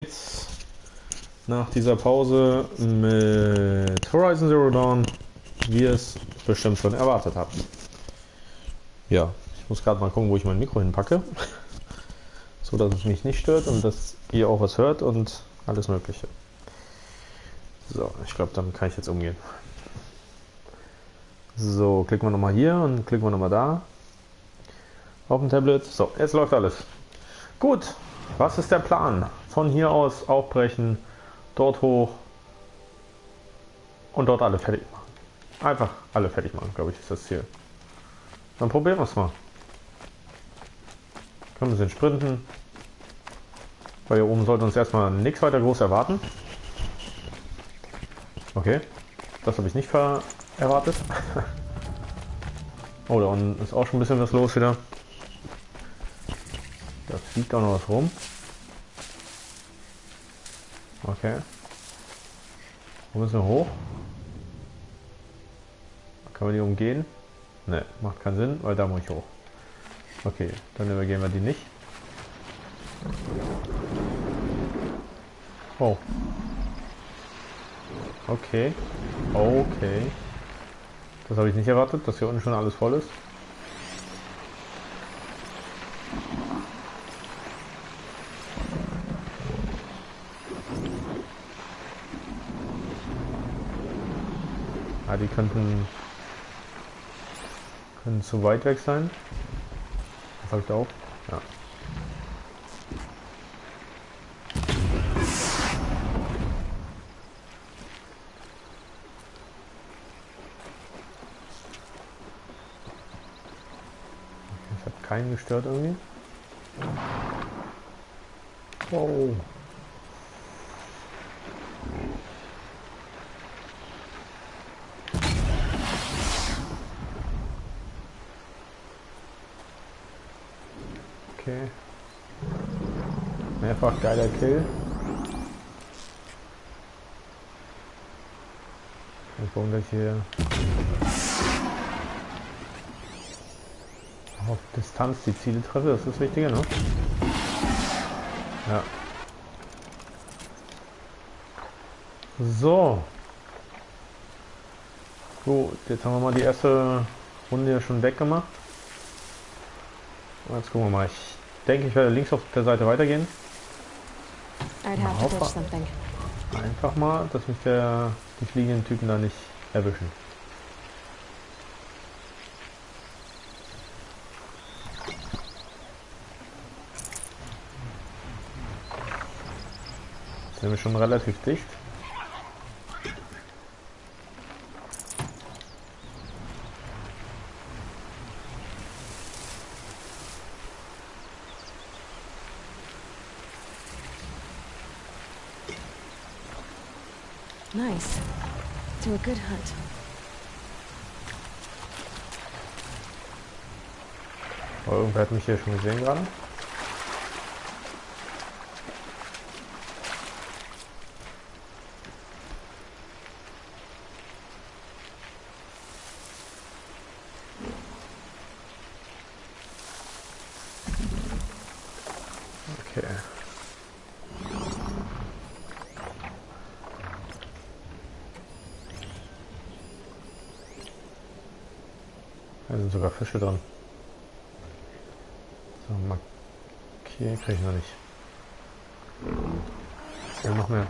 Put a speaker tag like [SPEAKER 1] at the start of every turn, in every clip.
[SPEAKER 1] Jetzt nach dieser Pause mit Horizon Zero Dawn, wie ihr es bestimmt schon erwartet habt. Ja, ich muss gerade mal gucken, wo ich mein Mikro hinpacke, so dass es mich nicht stört und dass ihr auch was hört und alles Mögliche. So, ich glaube, damit kann ich jetzt umgehen. So, klicken wir nochmal hier und klicken wir nochmal da auf dem Tablet. So, jetzt läuft alles. Gut, was ist der Plan? Von hier aus aufbrechen, dort hoch und dort alle fertig machen. Einfach alle fertig machen, glaube ich, ist das Ziel. Dann probieren wir es mal. Können wir ein bisschen sprinten. Weil hier oben sollte uns erstmal nichts weiter groß erwarten. Okay, das habe ich nicht erwartet. Oh, da unten ist auch schon ein bisschen was los wieder. Da fliegt auch noch was rum. Okay. Wo müssen wir hoch? Können wir die umgehen? Ne, macht keinen Sinn, weil da muss ich hoch. Okay, dann übergehen wir die nicht. Oh. Okay. Okay. Das habe ich nicht erwartet, dass hier unten schon alles voll ist. Ah, die könnten zu weit weg sein. Folgt auf. Ja. Ich habe keinen gestört irgendwie. Wow. Okay. Mehrfach geiler Kill. Ich gucken, dass ich hier auf Distanz die Ziele treffe, das ist das Wichtige, ne? Ja. So. Gut, jetzt haben wir mal die erste Runde hier schon weggemacht. Und jetzt gucken wir mal. Ich denke, ich werde links auf der Seite weitergehen. Einfach mal, dass mich die fliegenden Typen da nicht erwischen. Jetzt sind wir schon relativ dicht.
[SPEAKER 2] Nice. To a good hunt.
[SPEAKER 1] Oh, irgendwer hat mich hier schon gesehen gerade. Okay. Da sind sogar Fische dran. So, okay, kriege ich noch nicht. Ja, noch mehr.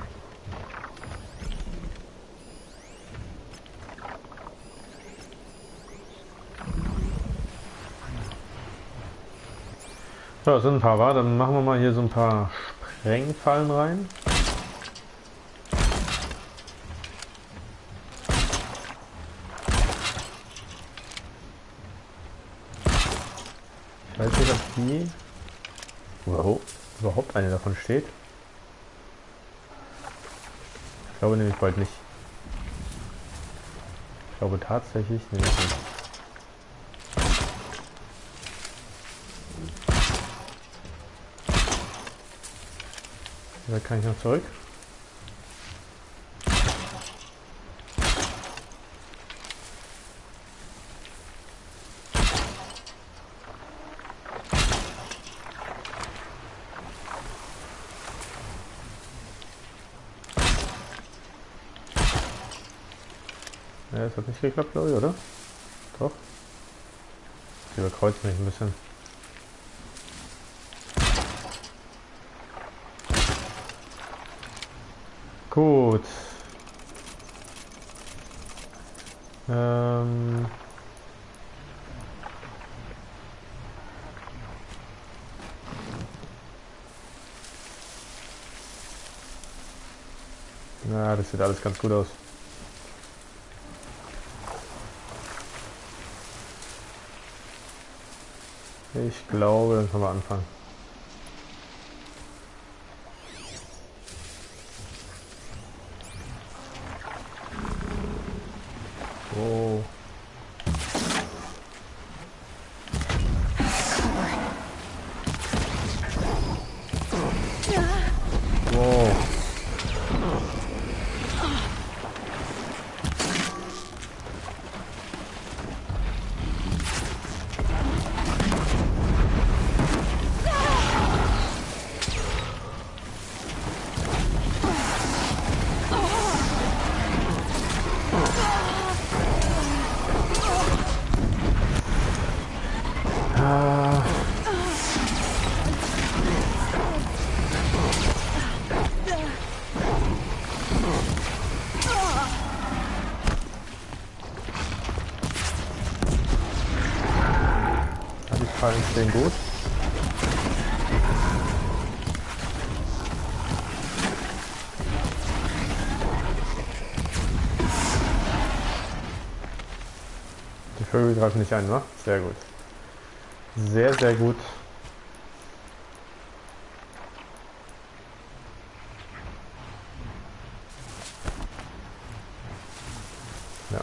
[SPEAKER 1] So, das sind ein paar, dann machen wir mal hier so ein paar Sprengfallen rein. Ich weiß nicht, ob die überhaupt eine davon steht. Ich glaube nämlich bald nicht. Ich glaube tatsächlich nämlich nicht. Da kann ich noch zurück. Ja, das hat nicht geklappt, glaube ich, oder? Doch. Die überkreuzt mich ein bisschen. Gut. Ja, das sieht alles ganz gut aus. Ich glaube, dann können wir anfangen. Oh. Wow. Ah. Die Fallen stehen gut. Die Vögel greifen nicht ein, wa? Sehr gut. Sehr, sehr gut. Ja.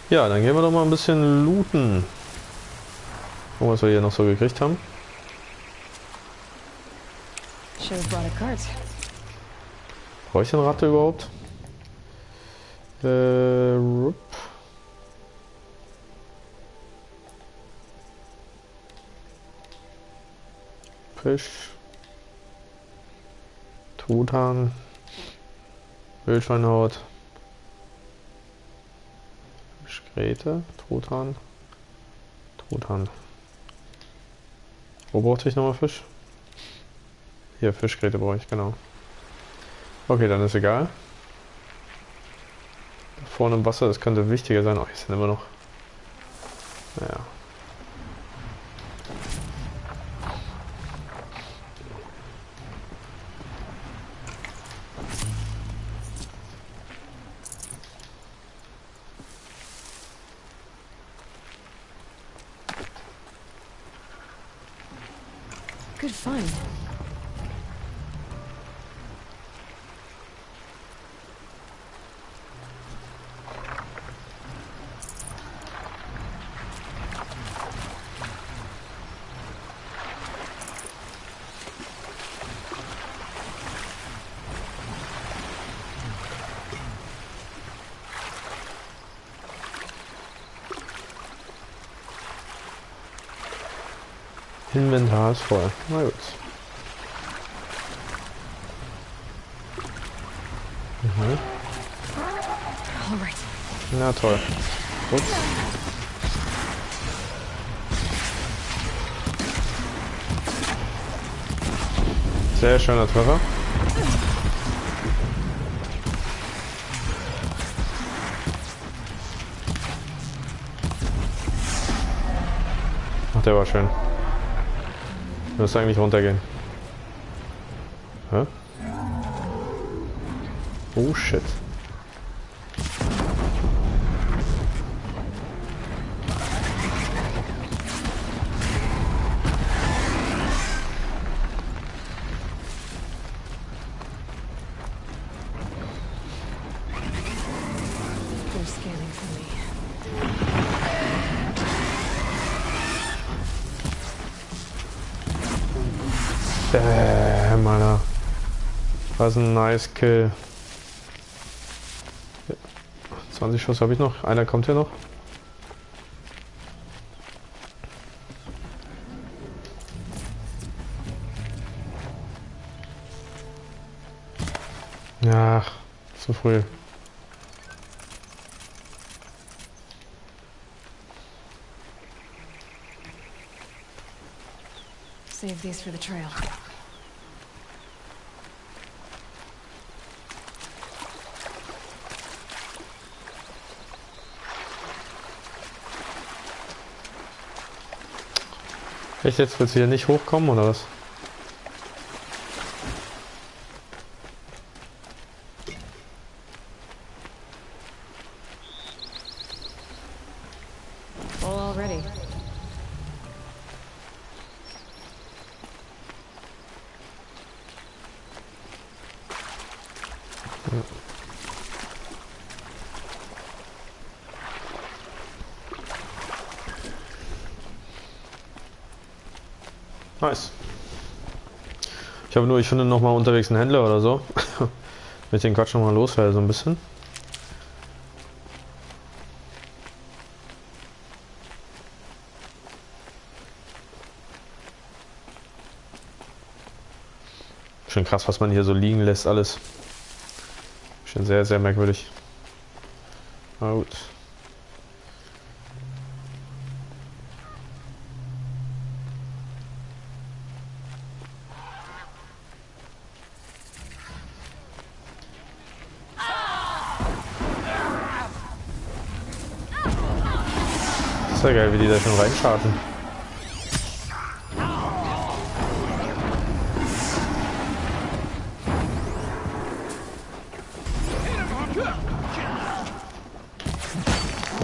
[SPEAKER 1] Ja, dann gehen wir doch mal ein bisschen looten. Gucken, was wir hier noch so gekriegt haben.
[SPEAKER 2] Should have brought a cart.
[SPEAKER 1] Brauche ich den Ratte überhaupt? Rup. Fisch. Truthahn. Wildschweinhaut. Fischgräte. Truthahn. Truthahn. Wo brauchte ich nochmal Fisch? Hier, Fischgräte brauche ich, genau. Okay, dann ist egal. Da vorne im Wasser, das könnte wichtiger sein. Oh, hier sind immer noch. Naja.
[SPEAKER 2] Good find.
[SPEAKER 1] Inventar ist voll. Na gut. Mhm.
[SPEAKER 2] All right.
[SPEAKER 1] Na toll. Ups. Sehr schöner Treffer. Ach, der war schön. Müsste eigentlich runtergehen. Hä? Oh shit.
[SPEAKER 2] They're scanning for me.
[SPEAKER 1] Alter. Was ein nice Kill. 20 Schuss habe ich noch. Einer kommt hier noch. Ja, zu früh.
[SPEAKER 2] Save these for the trail.
[SPEAKER 1] Echt, jetzt willst du hier nicht hochkommen oder was?
[SPEAKER 2] Full already.
[SPEAKER 1] Nice. Ich finde noch mal unterwegs einen Händler oder so. Mit den Quatsch noch mal loswerde so ein bisschen. Schon krass, was man hier so liegen lässt, alles. Schon sehr, sehr merkwürdig. Na gut. Ist ja geil, wie die da schon reinscharten.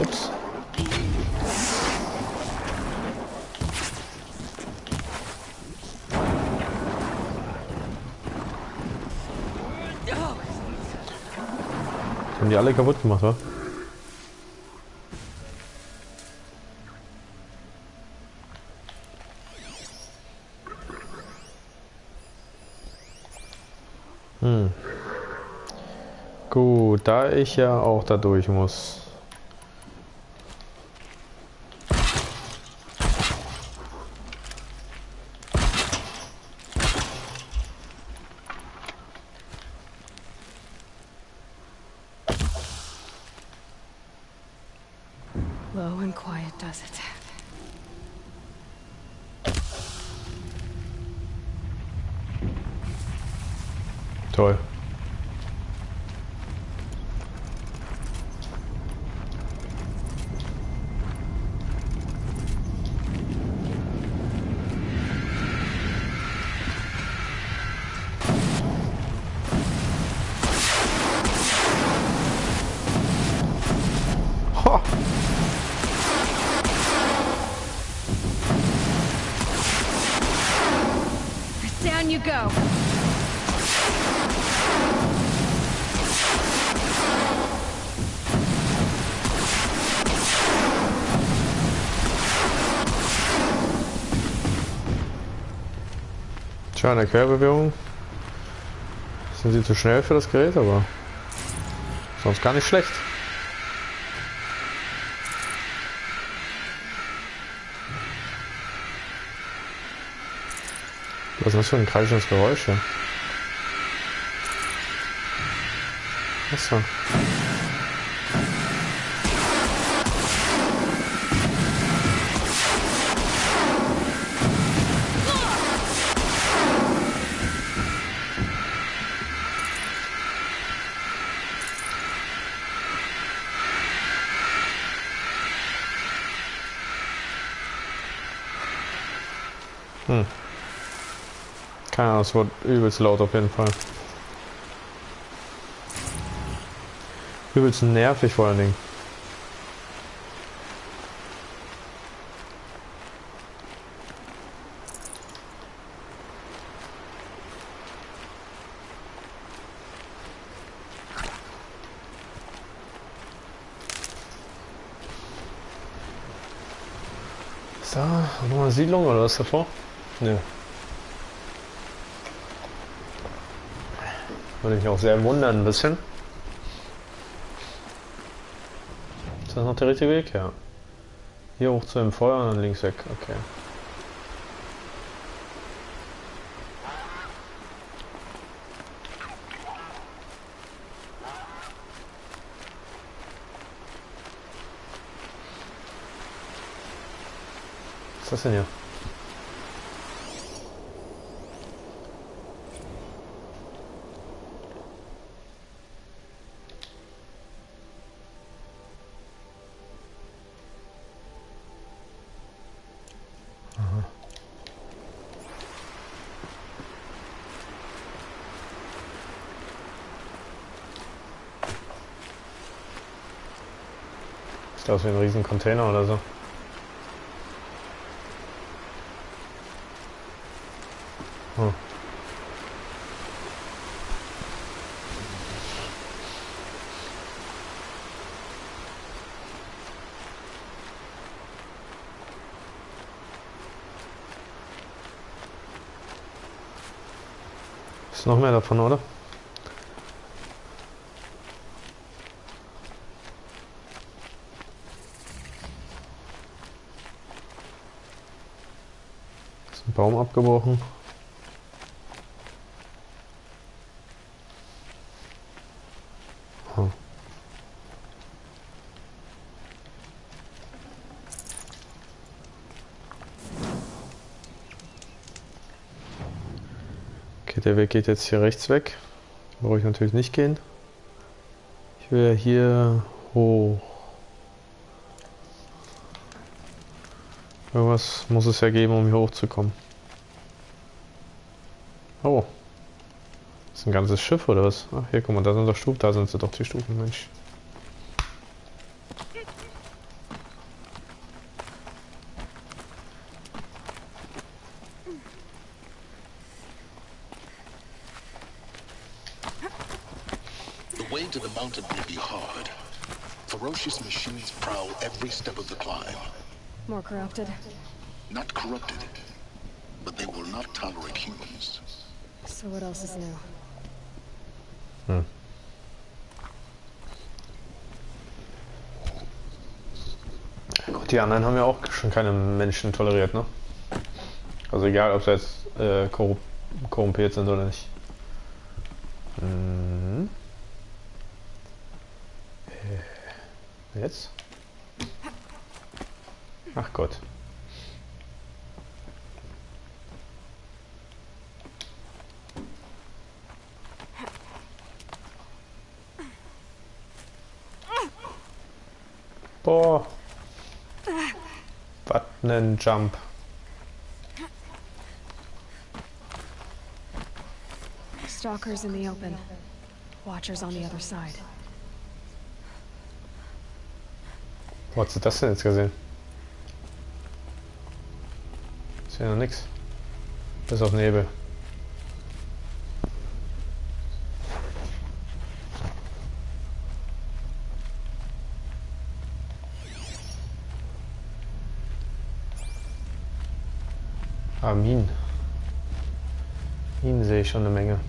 [SPEAKER 1] Ups. Haben die alle kaputt gemacht, wa? Gut, da ich ja auch da durch muss.
[SPEAKER 2] Low and quiet does it.
[SPEAKER 1] Toll. Ha!
[SPEAKER 2] Down you go.
[SPEAKER 1] Tja, eine Querbewegung. Sind sie zu schnell für das Gerät, aber sonst gar nicht schlecht. Was ist das für ein kreischendes Geräusch hier? Achso. Keine Ahnung, es wird übelst laut auf jeden Fall. Übelst nervig vor allen Dingen. Ist da nochmal eine Siedlung oder was davor? Ne. Würde mich auch sehr wundern ein bisschen. Ist das noch der richtige Weg? Ja. Hier hoch zu dem Feuer und dann links weg. Okay. Was ist das denn hier? Sieht aus wie ein riesen Container oder so. Hm. Ist noch mehr davon, oder? Ist ein Baum abgebrochen. Hm. Okay, der Weg geht jetzt hier rechts weg. Brauche ich natürlich nicht gehen. Ich will ja hier hoch. Irgendwas muss es ja geben, um hier hochzukommen. Oh. Das ist ein ganzes Schiff oder was? Ach, hier, guck mal, da sind doch Stufen. Da sind sie doch, die Stufen, Mensch.
[SPEAKER 3] The way to the mountain will be hard. Ferocious machines prowl every step of the climb.
[SPEAKER 2] More corrupted.
[SPEAKER 3] Not corrupted, but they will not tolerate humans.
[SPEAKER 2] So what else is new?
[SPEAKER 1] Hm. Gut, die anderen haben ja auch schon keine Menschen toleriert, ne? Also egal, ob sie jetzt korrumpiert sind oder nicht. Mhm. Jetzt? Ach Gott. Boah. Was nen Jump.
[SPEAKER 2] Stalkers in the open. Watchers on the other side.
[SPEAKER 1] Wo hast du das denn jetzt gesehen? Ist ja noch nix. Bis auf Nebel. Ah, Minen. Minen sehe ich schon eine Menge.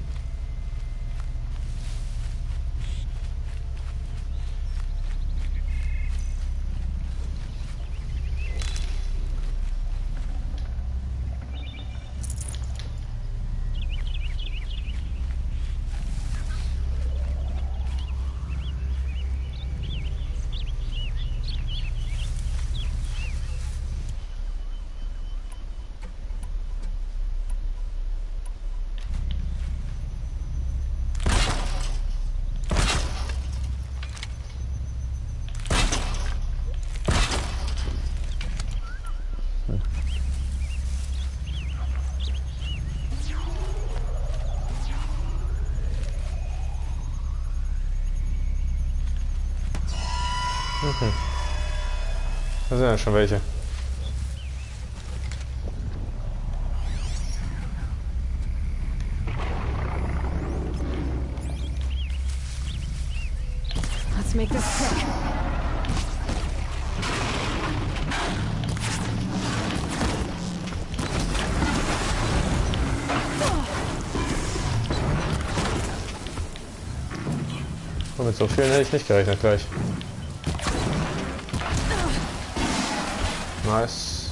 [SPEAKER 1] Okay. Da sind ja schon welche.
[SPEAKER 2] Let's make this quick.
[SPEAKER 1] Mit so vielen hätte ich nicht gerechnet gleich. Nice.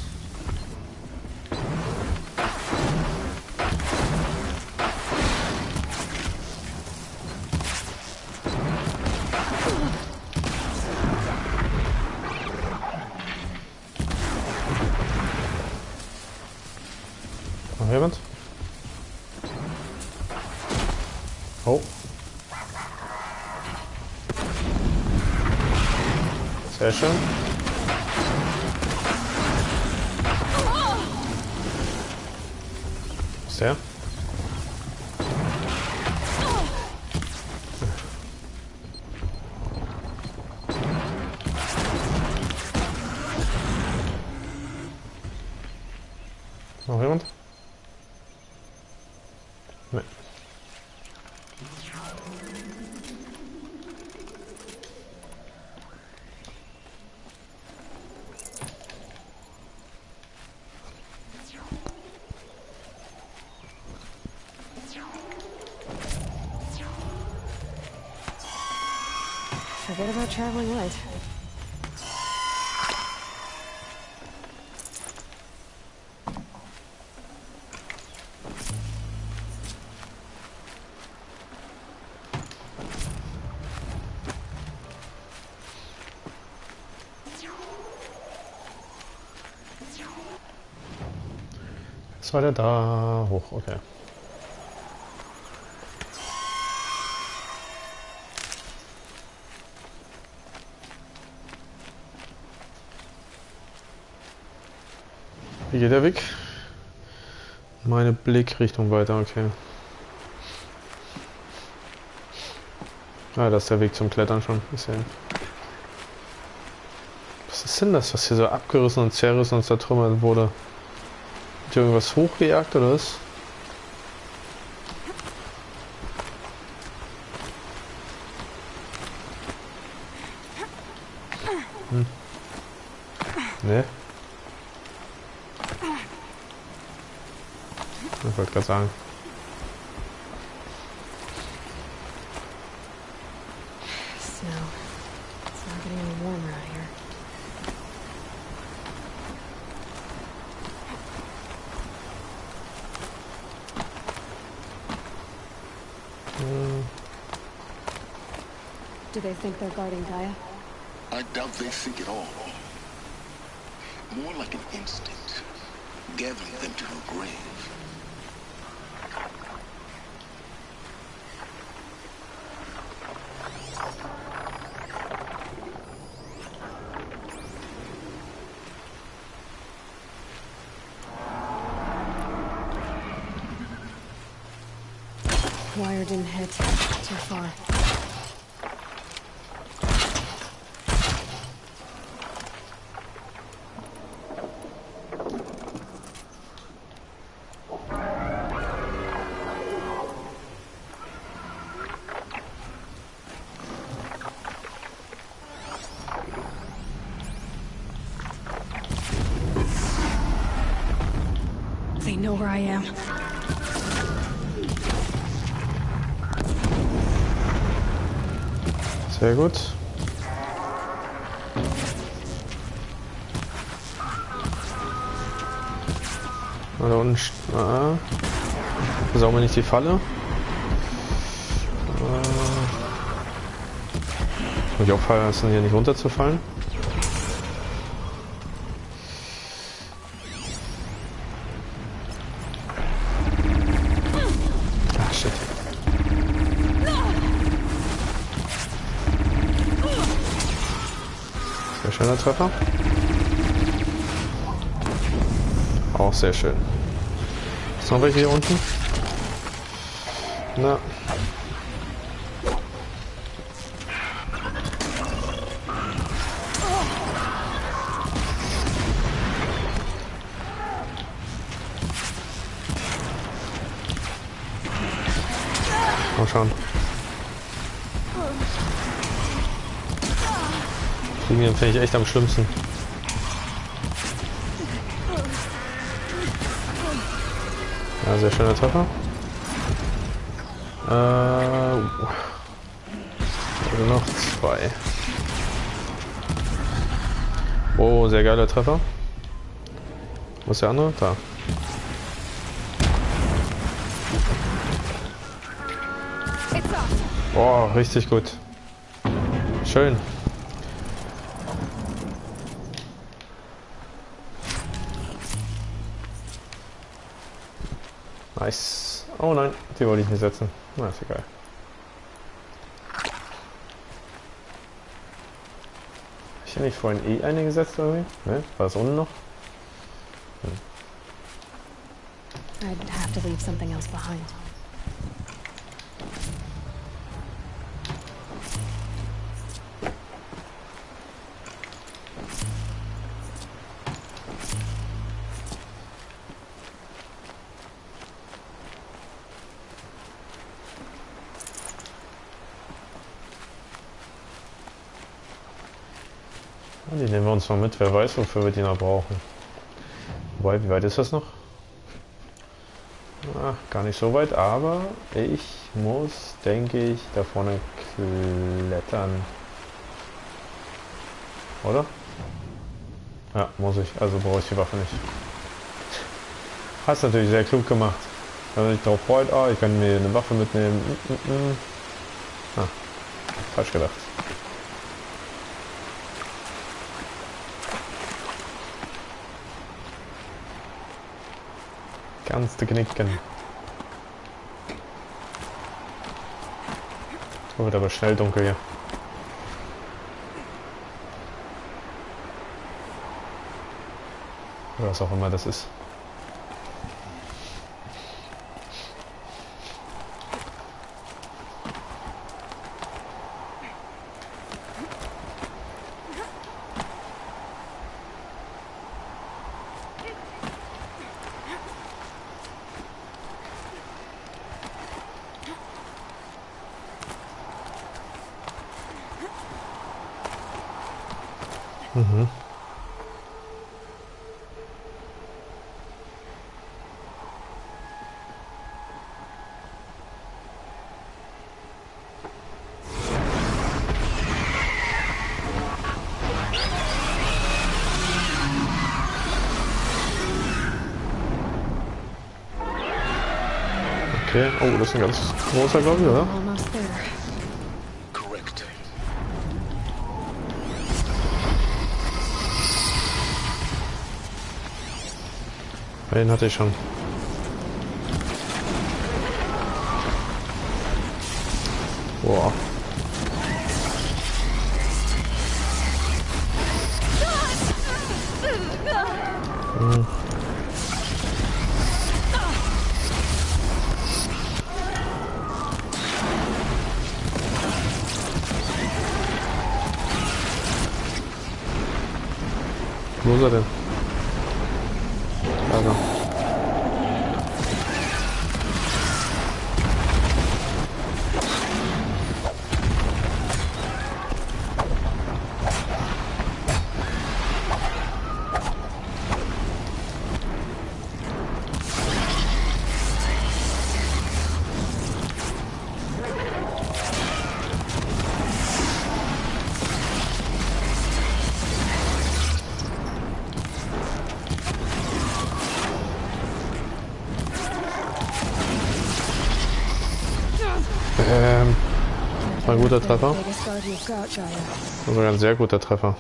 [SPEAKER 1] Noch jemand? Oh. Sehr schön. Sehr. Noch jemand? Nee.
[SPEAKER 2] Forget about traveling light.
[SPEAKER 1] Ist weiter da hoch, okay. Wie geht der Weg? Meine Blickrichtung weiter, okay. Ah, das ist der Weg zum Klettern schon. Was ist denn das, was hier so abgerissen und zerrissen und zertrümmert wurde? Hat hier irgendwas hochgejagt oder was? Ne? Ich wollte gerade sagen.
[SPEAKER 2] Snow. It's not getting any warmer out here. Do they think they're guarding Gaia?
[SPEAKER 3] I doubt they think at all. More like an instinct, gathering them to her grave.
[SPEAKER 2] Wire didn't hit. Too far. They know where I am.
[SPEAKER 1] Sehr gut. Da unten. Versauen wir nicht die Falle. Muss ich aufpassen, hier nicht runterzufallen. Ach, shit. Sehr schöner Treffer. Auch sehr schön. Ist noch welche hier unten? Na. Mal schauen. Den finde ich echt am schlimmsten. Ja, sehr schöner Treffer. Oder noch 2. Oh, sehr geiler Treffer. Wo ist der andere? Da. Boah, richtig gut. Schön. Nice. Oh nein, die wollte ich nicht setzen. Na, ist egal. Ich habe nicht vorhin eh eine gesetzt irgendwie? Ne? War das unten noch?
[SPEAKER 2] I'd have to leave something else behind.
[SPEAKER 1] Die nehmen wir uns mal mit, wer weiß, wofür wir die noch brauchen. Wobei, wie weit ist das noch? Ach, gar nicht so weit, aber ich muss, denke ich, da vorne klettern. Oder? Ja, muss ich, also brauche ich die Waffe nicht. Hast natürlich sehr klug gemacht. Wenn man sich darauf freut, ich kann mir eine Waffe mitnehmen. Ah, falsch gedacht. Ganz zu knicken. Oh, wird aber schnell dunkel hier. Oder was auch immer das ist. Mhm. Okay, oh, das ist ein ganz großer, glaube ich, oder?
[SPEAKER 2] Almost there.
[SPEAKER 3] Correct.
[SPEAKER 1] Den hatte ich schon. Boah. Hm. Wo ist er denn? Also. Das war ein guter Treffer.
[SPEAKER 2] Biggest guard you've got, Gaia.
[SPEAKER 1] Sogar ein sehr guter Treffer.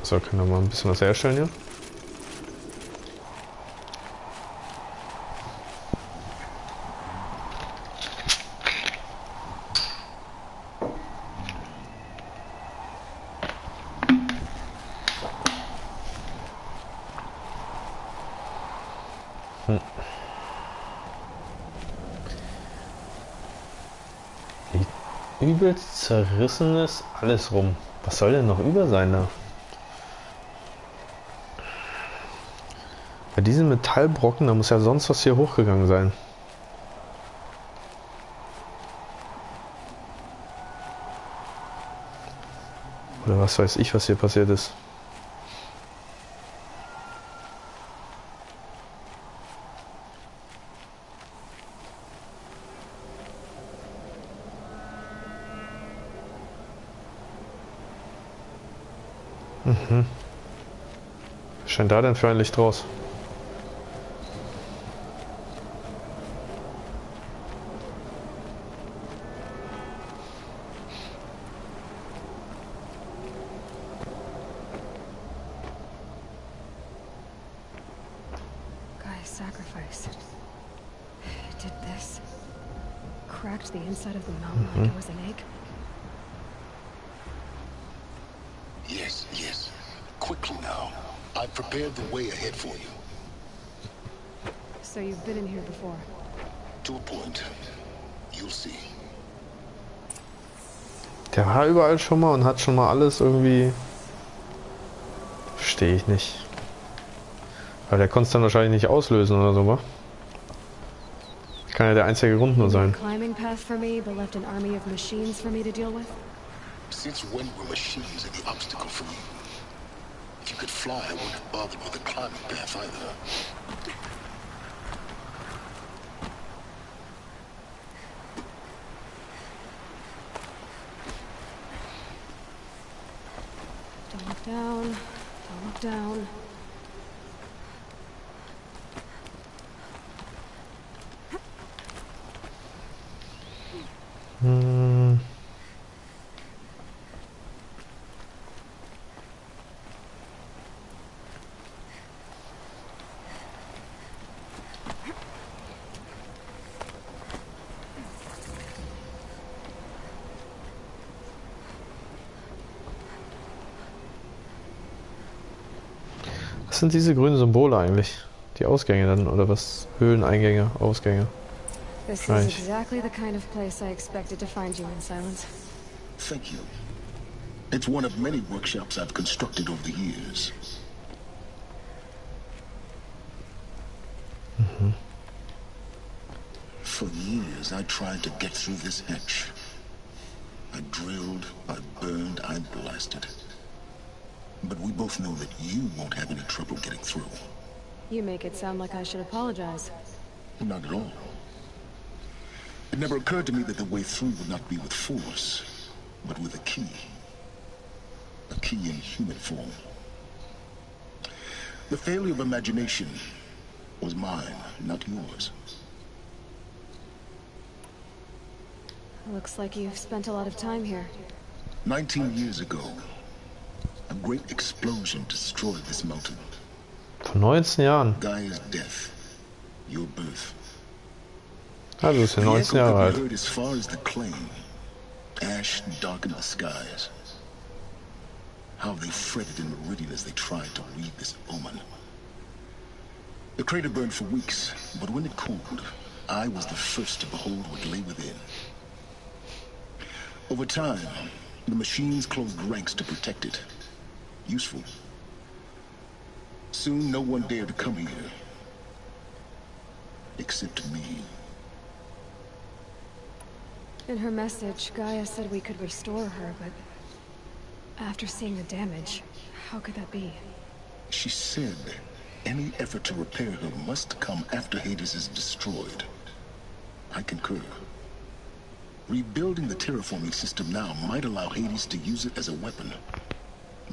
[SPEAKER 1] So, können wir mal ein bisschen was herstellen hier. Übelst zerrissenes alles rum. Was soll denn noch über sein da? Bei diesen Metallbrocken, da muss ja sonst was hier hochgegangen sein. Oder was weiß ich, was hier passiert ist. Mhm. Was scheint da denn für ein Licht raus?
[SPEAKER 2] Guy's sacrifice. It did this. Cracked the inside of the mountain like it was an egg.
[SPEAKER 3] Yes, yes. Quickly now. I've prepared the way ahead for you.
[SPEAKER 2] So you've been in here before?
[SPEAKER 3] To a point. You'll see.
[SPEAKER 1] Der war überall schon mal und hat schon mal alles irgendwie... Verstehe ich nicht. Weil der konnte es dann wahrscheinlich nicht auslösen oder so, wa? Kann ja der einzige Grund nur sein.
[SPEAKER 2] Climbing path for me, but left an army of machines for me to deal with?
[SPEAKER 3] Since when were machines any obstacle for you? If you could fly, I wouldn't have bothered with a climbing path either.
[SPEAKER 2] Don't look down. Don't look down.
[SPEAKER 1] Hm. Was sind diese grünen Symbole eigentlich? Die Ausgänge dann, oder was? Höhleneingänge, Ausgänge.
[SPEAKER 2] This is
[SPEAKER 1] Right.
[SPEAKER 2] exactly the kind of place I expected to find you in, Silence.
[SPEAKER 3] Thank you. It's one of many workshops I've constructed over the years. For years, I tried to get through this hatch. I drilled, I burned, I blasted. But we both know that you won't have any trouble getting through.
[SPEAKER 2] You make it sound like I should apologize.
[SPEAKER 3] Not at all. It never occurred to me that the way through would not be with force, but with a key. A key in human form. The failure of imagination was mine, not yours.
[SPEAKER 2] Looks like you've spent a lot of time here.
[SPEAKER 3] 19 years ago, a great explosion destroyed this mountain.
[SPEAKER 1] Vor 19 Jahren.
[SPEAKER 3] Gaia's death, your birth.
[SPEAKER 1] Also ist er
[SPEAKER 3] The
[SPEAKER 1] 19
[SPEAKER 3] echo
[SPEAKER 1] Jahre
[SPEAKER 3] could be
[SPEAKER 1] alt.
[SPEAKER 3] heard as far as the claim. Ash darkened the skies. How they fretted in meridian as they tried to read this omen. The crater burned for weeks, but when it cooled, I was the first to behold what lay within. Over time, the machines closed ranks to protect it. Useful. Soon, no one dared to come here. Except me.
[SPEAKER 2] In her message, Gaia said we could restore her, but after seeing the damage, how could that be?
[SPEAKER 3] She said any effort to repair her must come after Hades is destroyed. I concur. Rebuilding the terraforming system now might allow Hades to use it as a weapon.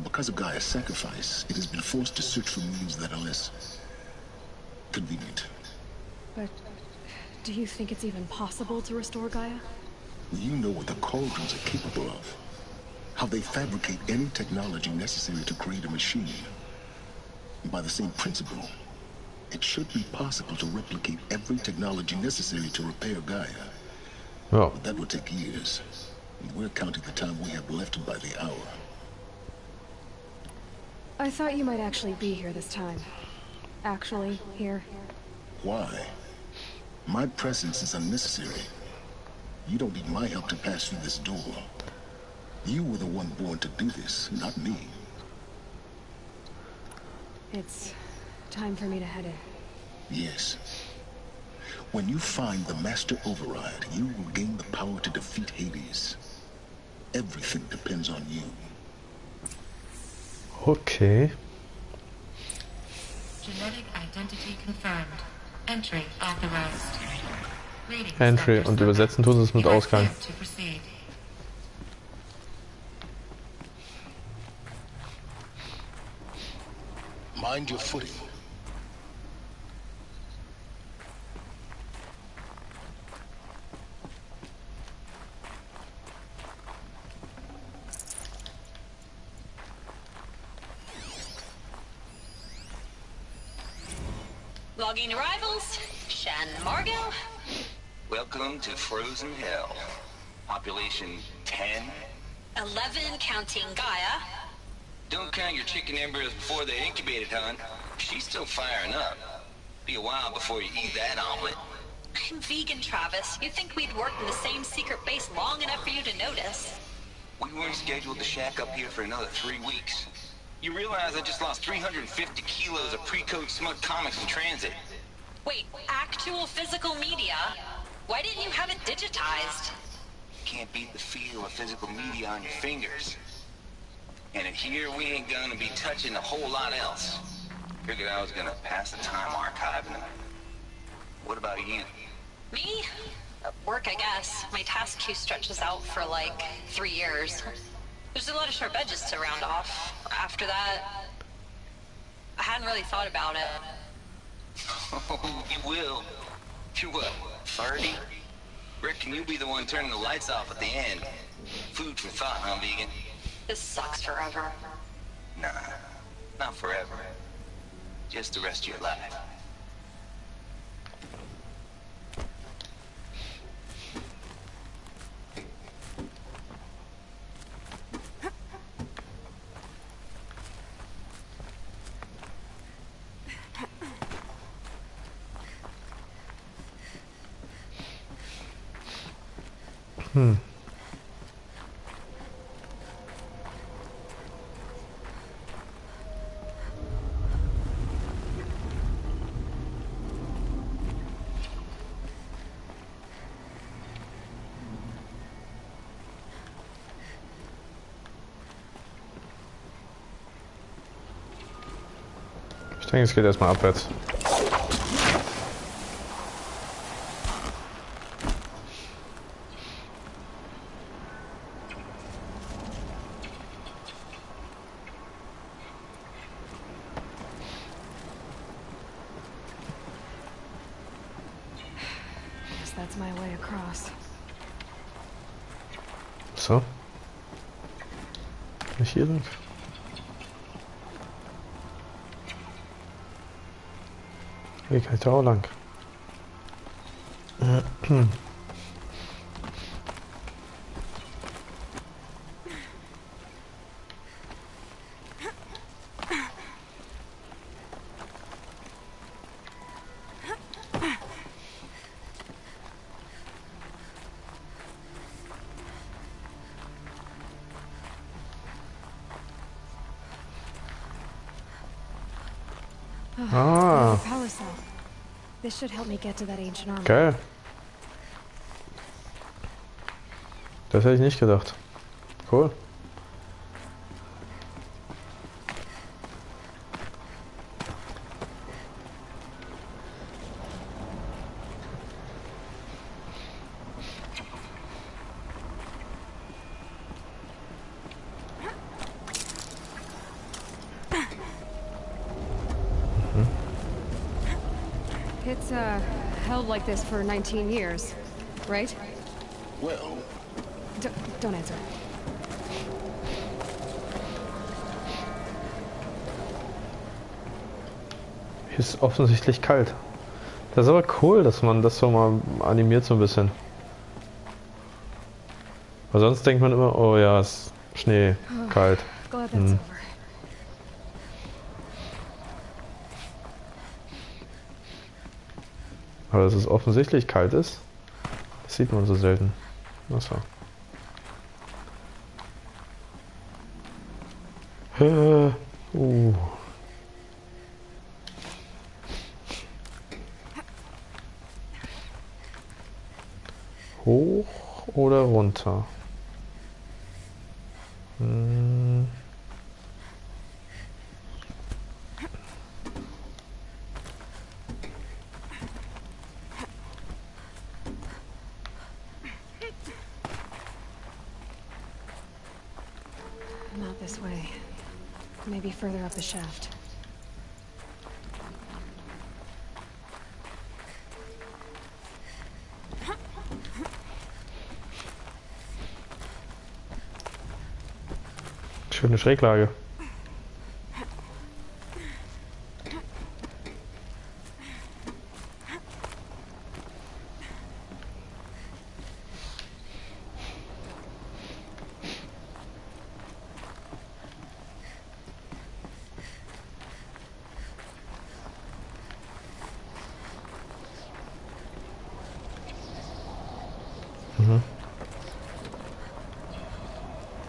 [SPEAKER 3] Because of Gaia's sacrifice, it has been forced to search for means that are less convenient.
[SPEAKER 2] But do you think it's even possible to restore Gaia?
[SPEAKER 3] You know what the cauldrons are capable of. How they fabricate any technology necessary to create a machine. By the same principle, it should be possible to replicate every technology necessary to repair Gaia.
[SPEAKER 1] Ja.
[SPEAKER 3] But that would take years. And we're counting the time we have left by the hour.
[SPEAKER 2] I thought you might actually be here this time. Actually, here.
[SPEAKER 3] Why? My presence is unnecessary. You don't need my help to pass through this door. You were the one born to do this, not me.
[SPEAKER 2] It's time for me to head in.
[SPEAKER 3] Yes. When you find the Master Override, you will gain the power to defeat Hades. Everything depends on you.
[SPEAKER 1] Okay.
[SPEAKER 4] Genetic identity confirmed. Entry authorized. Greetings,
[SPEAKER 1] Entry
[SPEAKER 4] Dr.
[SPEAKER 1] und
[SPEAKER 4] Slipper.
[SPEAKER 1] übersetzen tun sie es mit
[SPEAKER 4] You are
[SPEAKER 1] Ausgang.
[SPEAKER 4] cleared to proceed.
[SPEAKER 3] Mind your footing.
[SPEAKER 5] Logging arrivals. Shan Margot.
[SPEAKER 6] Welcome to Frozen Hell. Population 10.
[SPEAKER 5] 11 counting Gaia.
[SPEAKER 6] Don't count your chicken embers before they incubated, hon. She's still firing up. Be a while before you eat that omelet.
[SPEAKER 5] I'm vegan, Travis. You'd think we'd worked in the same secret base long enough for you to notice.
[SPEAKER 6] We weren't scheduled to shack up here for another 3 weeks. You realize I just lost 350 kilos of pre-code smug comics in transit.
[SPEAKER 5] Wait, actual physical media? Why didn't you have it digitized?
[SPEAKER 6] Can't beat the feel of physical media on your fingers. And in here, we ain't gonna be touching a whole lot else. Figured I was gonna pass the time archiving them. What about you?
[SPEAKER 5] Me? Work, I guess. My task queue stretches out for like 3 years. There's a lot of sharp edges to round off. After that, I hadn't really thought about it.
[SPEAKER 6] Oh, you will. You're what, 30? Reckon you'll be the one turning the lights off at the end. Food for thought, huh, vegan?
[SPEAKER 5] This sucks forever.
[SPEAKER 6] Nah, not forever. Just the rest of your life.
[SPEAKER 1] Ich denke, es geht erstmal abwärts.
[SPEAKER 2] Guess that's my way across.
[SPEAKER 1] So. Nicht hier lang. Hier kann ich da auch lang. Ah,
[SPEAKER 2] Power cell. This should help me get to that ancient armor.
[SPEAKER 1] geil. Das hätte ich nicht gedacht. Cool.
[SPEAKER 2] It's, held like this for 19 years, right?
[SPEAKER 3] Well,
[SPEAKER 2] Don't answer.
[SPEAKER 1] Hier ist offensichtlich kalt. Das ist aber cool, dass man das so mal animiert so ein bisschen. Weil sonst denkt man immer, oh ja, es ist Schnee, kalt.
[SPEAKER 2] Glad that's over.
[SPEAKER 1] Aber dass es offensichtlich kalt ist, das sieht man so selten. Achso. Hoch oder runter?
[SPEAKER 2] this way. Maybe further up the shaft.
[SPEAKER 1] Schöne Schräglage.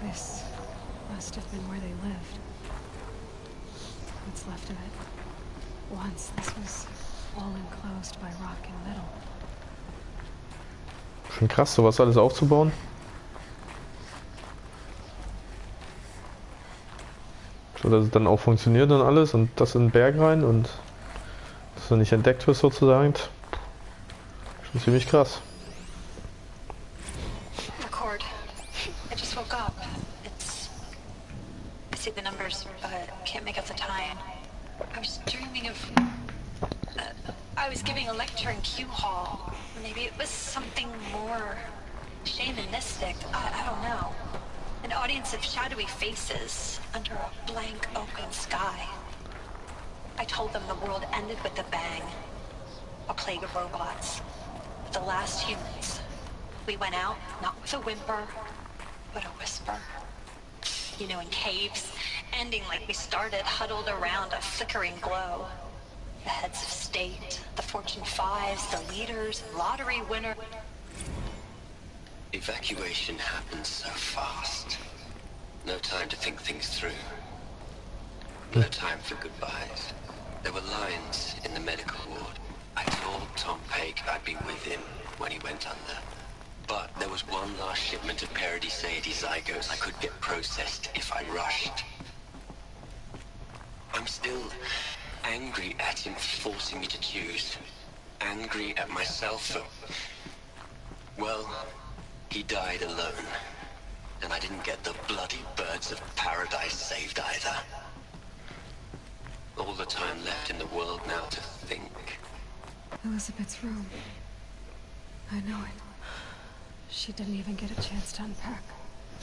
[SPEAKER 2] This must have been where they lived. What's left of it. Once this was all enclosed by rock in the middle.
[SPEAKER 1] Schon krass, sowas alles aufzubauen. So, dass es dann auch funktioniert und alles und das in den Berg rein und dass du nicht entdeckt wirst sozusagen. Schon ziemlich krass.
[SPEAKER 5] Record. I just woke up. I see the numbers, but can't make out the time. I was dreaming of... I was giving a lecture in Q Hall. Maybe it was something more shamanistic. I don't know. An audience of shadowy faces under a blank open sky. I told them the world ended with a bang. A plague of robots. The last humans. We went out, not with a whimper, but a whisper. You know, in caves, ending like we started, huddled around a flickering glow. The heads of state, the Fortune 5s, the leaders, lottery winner.
[SPEAKER 7] Evacuation happened so fast. No time to think things through. No time for goodbyes. There were lines in the medical ward. I told Tom Pake I'd be with him when he went under. But there was one last shipment of Paradiseidae zygotes I could get processed if I rushed. I'm still angry at him for forcing me to choose. Angry at myself for... Well, he died alone. And I didn't get the bloody birds of paradise saved either. All the time left in the world now to think.
[SPEAKER 2] Elizabeth's room. I know it. She didn't even get a chance to unpack.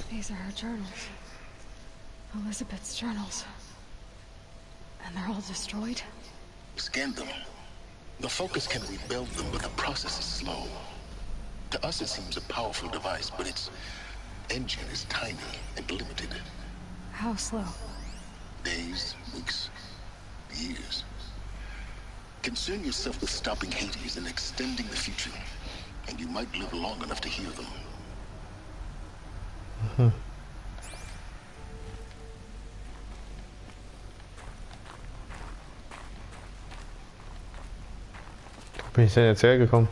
[SPEAKER 2] These are her journals. Elizabeth's journals. And they're all destroyed?
[SPEAKER 3] Scan them. The Focus can rebuild them, but the process is slow. To us it seems a powerful device, but its engine is tiny and limited.
[SPEAKER 2] How slow?
[SPEAKER 3] Days, weeks, years. Concern yourself with stopping Hades and extending the future, and you might live long enough to hear them.
[SPEAKER 1] Wo bin ich denn jetzt hergekommen?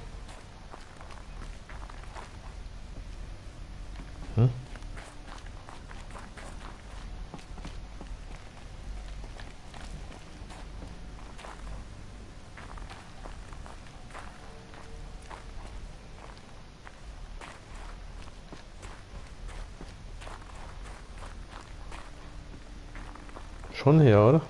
[SPEAKER 1] Schon hier, oder?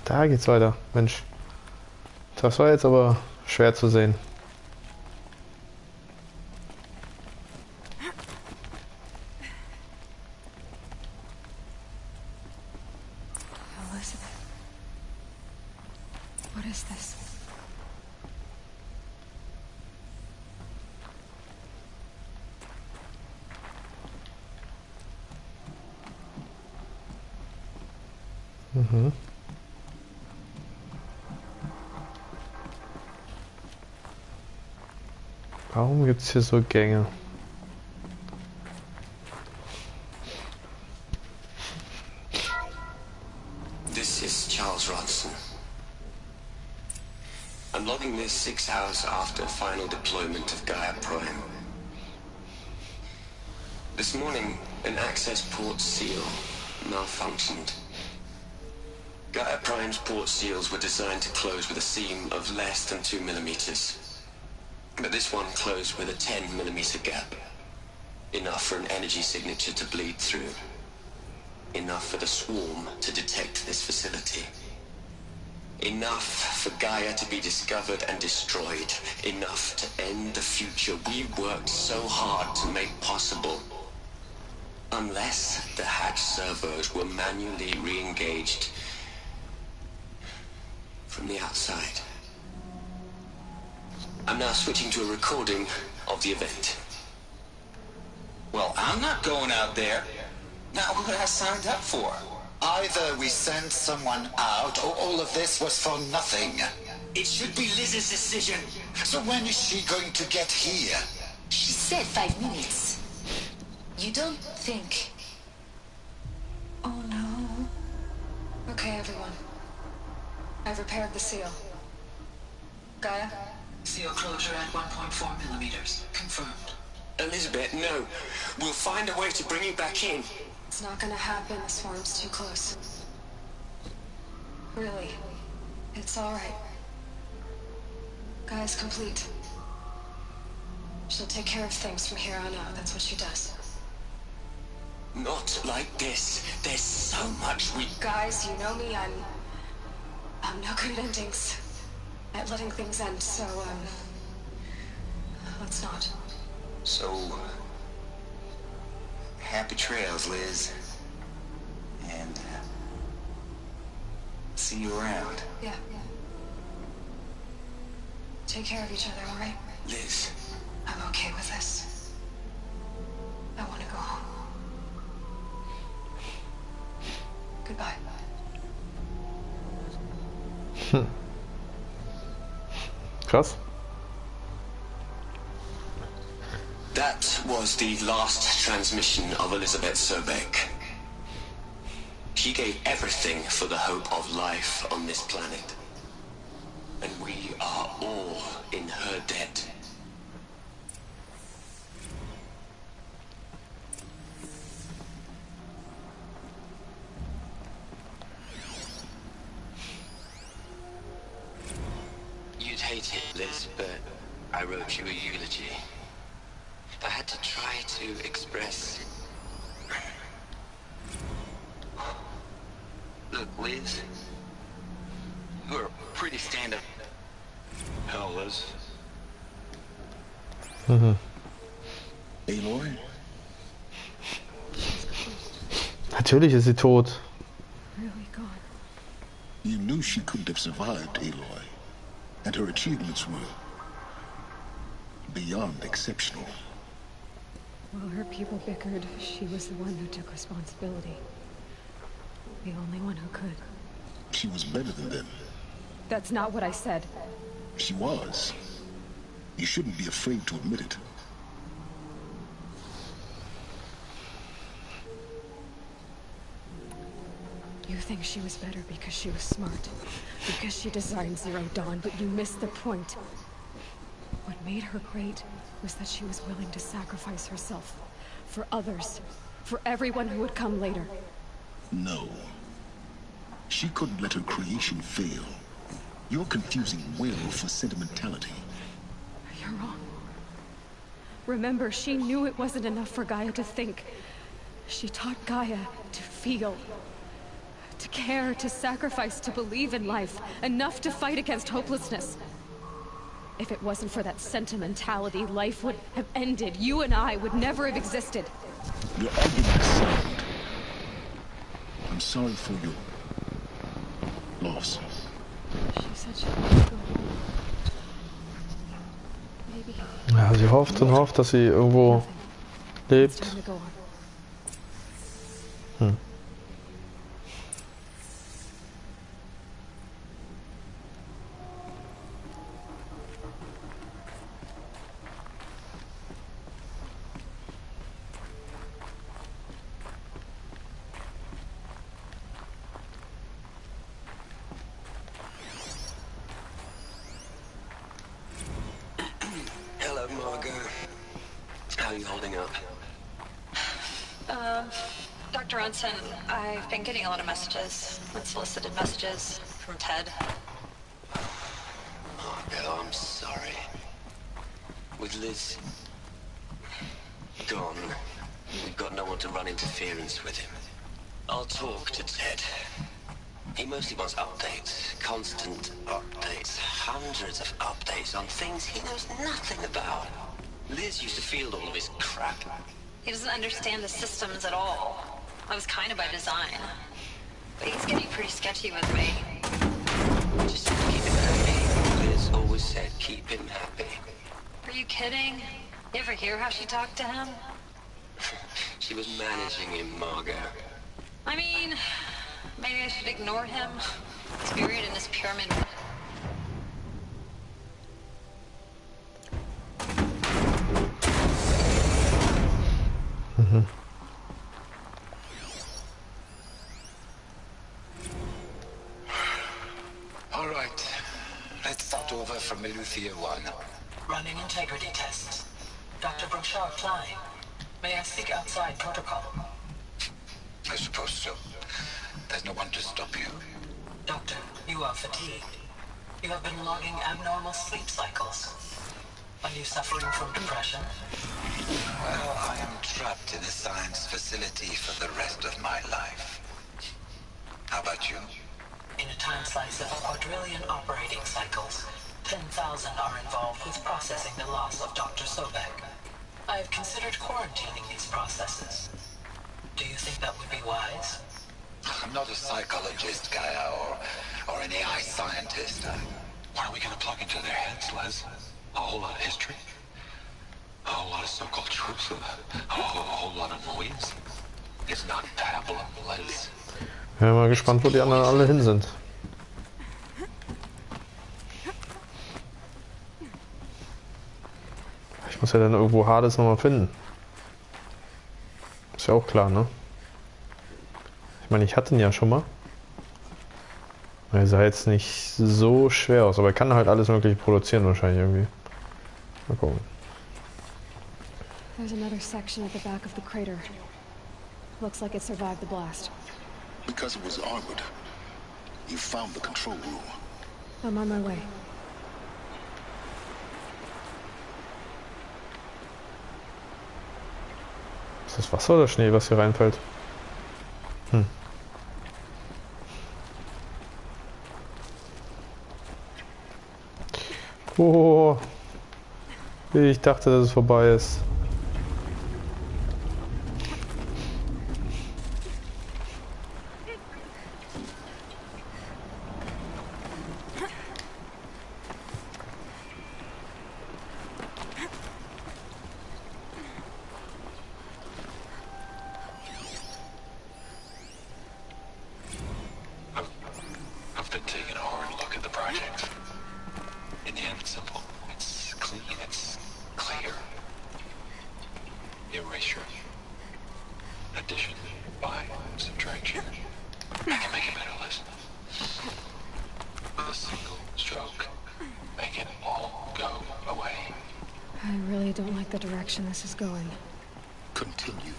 [SPEAKER 1] Da geht's weiter. Mensch. Das war jetzt aber schwer zu sehen.
[SPEAKER 2] Elizabeth. What is this?
[SPEAKER 1] Warum gibt's hier so Gänge?
[SPEAKER 7] This is Charles Ronson. I'm logging this 6 hours after final deployment of Gaia Prime. This morning, an access port seal malfunctioned. Gaia Prime's port seals were designed to close with a seam of less than 2 millimeters. But this one closed with a 10 millimeter gap. Enough for an energy signature to bleed through. Enough for the swarm to detect this facility. Enough for Gaia to be discovered and destroyed. Enough to end the future we worked so hard to make possible. Unless the hatch servos were manually re-engaged from the outside. I'm now switching to a recording of the event.
[SPEAKER 6] Well, I'm not going out there. Not what I signed up for.
[SPEAKER 8] Either we send someone out, or all of this was for nothing.
[SPEAKER 6] It should be Liz's decision.
[SPEAKER 8] So when is she going to get here?
[SPEAKER 9] She said 5 minutes. You don't think...
[SPEAKER 2] Oh no. Okay, everyone. I've repaired the seal. Gaia?
[SPEAKER 10] Seal closure at 1.4 millimeters. Confirmed.
[SPEAKER 7] Elizabeth, no. We'll find a way to bring you back in.
[SPEAKER 2] It's not gonna happen. The swarm's too close. Really. It's alright. Gaia's complete. She'll take care of things from here on out. That's what she does.
[SPEAKER 7] Not like this. There's so much we...
[SPEAKER 2] Guys, you know me. I'm no good at endings. At letting things end, so, let's not.
[SPEAKER 6] So... happy trails, Liz. And, see you around.
[SPEAKER 2] Yeah. Take care of each other, alright?
[SPEAKER 7] Liz.
[SPEAKER 2] I'm okay with this. I want to go home. Goodbye.
[SPEAKER 1] Krass.
[SPEAKER 7] That was the last transmission of Elizabeth Sobek. She gave everything for the hope of life on this planet. And we are all in her debt. You'd hate it, Liz, but I wrote you a eulogy. I had to try to express... Look, Liz, you're a pretty stand-up... Hell, Liz.
[SPEAKER 3] Aloy?
[SPEAKER 1] Natürlich ist sie tot.
[SPEAKER 2] Really gone.
[SPEAKER 3] You knew she couldn't have survived, Aloy. And her achievements were beyond exceptional.
[SPEAKER 2] While her people bickered, she was the one who took responsibility. The only one who could.
[SPEAKER 3] She was better than them.
[SPEAKER 2] That's not what I said.
[SPEAKER 3] She was. You shouldn't be afraid to admit it.
[SPEAKER 2] You think she was better because she was smart. Because she designed Zero Dawn, but you missed the point. What made her great was that she was willing to sacrifice herself. For others. For everyone who would come later.
[SPEAKER 3] No. She couldn't let her creation fail. You're confusing will for sentimentality.
[SPEAKER 2] You're wrong. Remember, she knew it wasn't enough for Gaia to think. She taught Gaia to feel. To care, to sacrifice, to believe in life. Enough to fight against hopelessness. If it wasn't for that sentimentality, life would have ended. You and I would never have existed.
[SPEAKER 3] Your argument is sound. I'm sorry for your loss.
[SPEAKER 2] She said she wanted to go home. Maybe.
[SPEAKER 1] Ja, sie hofft und hofft, dass sie irgendwo
[SPEAKER 2] It's
[SPEAKER 1] lebt.
[SPEAKER 2] time to go on.
[SPEAKER 7] how you holding up?
[SPEAKER 5] Dr. Unson, I've been getting a lot of messages, unsolicited messages from Ted.
[SPEAKER 7] Margot, I'm sorry. With Liz gone, we've got no one to run interference with him. I'll talk to Ted. He mostly wants updates, constant updates, hundreds of updates on things he knows nothing about. Liz used to field all of his crap.
[SPEAKER 5] He doesn't understand the systems at all. That was kind of by design. But he's getting pretty sketchy with me.
[SPEAKER 7] Just keep him happy. Liz always said keep him happy.
[SPEAKER 5] Are you kidding? You ever hear how she talked to him?
[SPEAKER 7] She was managing him, Margot.
[SPEAKER 5] I mean, maybe I should ignore him. He's buried in his pyramid.
[SPEAKER 8] All right. Let's start over from Eleuthia 1.
[SPEAKER 10] Running integrity tests. Dr. Brochard Klein, may I speak outside protocol?
[SPEAKER 8] I suppose so. There's no one to stop you.
[SPEAKER 10] Doctor, you are fatigued. You have been logging abnormal sleep cycles. Are you suffering from depression?
[SPEAKER 8] Well, I am trapped in a science facility for the rest of my life. How about you?
[SPEAKER 10] In a time slice of a quadrillion operating cycles, 10,000 are involved with processing the loss of Dr. Sobek. I have considered quarantining these processes. Do you think that would be wise?
[SPEAKER 8] I'm not a psychologist, Gaia, or an AI scientist.
[SPEAKER 3] What are we gonna plug into their heads, Les? A whole lot of history? A whole lot of so-called truths? A whole lot of noise? It's not pablum, Les.
[SPEAKER 1] Ich bin mal gespannt, wo die anderen alle hin sind. Ich muss ja dann irgendwo Hades nochmal finden. Ist ja auch klar, ne? Ich meine, ich hatte ihn ja schon mal. Er sah jetzt nicht so schwer aus, aber er kann halt alles Mögliche produzieren wahrscheinlich irgendwie. Mal gucken.
[SPEAKER 2] There's another section at the back of the crater. Looks like it survived the blast.
[SPEAKER 3] Because it was armored. You found the control room.
[SPEAKER 2] I'm on my way.
[SPEAKER 1] Ist das Wasser oder Schnee, was hier reinfällt? Hm. Oh, ich dachte, dass es vorbei ist.
[SPEAKER 3] I've been taking a hard look at the project. In the end, it's simple. It's clean. It's clear. Erasure. Addition. By subtraction. I can make it better, Liz. With a single stroke. Make it all go away.
[SPEAKER 2] I really don't like the direction this is going.
[SPEAKER 3] Continue.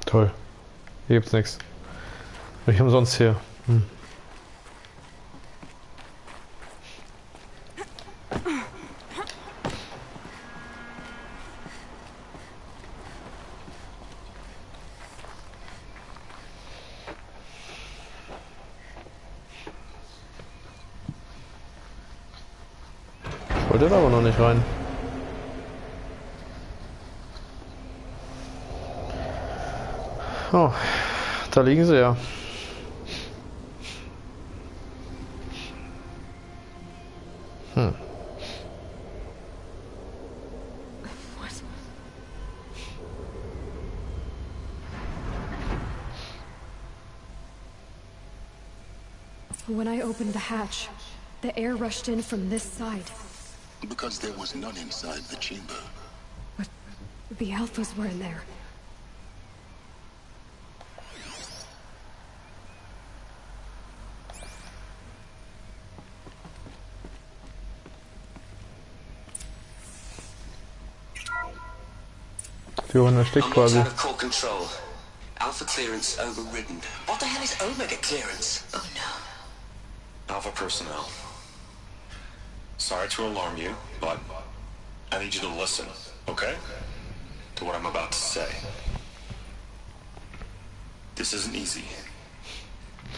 [SPEAKER 1] Toll. Hier gibt's nichts. Nicht umsonst hier. Hm. Ich wollte da aber noch nicht rein. Oh, da liegen sie ja. Hm.
[SPEAKER 2] When I opened the hatch, The air rushed in from this side.
[SPEAKER 3] Because there was none inside the chamber.
[SPEAKER 2] But the Alphas were in there.
[SPEAKER 1] Stick quasi.
[SPEAKER 7] Out of core control. Alpha clearance overridden. What the hell is Omega clearance? Oh no.
[SPEAKER 11] Alpha personnel. Sorry to alarm you, but I need you to listen, okay? To what I'm about to say. This isn't easy.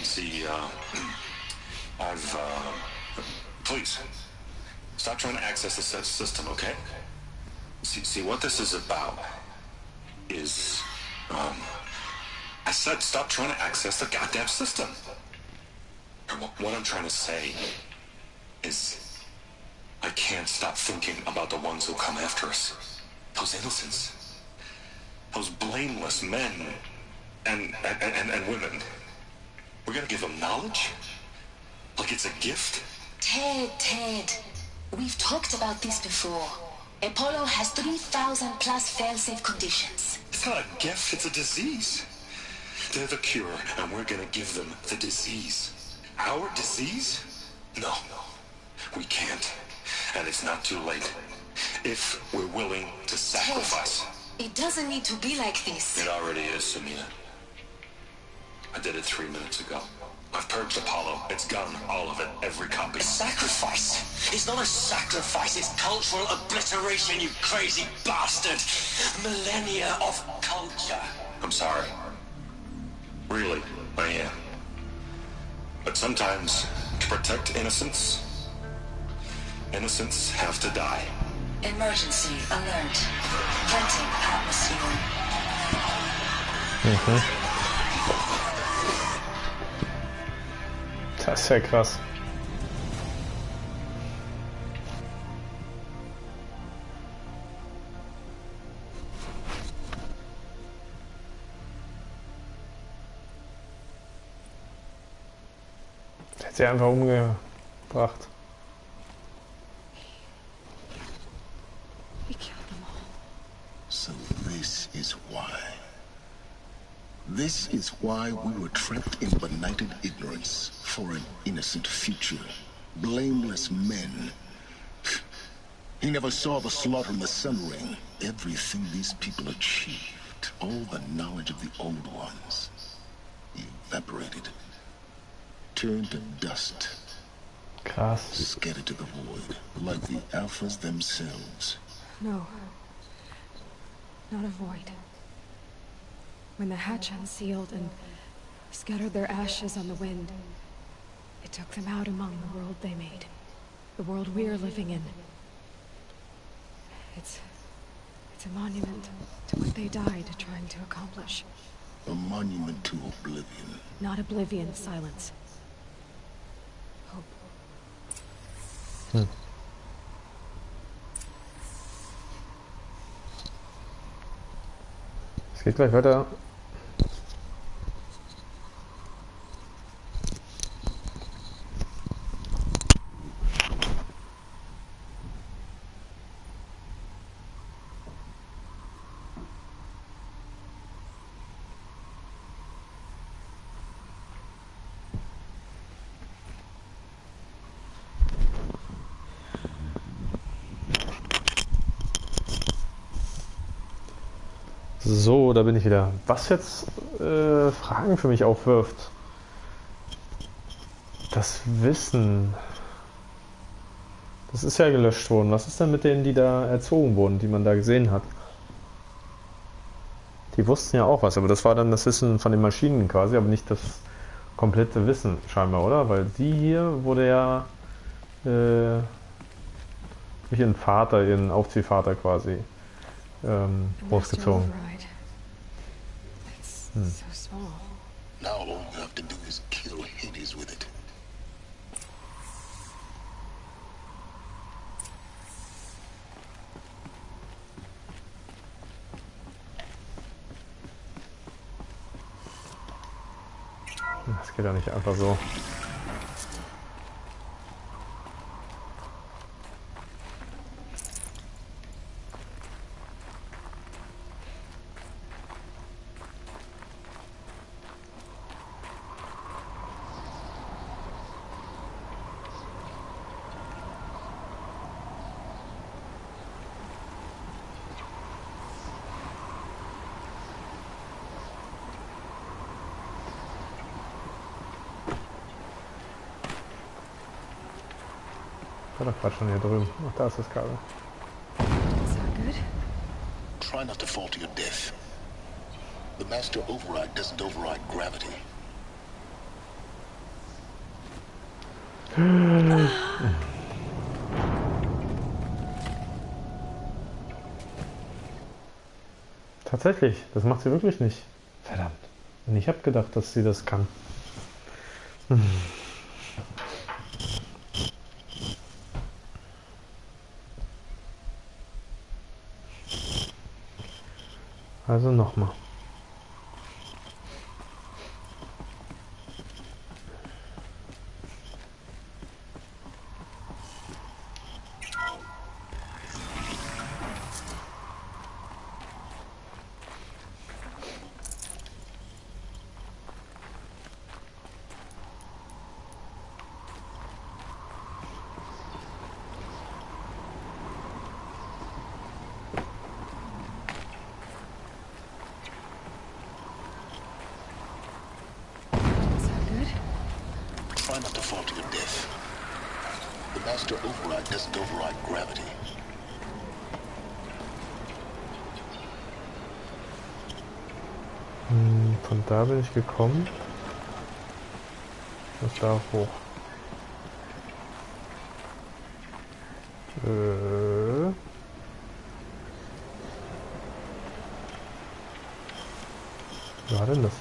[SPEAKER 11] See, please, stop trying to access the system, okay? See, what this is about is, I said stop trying to access the goddamn system. What I'm trying to say is, I can't stop thinking about the ones who come after us. Those innocents. Those blameless men and women. We're gonna give them knowledge? Like it's a gift?
[SPEAKER 9] Ted. We've talked about this before. Apollo has 3,000 plus fail-safe conditions.
[SPEAKER 11] It's not a gift, it's a disease. They're the cure, and we're gonna give them the disease. Our disease? No, we can't. And it's not too late. If we're willing to sacrifice.
[SPEAKER 9] Ted, it doesn't need to be like this.
[SPEAKER 11] It already is, Samina. I did it 3 minutes ago. I've purged Apollo. It's gone, all of it, every copy.
[SPEAKER 7] A sacrifice? It's not a sacrifice, it's cultural obliteration, you crazy bastard! Millennia of culture.
[SPEAKER 11] I'm sorry. Really, I am. But sometimes, to protect innocence, innocents have to die.
[SPEAKER 9] Emergency alert. Venting atmosphere.
[SPEAKER 1] Das ist ja krass. Der hat sie einfach umgebracht.
[SPEAKER 2] We killed them all.
[SPEAKER 3] So this is why. This is why we were trapped in benighted ignorance for an innocent future. Blameless men. He never saw the slaughter in the Sun Ring. Everything these people achieved, all the knowledge of the old ones, evaporated. Turned to dust.
[SPEAKER 1] Krass.
[SPEAKER 3] Scattered to the void, like the Alphas themselves.
[SPEAKER 2] No. Not a void. When the hatch unsealed and scattered their ashes on the wind, it took them out among the world they made. The world we're living in. It's a monument to what they died trying to accomplish.
[SPEAKER 3] A monument to oblivion.
[SPEAKER 2] Not oblivion, silence. Hope.
[SPEAKER 1] Es geht gleich weiter. So, da bin ich wieder. Was jetzt Fragen für mich aufwirft. Das Wissen. Das ist ja gelöscht worden. Was ist denn mit denen, die da erzogen wurden, die man da gesehen hat? Die wussten ja auch was, aber das war dann das Wissen von den Maschinen quasi, aber nicht das komplette Wissen scheinbar, oder? Weil die hier wurde ja durch ihren Vater, ihren Aufziehvater quasi großgezogen.
[SPEAKER 2] So small.
[SPEAKER 3] Now all you have to do is kill Hades with it.
[SPEAKER 1] Das geht ja nicht einfach so. war doch gerade schon hier drüben. Ach, da ist das Kabel.
[SPEAKER 2] Is that good?
[SPEAKER 3] Try not to fall to your death. The master override doesn't override gravity.
[SPEAKER 1] Tatsächlich, das macht sie wirklich nicht. Verdammt. Und ich habe gedacht, dass sie das kann. Also nochmal.
[SPEAKER 3] Try not to fall to your death. The master override doesn't override gravity.
[SPEAKER 1] Von da bin ich gekommen. Was da hoch? Wie war denn das?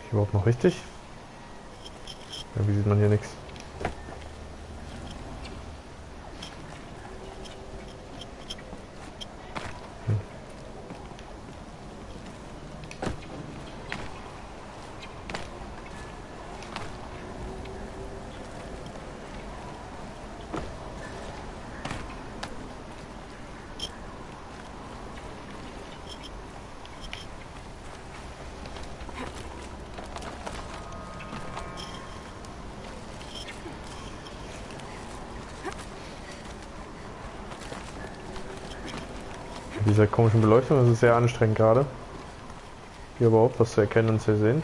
[SPEAKER 1] Überhaupt noch richtig? Irgendwie sieht man hier nichts. Dieser komischen Beleuchtung, das ist sehr anstrengend gerade. Hier überhaupt was zu erkennen und zu sehen.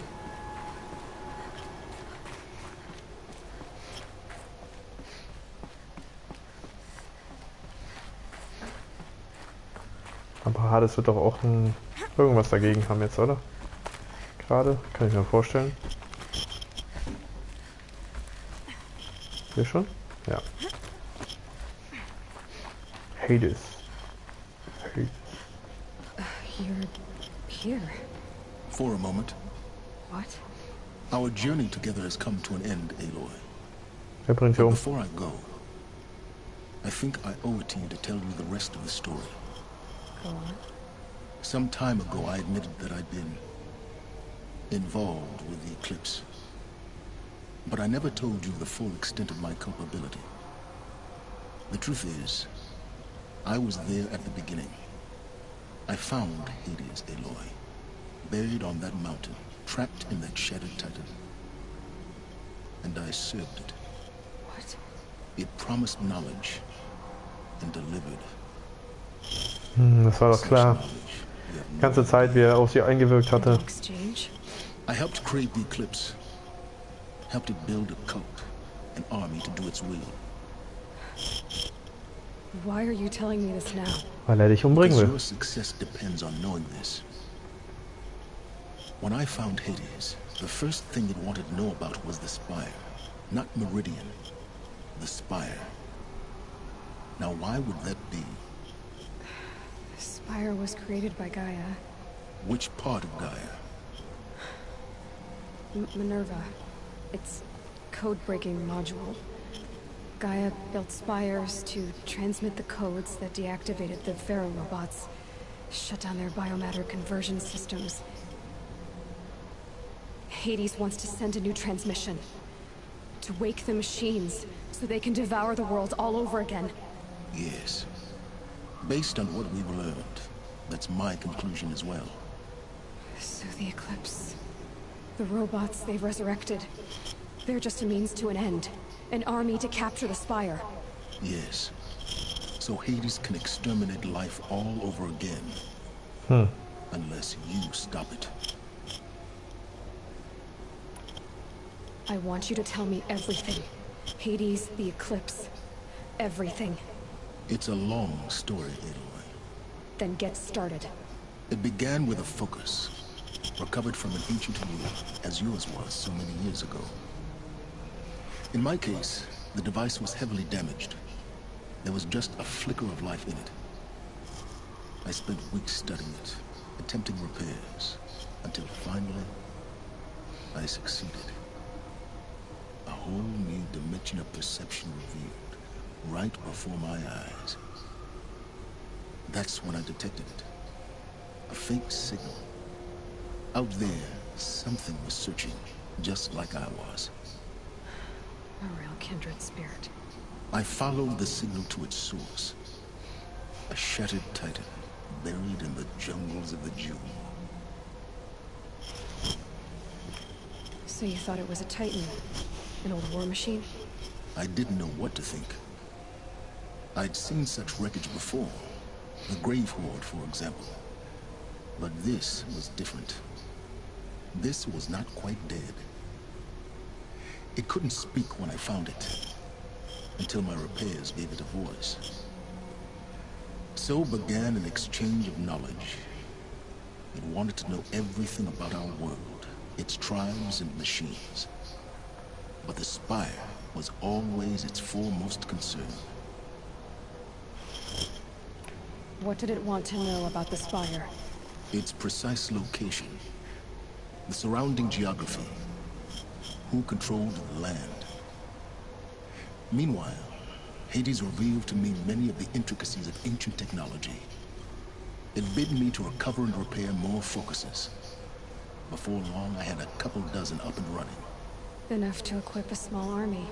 [SPEAKER 1] Aber Hades wird doch auch irgendwas dagegen haben jetzt, oder? Gerade, kann ich mir vorstellen. Hier schon? Ja. Hades.
[SPEAKER 2] You're here.
[SPEAKER 3] For a moment.
[SPEAKER 2] What?
[SPEAKER 3] Our journey together has come to an end, Aloy.
[SPEAKER 1] Wer bringt hier
[SPEAKER 3] But
[SPEAKER 1] um?
[SPEAKER 3] before I go, I think I owe it to you to tell you the rest of the story.
[SPEAKER 2] Go on.
[SPEAKER 3] Some time ago, I admitted that I'd been involved with the eclipse. But I never told you the full extent of my culpability. The truth is, I was there at the beginning. I found Hades, Aloy, buried on that mountain, trapped in that shattered titan. And I served it.
[SPEAKER 2] What?
[SPEAKER 3] It promised knowledge and delivered.
[SPEAKER 1] Das war doch klar. Die ganze Zeit, wie er auf sie eingewirkt hatte.
[SPEAKER 2] Exchange?
[SPEAKER 3] I helped create the eclipse. Helped it build a cult, an army to do its will.
[SPEAKER 2] Why are you telling me this now?
[SPEAKER 1] Weil er dich umbringen
[SPEAKER 3] Because
[SPEAKER 1] will.
[SPEAKER 3] your success depends on knowing this. When I found Hades, the first thing it wanted to know about was the Spire. Not Meridian. The Spire. Now why would that be?
[SPEAKER 2] The Spire was created by Gaia.
[SPEAKER 3] Which part of Gaia?
[SPEAKER 2] Minerva. It's code-breaking module. Gaia built spires to transmit the codes that deactivated the Pharaoh robots, shut down their biomatter conversion systems. Hades wants to send a new transmission. To wake the machines, so they can devour the world all over again.
[SPEAKER 3] Yes. Based on what we've learned, that's my conclusion as well.
[SPEAKER 2] So the Eclipse. The robots they've resurrected. They're just a means to an end. An army to capture the Spire.
[SPEAKER 3] Yes. So Hades can exterminate life all over again. Unless you stop it.
[SPEAKER 2] I want you to tell me everything. Hades, the Eclipse, everything.
[SPEAKER 3] It's a long story, Aloy.
[SPEAKER 2] Then get started.
[SPEAKER 3] It began with a focus, recovered from an ancient rule, as yours was so many years ago. In my case, the device was heavily damaged. There was just a flicker of life in it. I spent weeks studying it, attempting repairs, until finally, I succeeded. A whole new dimension of perception revealed, right before my eyes. That's when I detected it. A faint signal. Out there, something was searching, just like I was.
[SPEAKER 2] A real kindred spirit.
[SPEAKER 3] I followed the signal to its source. A shattered titan, buried in the jungles of the Jewel.
[SPEAKER 2] So you thought it was a titan? An old war machine?
[SPEAKER 3] I didn't know what to think. I'd seen such wreckage before. The Grave Horde, for example. But this was different. This was not quite dead. It couldn't speak when I found it, until my repairs gave it a voice. So began an exchange of knowledge. It wanted to know everything about our world, its tribes and machines. But the Spire was always its foremost concern.
[SPEAKER 2] What did it want to know about the Spire?
[SPEAKER 3] Its precise location, the surrounding geography, who controlled the land. Meanwhile, Hades revealed to me many of the intricacies of ancient technology. It bid me to recover and repair more focuses. Before long, I had a couple dozen up and running.
[SPEAKER 2] Enough to equip a small army.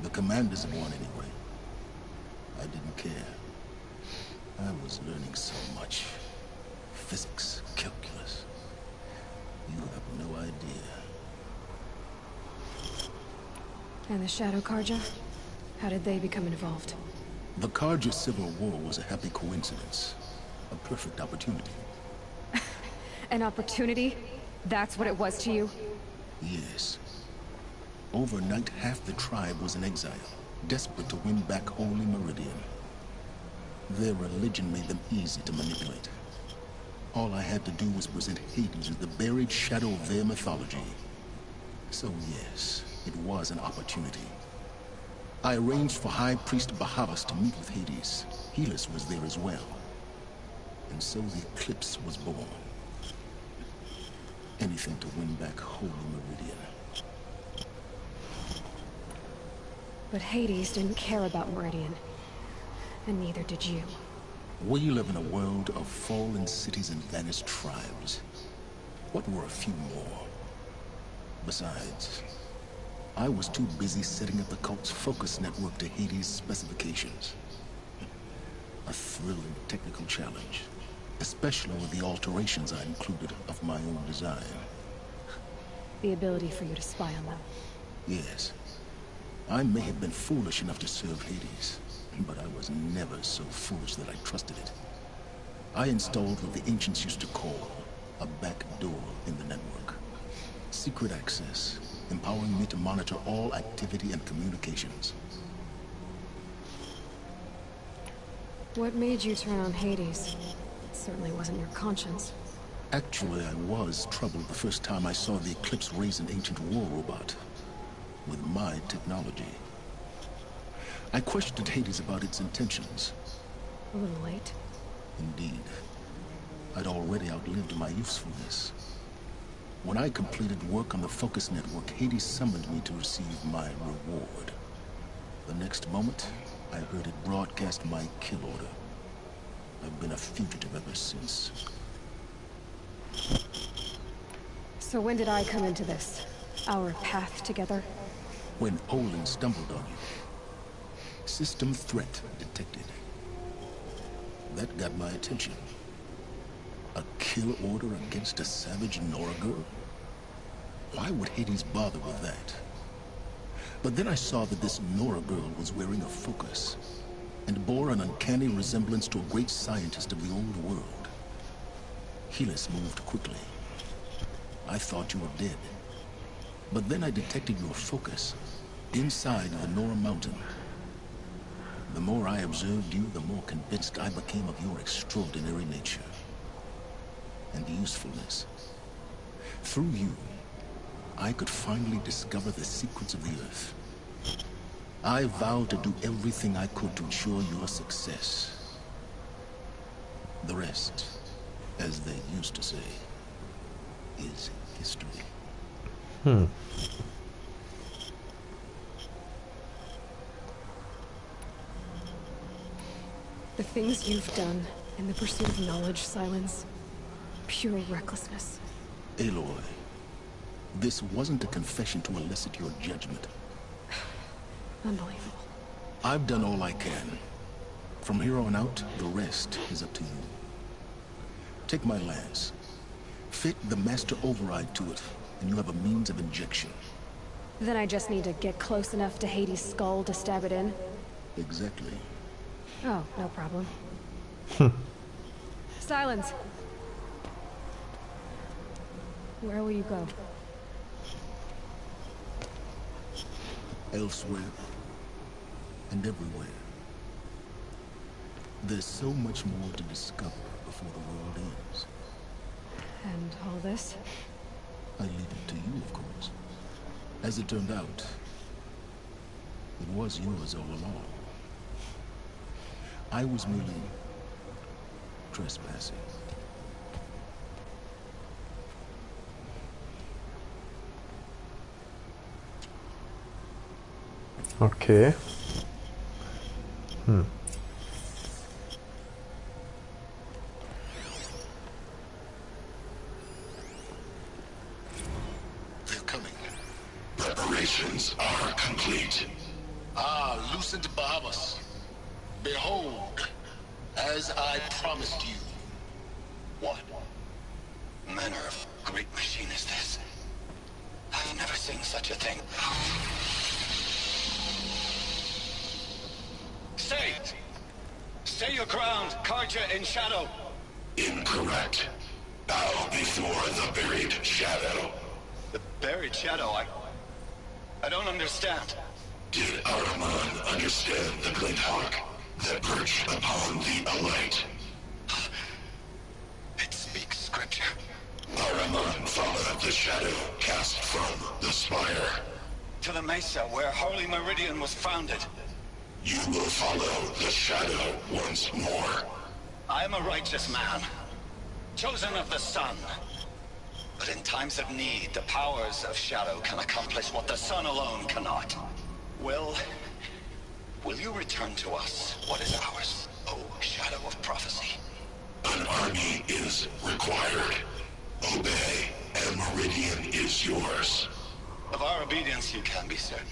[SPEAKER 3] The commanders of one, anyway. I didn't care. I was learning so much. Physics, calculus. You have no idea.
[SPEAKER 2] And the Shadow Karja? How did they become involved?
[SPEAKER 3] The Karja Civil War was a happy coincidence. A perfect opportunity.
[SPEAKER 2] An opportunity? That's what it was to you?
[SPEAKER 3] Yes. Overnight, half the tribe was in exile, desperate to win back Holy Meridian. Their religion made them easy to manipulate. All I had to do was present Hades as the buried shadow of their mythology. So yes, it was an opportunity. I arranged for High Priest Bahavas to meet with Hades. Helis was there as well. And so the Eclipse was born. Anything to win back Holy Meridian.
[SPEAKER 2] But Hades didn't care about Meridian. And neither did you.
[SPEAKER 3] We live in a world of fallen cities and vanished tribes. What were a few more? Besides, I was too busy setting up the cult's focus network to Hades' specifications. A thrilling technical challenge, especially with the alterations I included of my own design.
[SPEAKER 2] The ability for you to spy on them.
[SPEAKER 3] Yes. I may have been foolish enough to serve Hades, but I was never so foolish that I trusted it. I installed what the ancients used to call a back door in the network. Secret access, empowering me to monitor all activity and communications.
[SPEAKER 2] What made you turn on Hades? It certainly wasn't your conscience.
[SPEAKER 3] Actually, I was troubled the first time I saw the Eclipse raise an ancient war robot. With my technology. I questioned Hades about its intentions.
[SPEAKER 2] A little late.
[SPEAKER 3] Indeed. I'd already outlived my usefulness. When I completed work on the Focus Network, Hades summoned me to receive my reward. The next moment, I heard it broadcast my kill order. I've been a fugitive ever since.
[SPEAKER 2] So when did I come into this? Our path together?
[SPEAKER 3] When Olin stumbled on you. System threat detected. That got my attention. A kill order against a savage Nora girl? Why would Hades bother with that? But then I saw that this Nora girl was wearing a focus, and bore an uncanny resemblance to a great scientist of the old world. Helis moved quickly. I thought you were dead. But then I detected your focus inside the Nora mountain. The more I observed you, the more convinced I became of your extraordinary nature and usefulness. Through you, I could finally discover the secrets of the Earth. I vowed to do everything I could to ensure your success. The rest, as they used to say, is history.
[SPEAKER 2] The things you've done in the pursuit of knowledge, Silence, pure recklessness.
[SPEAKER 3] Aloy, this wasn't a confession to elicit your judgment.
[SPEAKER 2] Unbelievable.
[SPEAKER 3] I've done all I can. From here on out, the rest is up to you. Take my lance. Fit the master override to it, and you have a means of injection.
[SPEAKER 2] Then I just need to get close enough to Hades' skull to stab it in?
[SPEAKER 3] Exactly.
[SPEAKER 2] Oh, no problem. Silence. Where will you go?
[SPEAKER 3] Elsewhere. And everywhere. There's so much more to discover before the world ends.
[SPEAKER 2] And all this?
[SPEAKER 3] I leave it to you, of course. As it turned out, it was yours all along. I was merely trespassing.
[SPEAKER 1] Okay.
[SPEAKER 3] They're coming.
[SPEAKER 11] Preparations are complete.
[SPEAKER 3] Ah, Lucent Bahamas. Behold, as I promised you.
[SPEAKER 8] What manner of great machine is this? I've never seen such a thing.
[SPEAKER 6] Stay! Stay your ground, Karja in shadow.
[SPEAKER 11] Incorrect. Bow before the buried shadow.
[SPEAKER 6] The buried shadow, I don't understand.
[SPEAKER 11] Did Ahriman understand the glint hawk that perched upon the alight?
[SPEAKER 8] It speaks scripture.
[SPEAKER 11] Ahriman followed the shadow cast from the spire.
[SPEAKER 6] To the mesa where Holy Meridian was founded.
[SPEAKER 11] You will follow the shadow once more.
[SPEAKER 6] I am a righteous man, chosen of the sun. But in times of need, the powers of shadow can accomplish what the sun alone cannot. Will you return to us what is ours, O shadow of prophecy?
[SPEAKER 11] An army is required. Obey, and Meridian is yours.
[SPEAKER 6] Of our obedience you can be certain.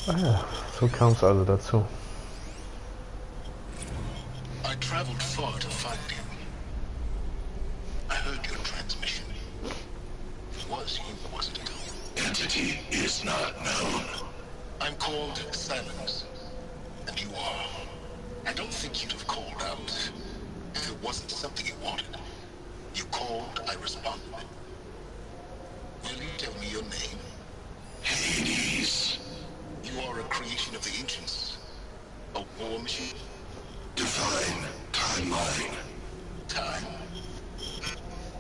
[SPEAKER 1] Ah ja, so kam es also dazu.
[SPEAKER 3] I traveled far to find you. I heard your transmission. It was you, wasn't it?
[SPEAKER 11] Entity is not known.
[SPEAKER 3] I'm called Silence, and you are. I don't think you'd have called out if it wasn't something you wanted. You called, I responded. Will you tell me your name?
[SPEAKER 11] Hades.
[SPEAKER 3] You are a creation of the ancients. A war machine?
[SPEAKER 11] Divine timeline.
[SPEAKER 3] Time?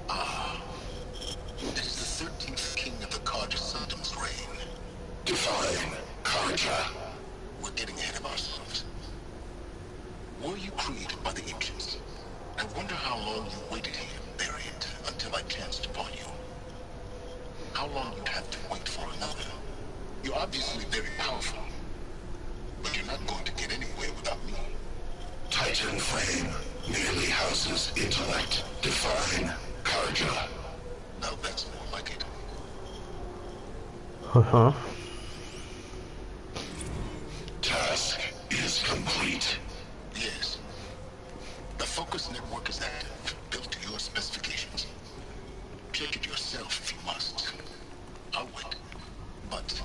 [SPEAKER 3] Ah. It is the 13th king of the Karja Sanctum's reign.
[SPEAKER 11] Divine Karja.
[SPEAKER 3] We're getting ahead of ourselves. Were you created by the ancients? I wonder how long you waited here, buried, until I chanced upon you. How long you'd have to wait for another. You're obviously very powerful, but you're not going to get anywhere without me.
[SPEAKER 11] Titan Flame merely houses intellect. Divine Karja.
[SPEAKER 3] Now that's more like it.
[SPEAKER 11] Task is complete.
[SPEAKER 3] Yes. The focus network is active, built to your specifications. Check it yourself if you must. I'll wait. But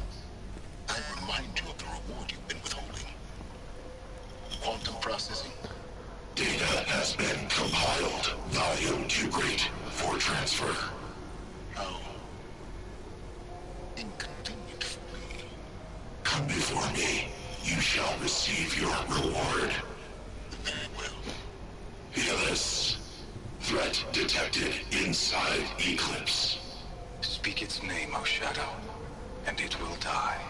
[SPEAKER 3] transfer. How inconvenient for me. Come before me. You shall receive your reward. Very well. Fearless. Threat detected inside Eclipse.
[SPEAKER 8] Speak its name, O Shadow, and it will die.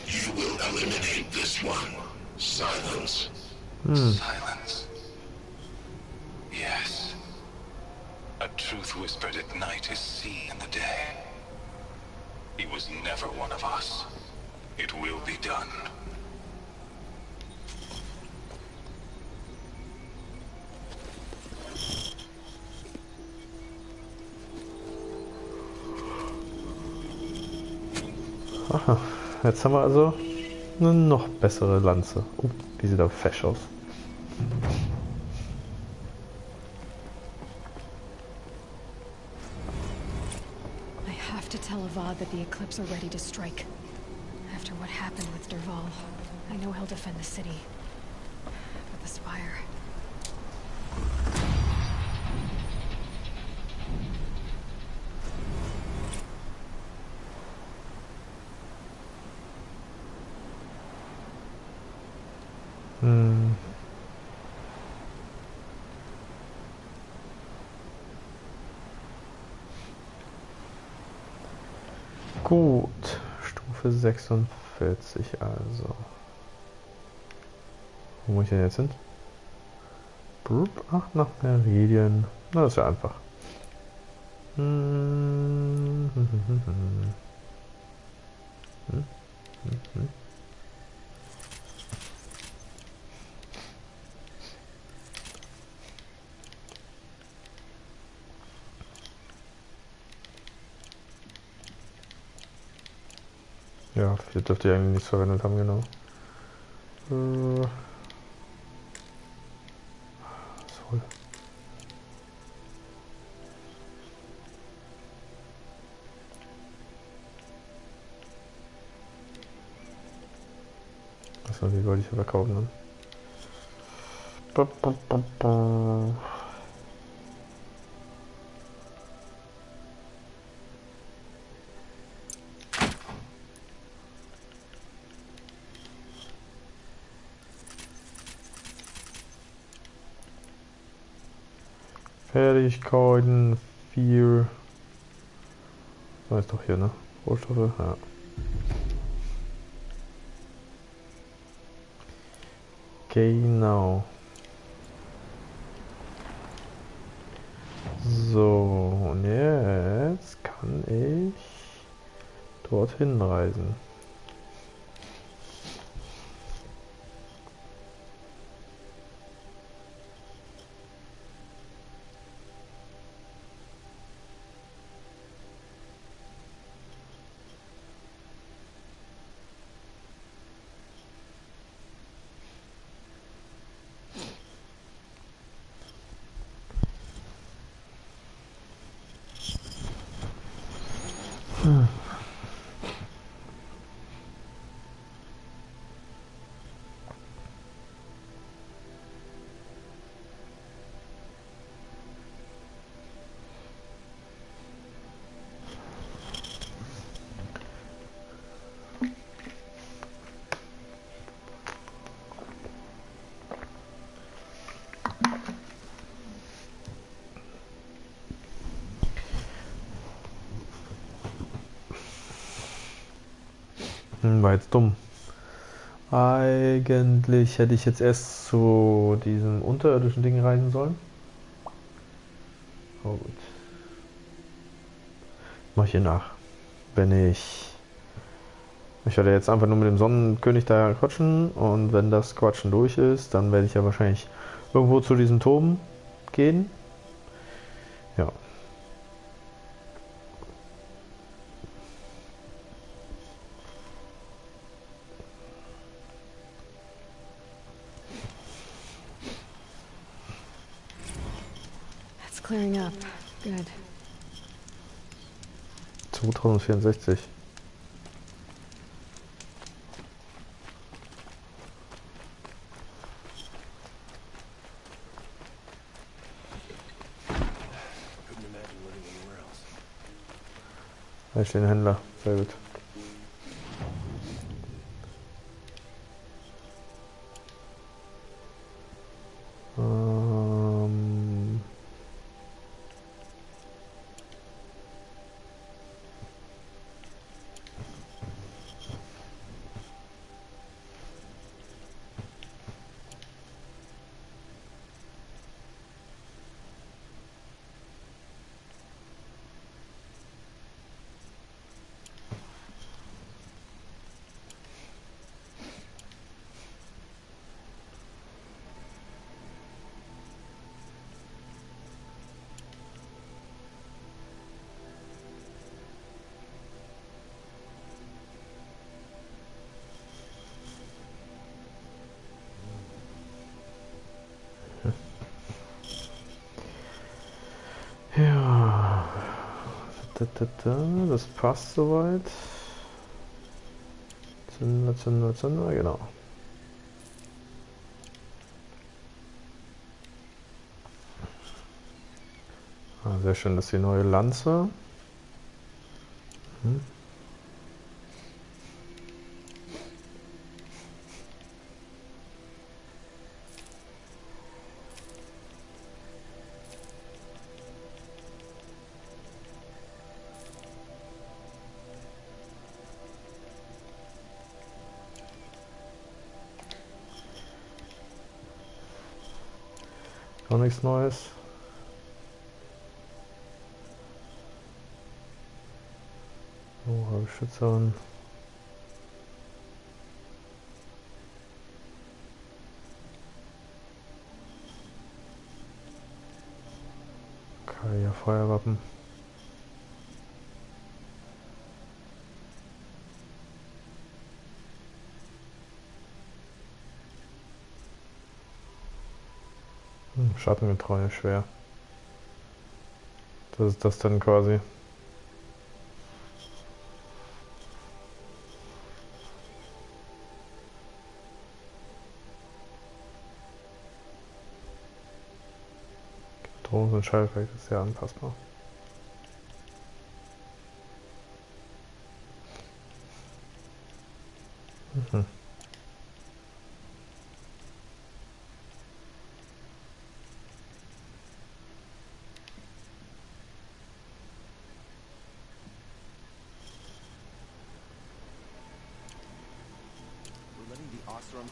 [SPEAKER 3] You will eliminate this one. Silence.
[SPEAKER 8] Silence. Yes. A truth whispered at night is seen in the day. He was never one of us. It will be done.
[SPEAKER 1] Aha, jetzt haben wir also eine noch bessere Lanze. Die sieht aber fesch aus.
[SPEAKER 2] I have to tell Avad that the Eclipse are ready to strike. After what happened with Derval, I know he'll defend the city. But the Spire...
[SPEAKER 1] Gut, Stufe 46 also. Wo muss ich denn jetzt hin? Ach, nach Meridien. Na, das ist ja einfach. Ja, hier dürfte ich eigentlich nichts verwendet haben, genau. So. Achso, die wollte ich ja verkaufen dann. Fertigkeiten 4. Das ist doch hier, ne? Rohstoffe, ja. Genau. So, und jetzt kann ich dorthin reisen. War jetzt dumm. Eigentlich hätte ich jetzt erst zu diesem unterirdischen Ding reisen sollen. Oh gut. Mach ich hier nach. Ich werde jetzt einfach nur mit dem Sonnenkönig da quatschen und wenn das Quatschen durch ist, dann werde ich ja wahrscheinlich irgendwo zu diesem Turm gehen. Ja.
[SPEAKER 2] Clearing up. Good.
[SPEAKER 1] 2064.
[SPEAKER 12] Couldn't imagine living in
[SPEAKER 1] Ich den Händler. Sehr gut. Ja, das passt soweit. Zünder, genau. Ah, sehr schön, das ist die neue Lanze. Auch nichts Neues. Oh, Beschützerin. Okay, ja, Feuerwappen. Schattengetreue, schwer. Das ist das dann quasi. Drohungs- und Schalleffekt ist sehr anpassbar.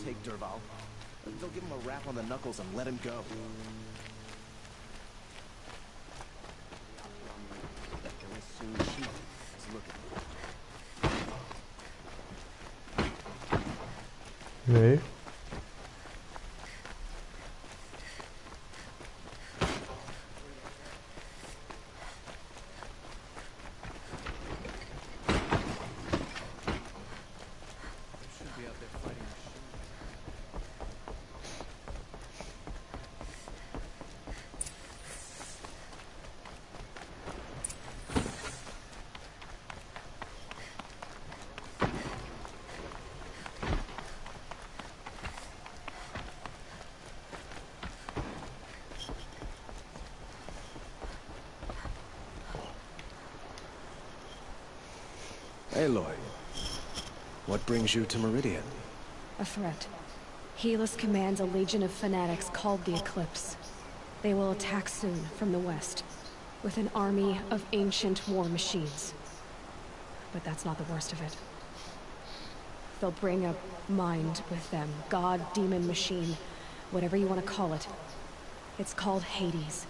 [SPEAKER 12] Take Derval. They'll give him a rap on the knuckles and let him go.
[SPEAKER 1] Nee.
[SPEAKER 12] Aloy, what brings you to Meridian?
[SPEAKER 2] A threat. Helis commands a legion of fanatics called the Eclipse. They will attack soon from the west, with an army of ancient war machines. But that's not the worst of it. They'll bring a mind with them. God, demon, machine, whatever you want to call it. It's called Hades.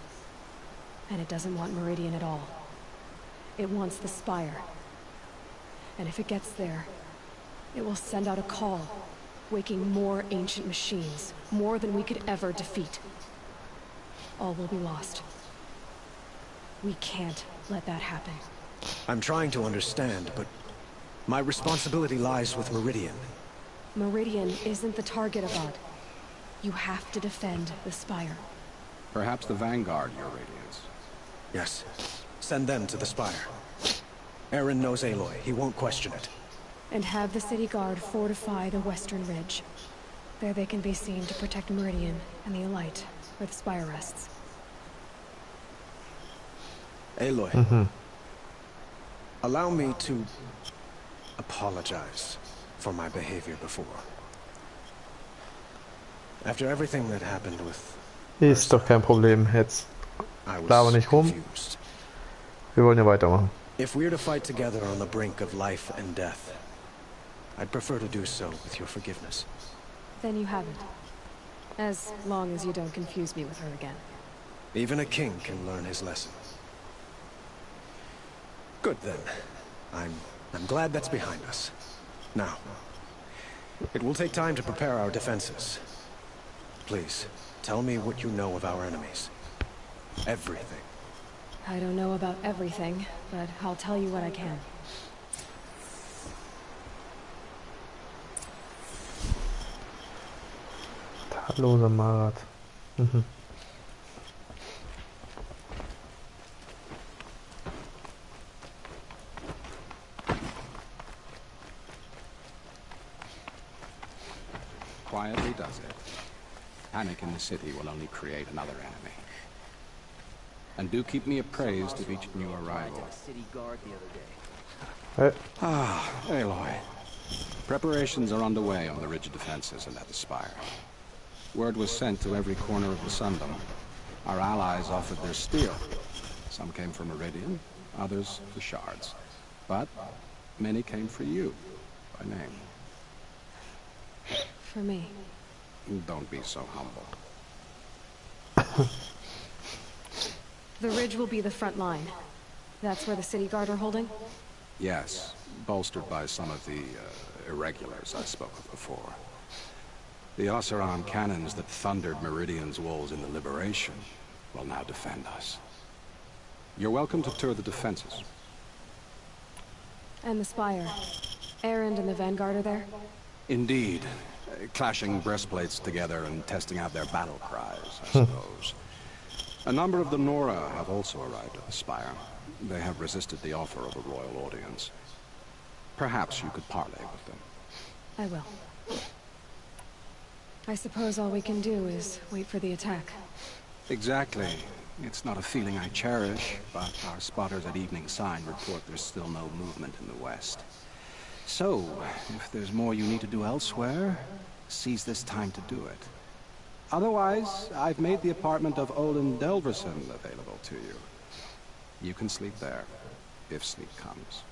[SPEAKER 2] And it doesn't want Meridian at all. It wants the Spire. And if it gets there, it will send out a call, waking more ancient machines, more than we could ever defeat. All will be lost. We can't let that happen.
[SPEAKER 12] I'm trying to understand, but my responsibility lies with Meridian.
[SPEAKER 2] Meridian isn't the target, Abad. You have to defend the Spire.
[SPEAKER 13] Perhaps the Vanguard, your radiance.
[SPEAKER 12] Yes. Send them to the Spire. Aaron knows Aloy. He won't question it.
[SPEAKER 2] And have the city guard fortify the western ridge. There they can be seen to protect Meridian and the Elite, where the Spire rests.
[SPEAKER 12] Aloy. Allow me to apologize for my behavior before. After everything that happened with
[SPEAKER 1] Ist doch kein Problem. Jetzt
[SPEAKER 12] I
[SPEAKER 1] laber
[SPEAKER 12] was
[SPEAKER 1] nicht rum.
[SPEAKER 12] confused.
[SPEAKER 1] Wir wollen ja weitermachen.
[SPEAKER 12] If we're to fight together on the brink of life and death, I'd prefer to do so with your forgiveness.
[SPEAKER 2] Then you have it. As long as you don't confuse me with her again.
[SPEAKER 12] Even a king can learn his lesson. Good then. I'm glad that's behind us. Now, it will take time to prepare our defenses. Please, tell me what you know of our enemies. Everything.
[SPEAKER 2] I don't know about everything, but I'll tell you what I can.
[SPEAKER 1] Tadelloser Marat.
[SPEAKER 13] Quietly does it. Panic in the city will only create another enemy. And do keep me appraised of each new arrival. Aloy. Preparations are underway on the ridge defenses and at the spire. Word was sent to every corner of the Sundom. Our allies offered their steel. Some came for Meridian, others for shards. But many came for you, by name.
[SPEAKER 2] For me.
[SPEAKER 13] Don't be so humble.
[SPEAKER 2] The ridge will be the front line. That's where the city guard are holding?
[SPEAKER 13] Yes, bolstered by some of the irregulars I spoke of before. The Oseran cannons that thundered Meridian's walls in the Liberation will now defend us. You're welcome to tour the defenses.
[SPEAKER 2] And the spire. Erend and the Vanguard are there?
[SPEAKER 13] Indeed. Clashing breastplates together and testing out their battle cries, I suppose. A number of the Nora have also arrived at the spire. They have resisted the offer of a royal audience. Perhaps you could parley with them.
[SPEAKER 2] I will. I suppose all we can do is wait for the attack.
[SPEAKER 13] Exactly. It's not a feeling I cherish, but our spotters at Evening Sign report there's still no movement in the west. So, if there's more you need to do elsewhere, seize this time to do it. Otherwise, I've made the apartment of Olin Delverson available to you. You can sleep there, if sleep comes.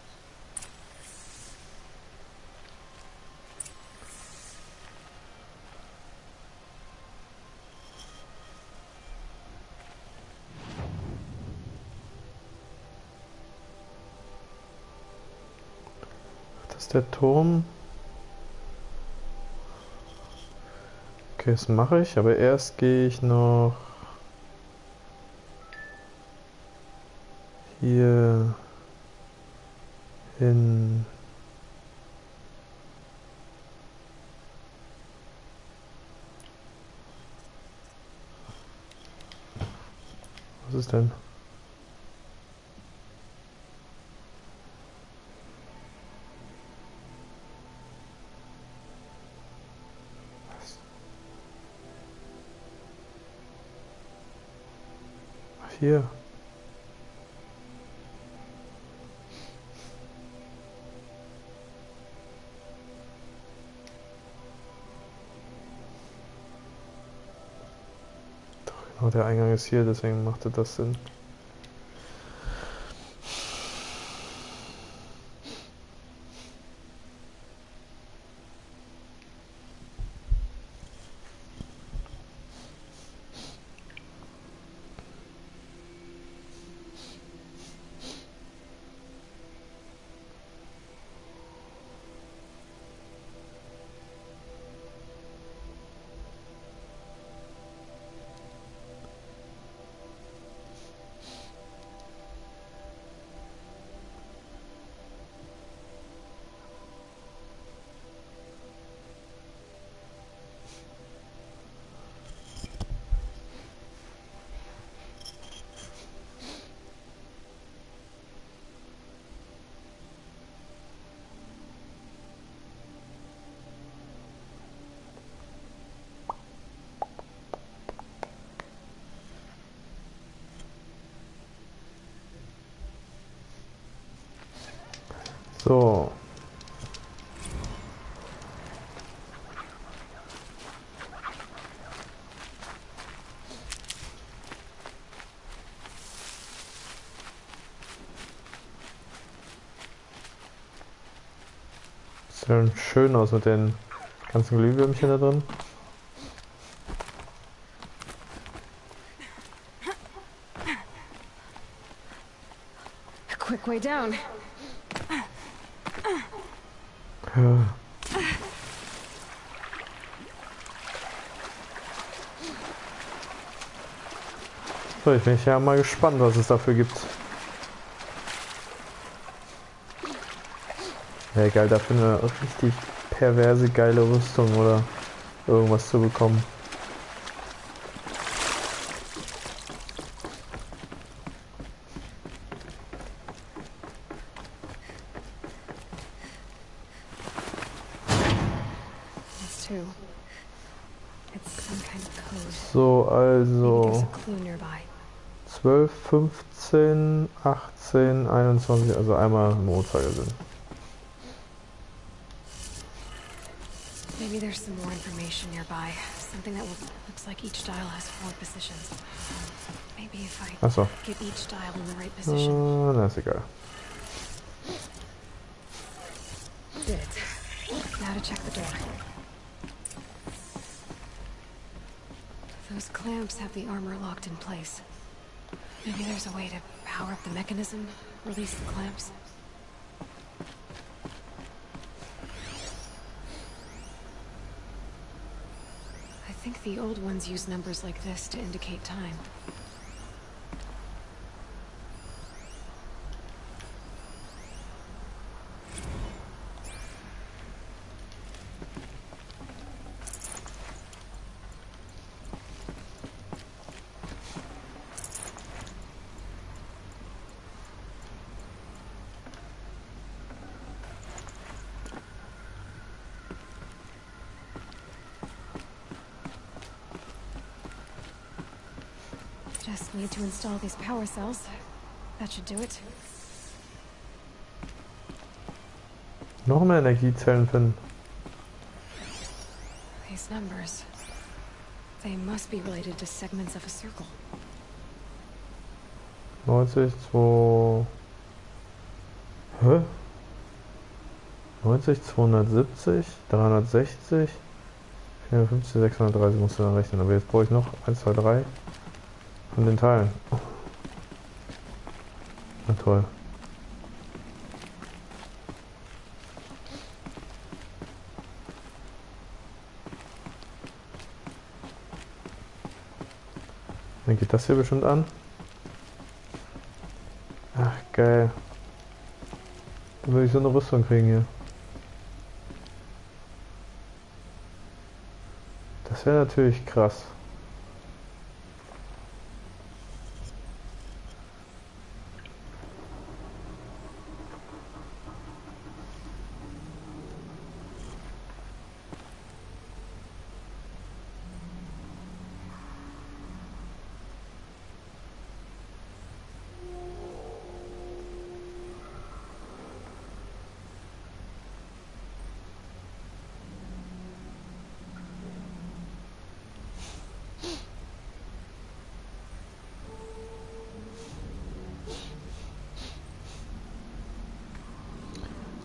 [SPEAKER 1] Das ist der Turm. Okay, das mache ich, aber erst gehe ich noch hier hin. Was ist denn? Hier. Doch, genau, der Eingang ist hier, deswegen machte das Sinn. So. Sieht ja schön aus mit den ganzen Glühwürmchen da drin.
[SPEAKER 2] A quick way down.
[SPEAKER 1] Ja. So, ich bin ja mal gespannt, was es dafür gibt. Ja, geil, dafür eine richtig perverse, geile Rüstung oder irgendwas zu bekommen.
[SPEAKER 2] This too. It's some kind of code.
[SPEAKER 1] So,
[SPEAKER 2] Maybe there's
[SPEAKER 1] also
[SPEAKER 2] a clue nearby.
[SPEAKER 1] 12, 15, 18, 21, also einmal im Uhrzeigersinn.
[SPEAKER 2] Maybe there's some more information nearby. Something that looks like each dial has 4 positions. Maybe if I
[SPEAKER 1] Achso.
[SPEAKER 2] get each dial in the right position.
[SPEAKER 1] Na, ist egal.
[SPEAKER 2] Did it. Now to check the door. Those clamps have the armor locked in place. Maybe there's a way to power up the mechanism, release the clamps. I think the old ones use numbers like this to indicate time. Just need to install these power cells. That should do it.
[SPEAKER 1] Noch mehr Energiezellen finden.
[SPEAKER 2] These numbers. They must be related to segments of a circle.
[SPEAKER 1] 90, 2... Hä? 90, 270, 360, 450, 630 musst du dann rechnen. Aber jetzt brauche ich noch 1, 2, 3 von den Teilen. Na toll. Dann geht das hier bestimmt an. Ach, geil. Dann will ich so eine Rüstung kriegen hier. Das wäre natürlich krass.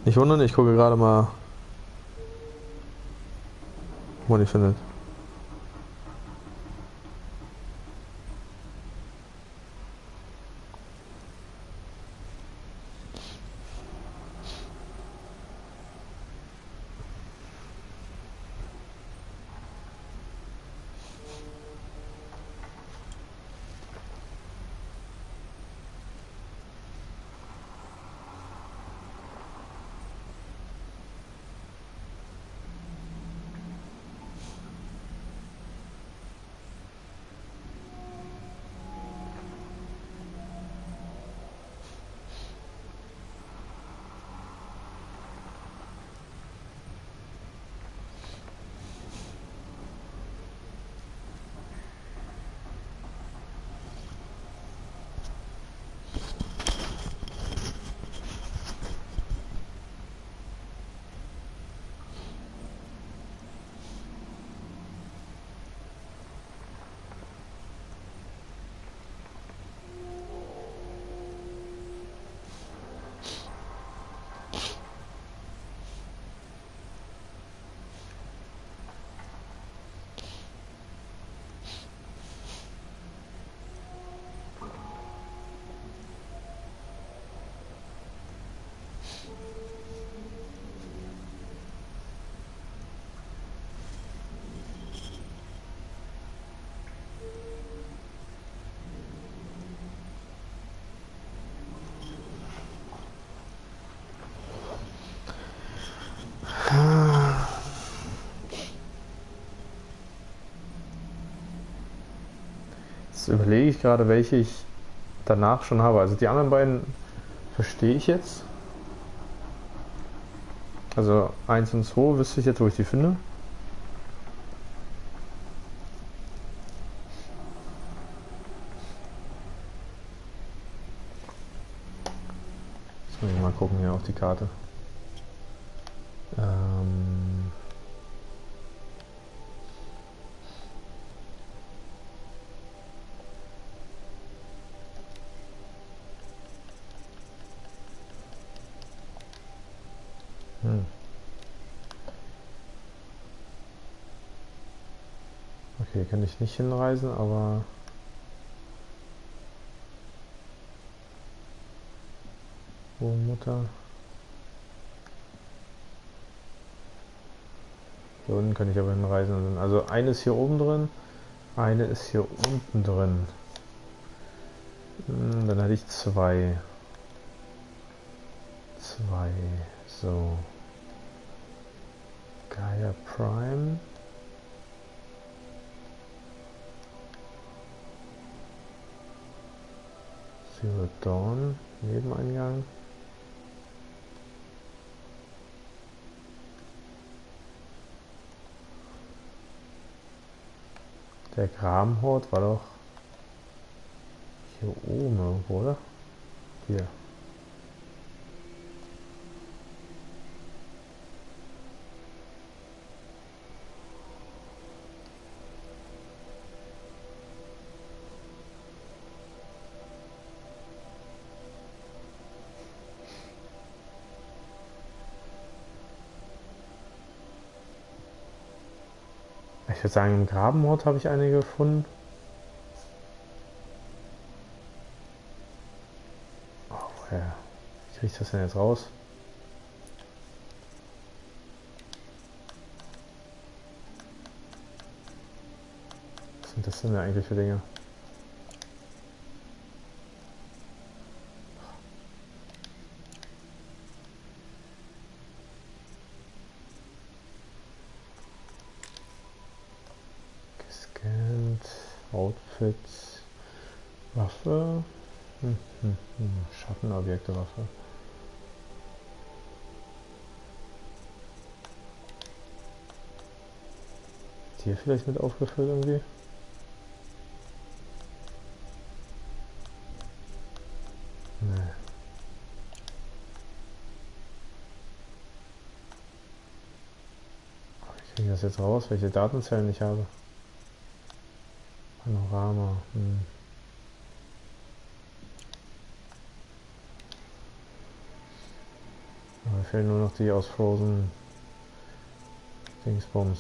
[SPEAKER 1] Nicht wundern, ich gucke gerade mal, wo man die findet. Jetzt überlege ich gerade, welche ich danach schon habe. Also die anderen beiden verstehe ich jetzt. Also 1 und 2 wüsste ich jetzt, wo ich die finde. Jetzt muss ich mal gucken hier auf die Karte. Okay, kann ich nicht hinreisen, aber oh Mutter. Hier unten kann ich aber hinreisen. Also eine ist hier oben drin, eine ist hier unten drin. Dann hatte ich zwei. So. Gaia Prime. Zero Dawn, Nebeneingang. Der Grabenhort war doch hier oben irgendwo, oder? Hier. Ich würde sagen, im Grabenhort habe ich eine gefunden. Oh, woher? Wie kriege ich das denn jetzt raus? Was sind das denn eigentlich für Dinge? Gescannt, Outfits, Waffe, Schattenobjekte, Waffe. Ist hier vielleicht mit aufgefüllt irgendwie? Nee. Wie kriege ich das jetzt raus, welche Datenzellen ich habe? Panorama. Mir fehlen nur noch die aus Frozen Dingsbums.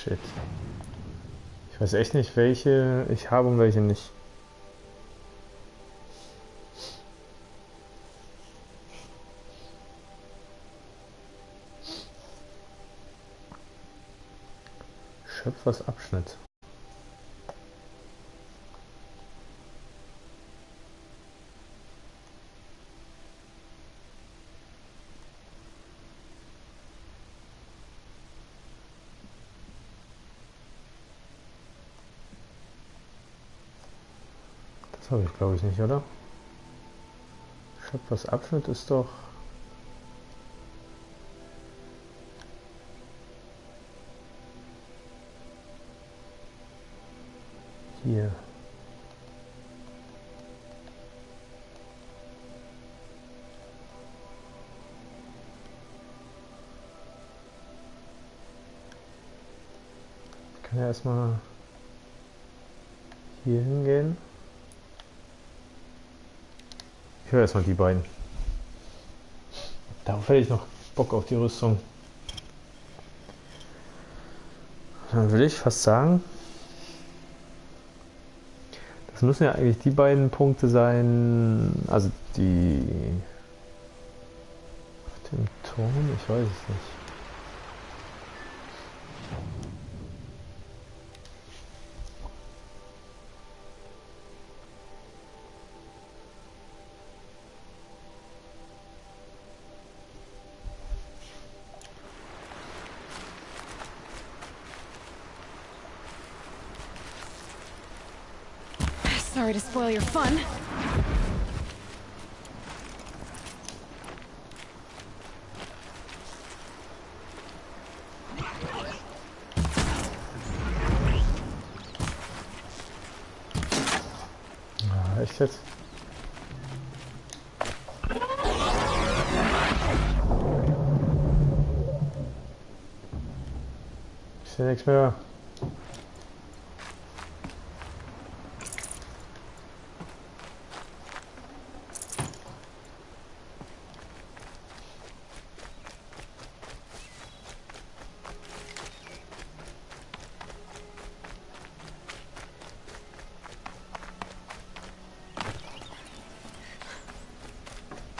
[SPEAKER 1] Shit. Ich weiß echt nicht, welche ich habe und welche nicht. Schöpfers Abschnitt. Das habe ich, glaube ich, nicht, oder? Schöpfers Abschnitt ist doch... hier. kann ja erstmal hier hingehen. Ich höre erstmal die beiden. Darauf hätte ich noch Bock auf die Rüstung. Dann würde ich fast sagen, das müssen ja eigentlich die beiden Punkte sein, also die auf dem Turm, ich weiß es nicht.
[SPEAKER 2] Sorry to spoil your fun.
[SPEAKER 1] Ah, echt jetzt? Ich sehe nichts mehr.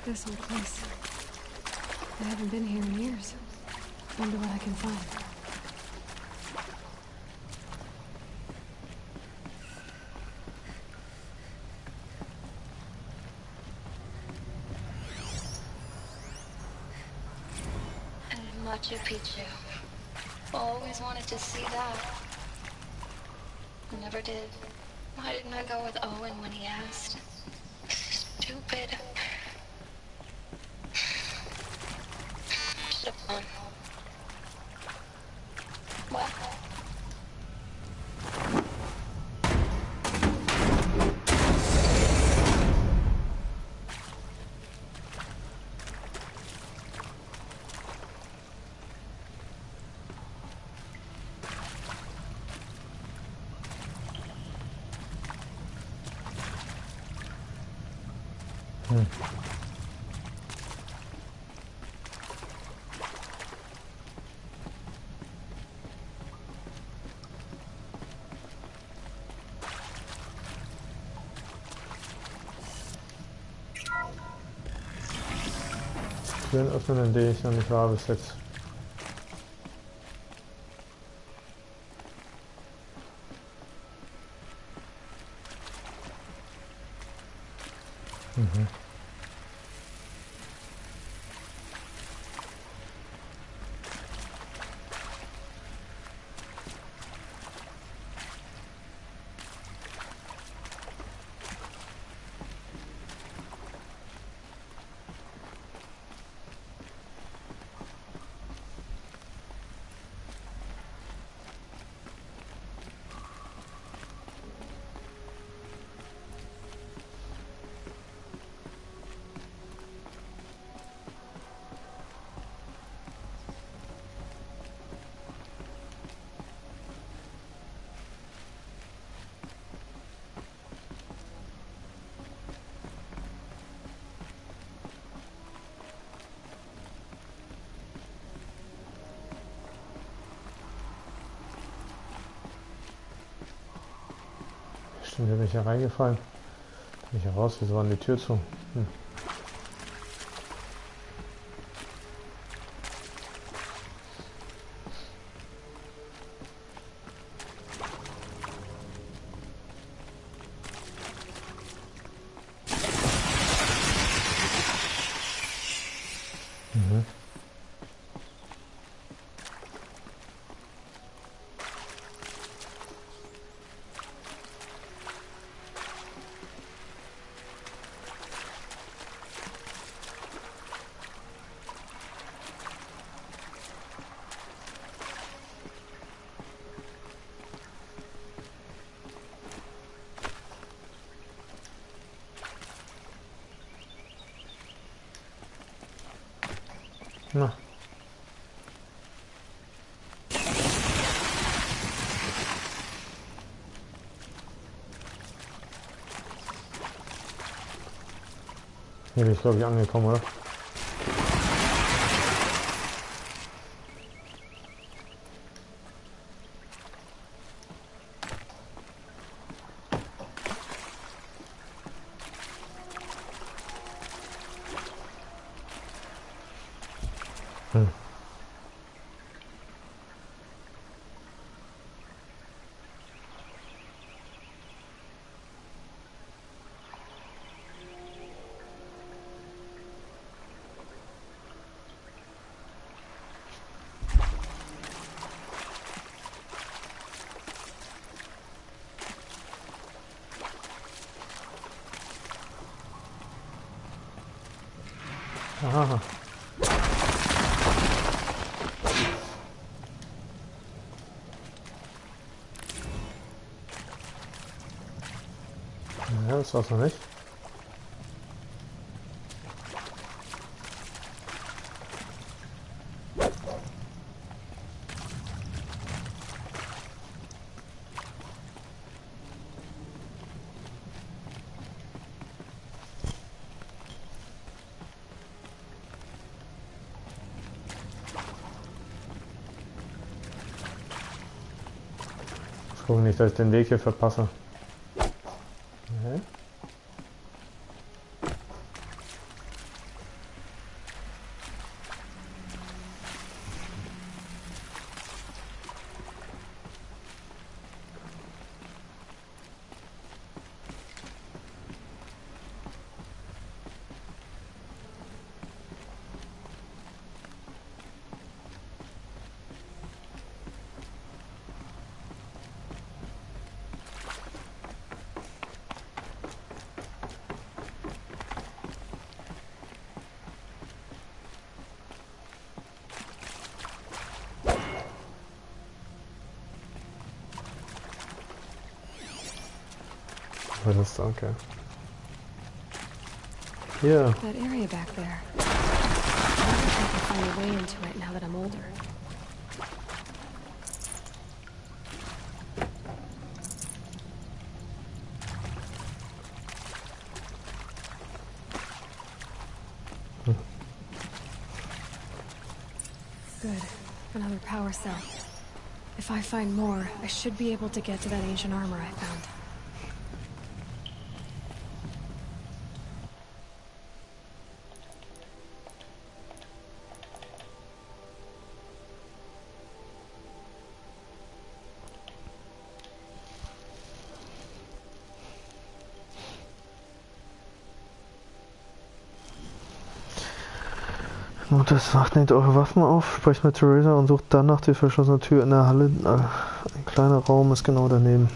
[SPEAKER 2] This old place. I haven't been here in years. Wonder what I can find.
[SPEAKER 9] And Machu Picchu. Always wanted to see that. Never did. Why didn't I go with Owen when he asked? Stupid. Should have gone. What?
[SPEAKER 1] Türen öffnen, in denen ich noch nicht war bis jetzt. Mhm. Stimmt, hier bin ich ja reingefallen. Bin ich ja raus, wieso war die Tür zu? Mhm. Hier bin ich, glaube ich, angekommen, oder? Hm. Aha. Ja, das war's noch nicht. Ich gucke nicht, dass ich den Weg hier verpasse. Okay. Was ist da? Okay. Hier.
[SPEAKER 2] That area back there. I wonder if I can find a way into it now that I'm older. Good. Another power cell. If I find more, I should be able to get to that ancient armor I found.
[SPEAKER 1] Mutter sagt, nehmt eure Waffen auf, sprecht mit Theresa und sucht dann nach der verschlossenen Tür in der Halle. Ein kleiner Raum ist genau daneben.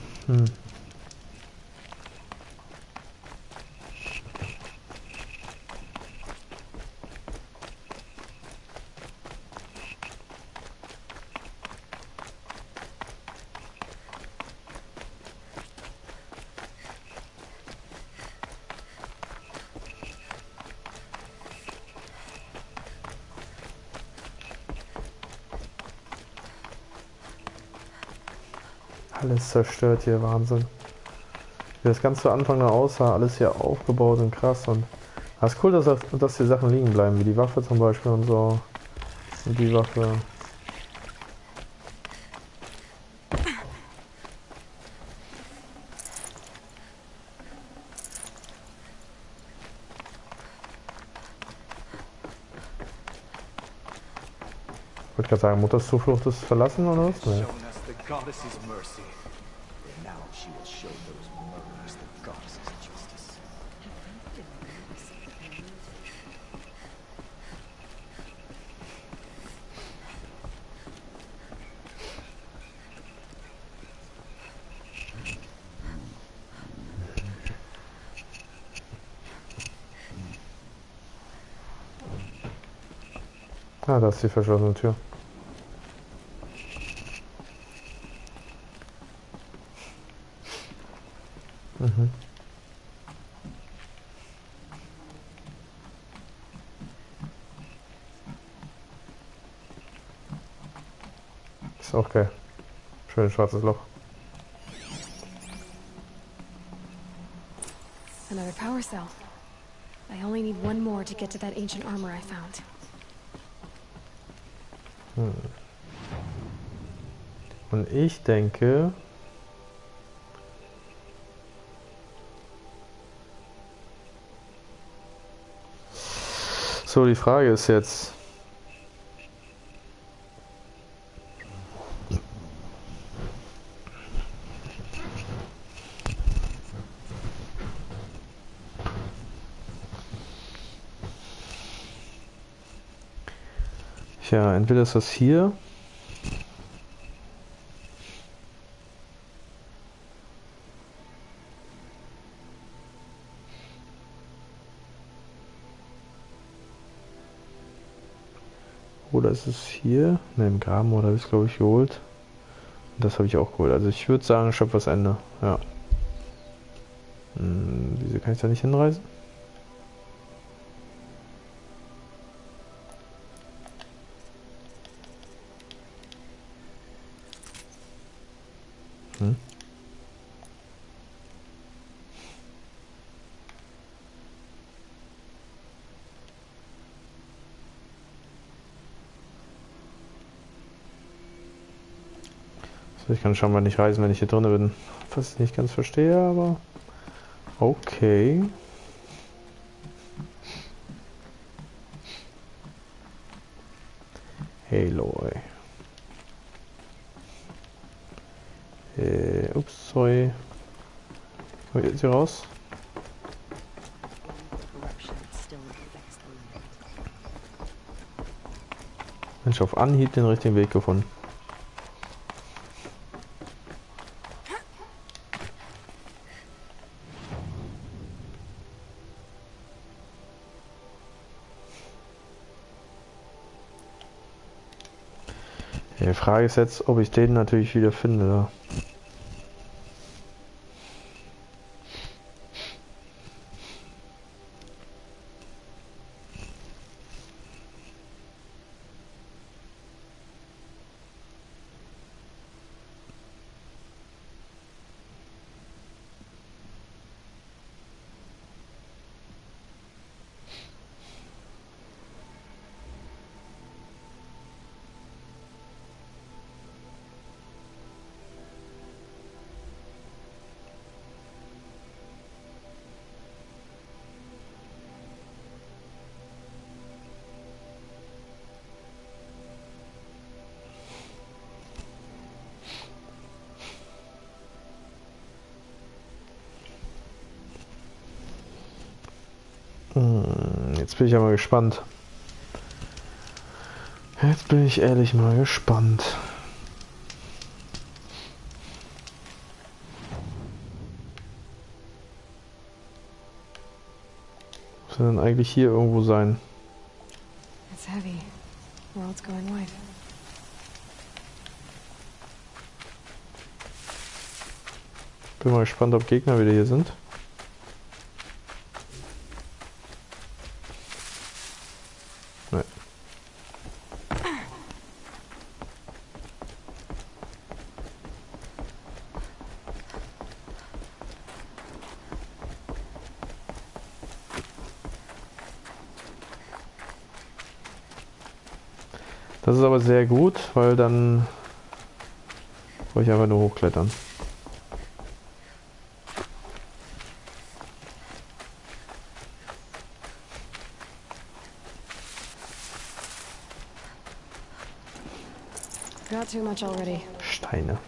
[SPEAKER 1] Alles zerstört hier, Wahnsinn. Wie das ganz zu Anfang da aussah, alles hier aufgebaut und krass. Und es ist cool, dass die Sachen liegen bleiben, wie die Waffe zum Beispiel und so. Und die Waffe. Ich wollte gerade sagen, Mutters Zuflucht ist verlassen oder was? Nee. Ah, da ist die verschlossene Tür. Mhm. Ist auch geil. Schönes schwarzes Loch.
[SPEAKER 2] Another power cell. I I only need one more to get to that ancient armor I found.
[SPEAKER 1] Und ich denke... So, die Frage ist jetzt... Tja, entweder ist das hier... Oder ist es hier? Ne, im Graben, oder habe ich es, glaube ich, geholt. Das habe ich auch geholt. Also ich würde sagen, Schöpfersende. Ja. Wieso kann ich da nicht hinreisen? Ich kann schon mal nicht reisen, wenn ich hier drin bin. Was ich nicht ganz verstehe, aber... Okay. Halo. Ups, sorry. Wo geht sie raus? Mensch, auf Anhieb den richtigen Weg gefunden. Die Frage ist jetzt, ob ich den natürlich wieder finde. Jetzt bin ich ja mal gespannt. Jetzt bin ich ehrlich mal gespannt. Muss denn eigentlich hier irgendwo sein?
[SPEAKER 2] It's heavy. World's going white.
[SPEAKER 1] Bin mal gespannt, ob Gegner wieder hier sind. Nee. Das ist aber sehr gut, weil dann brauche ich einfach nur hochklettern.
[SPEAKER 2] Got too much already.
[SPEAKER 1] Steine.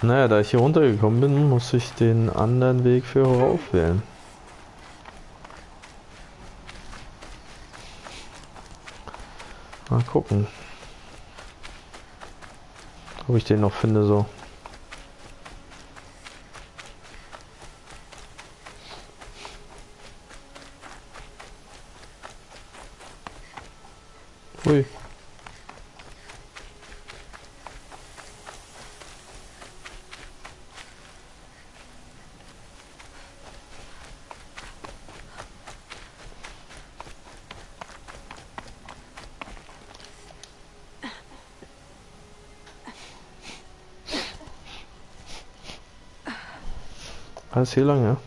[SPEAKER 1] Naja, da ich hier runtergekommen bin, muss ich den anderen Weg für horauf wählen. Mal gucken, ob ich den noch finde so. Ui. Alles hier lang, ja?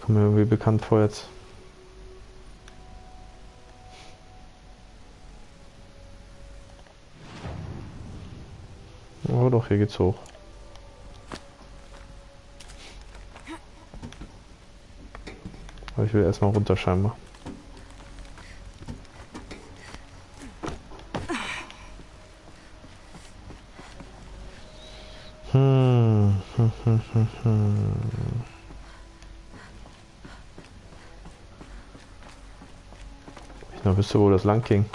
[SPEAKER 1] Kommt mir irgendwie bekannt vor jetzt. Oh doch, hier geht's hoch. Aber ich will erstmal runter scheinbar. Ich noch wüsste, wo das lang ging.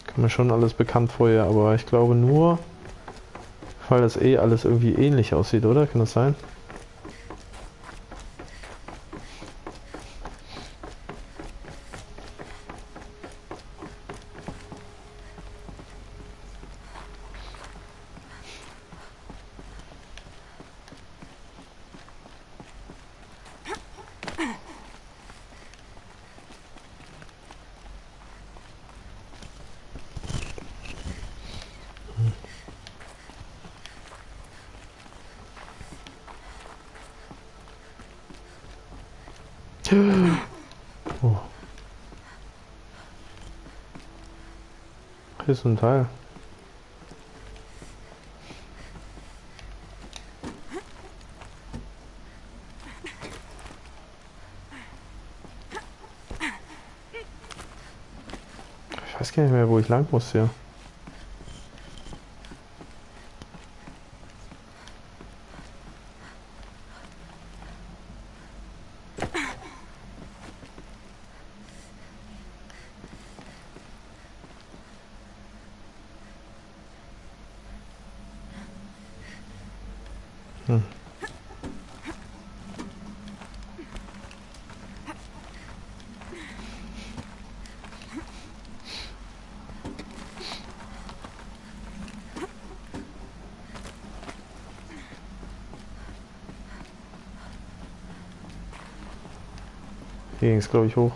[SPEAKER 1] Kommt mir schon alles bekannt vorher, aber ich glaube nur, weil das eh alles irgendwie ähnlich aussieht, oder? Kann das sein? Oh. Hier ist ein Teil. Ich weiß gar nicht mehr, wo ich lang muss hier. Hier ging es, glaube ich, hoch.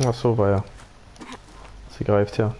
[SPEAKER 1] Ach so, war ja. Sie greift ja.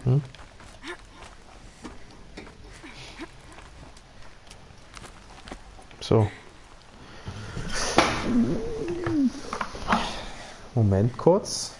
[SPEAKER 1] Hm? So. Moment kurz.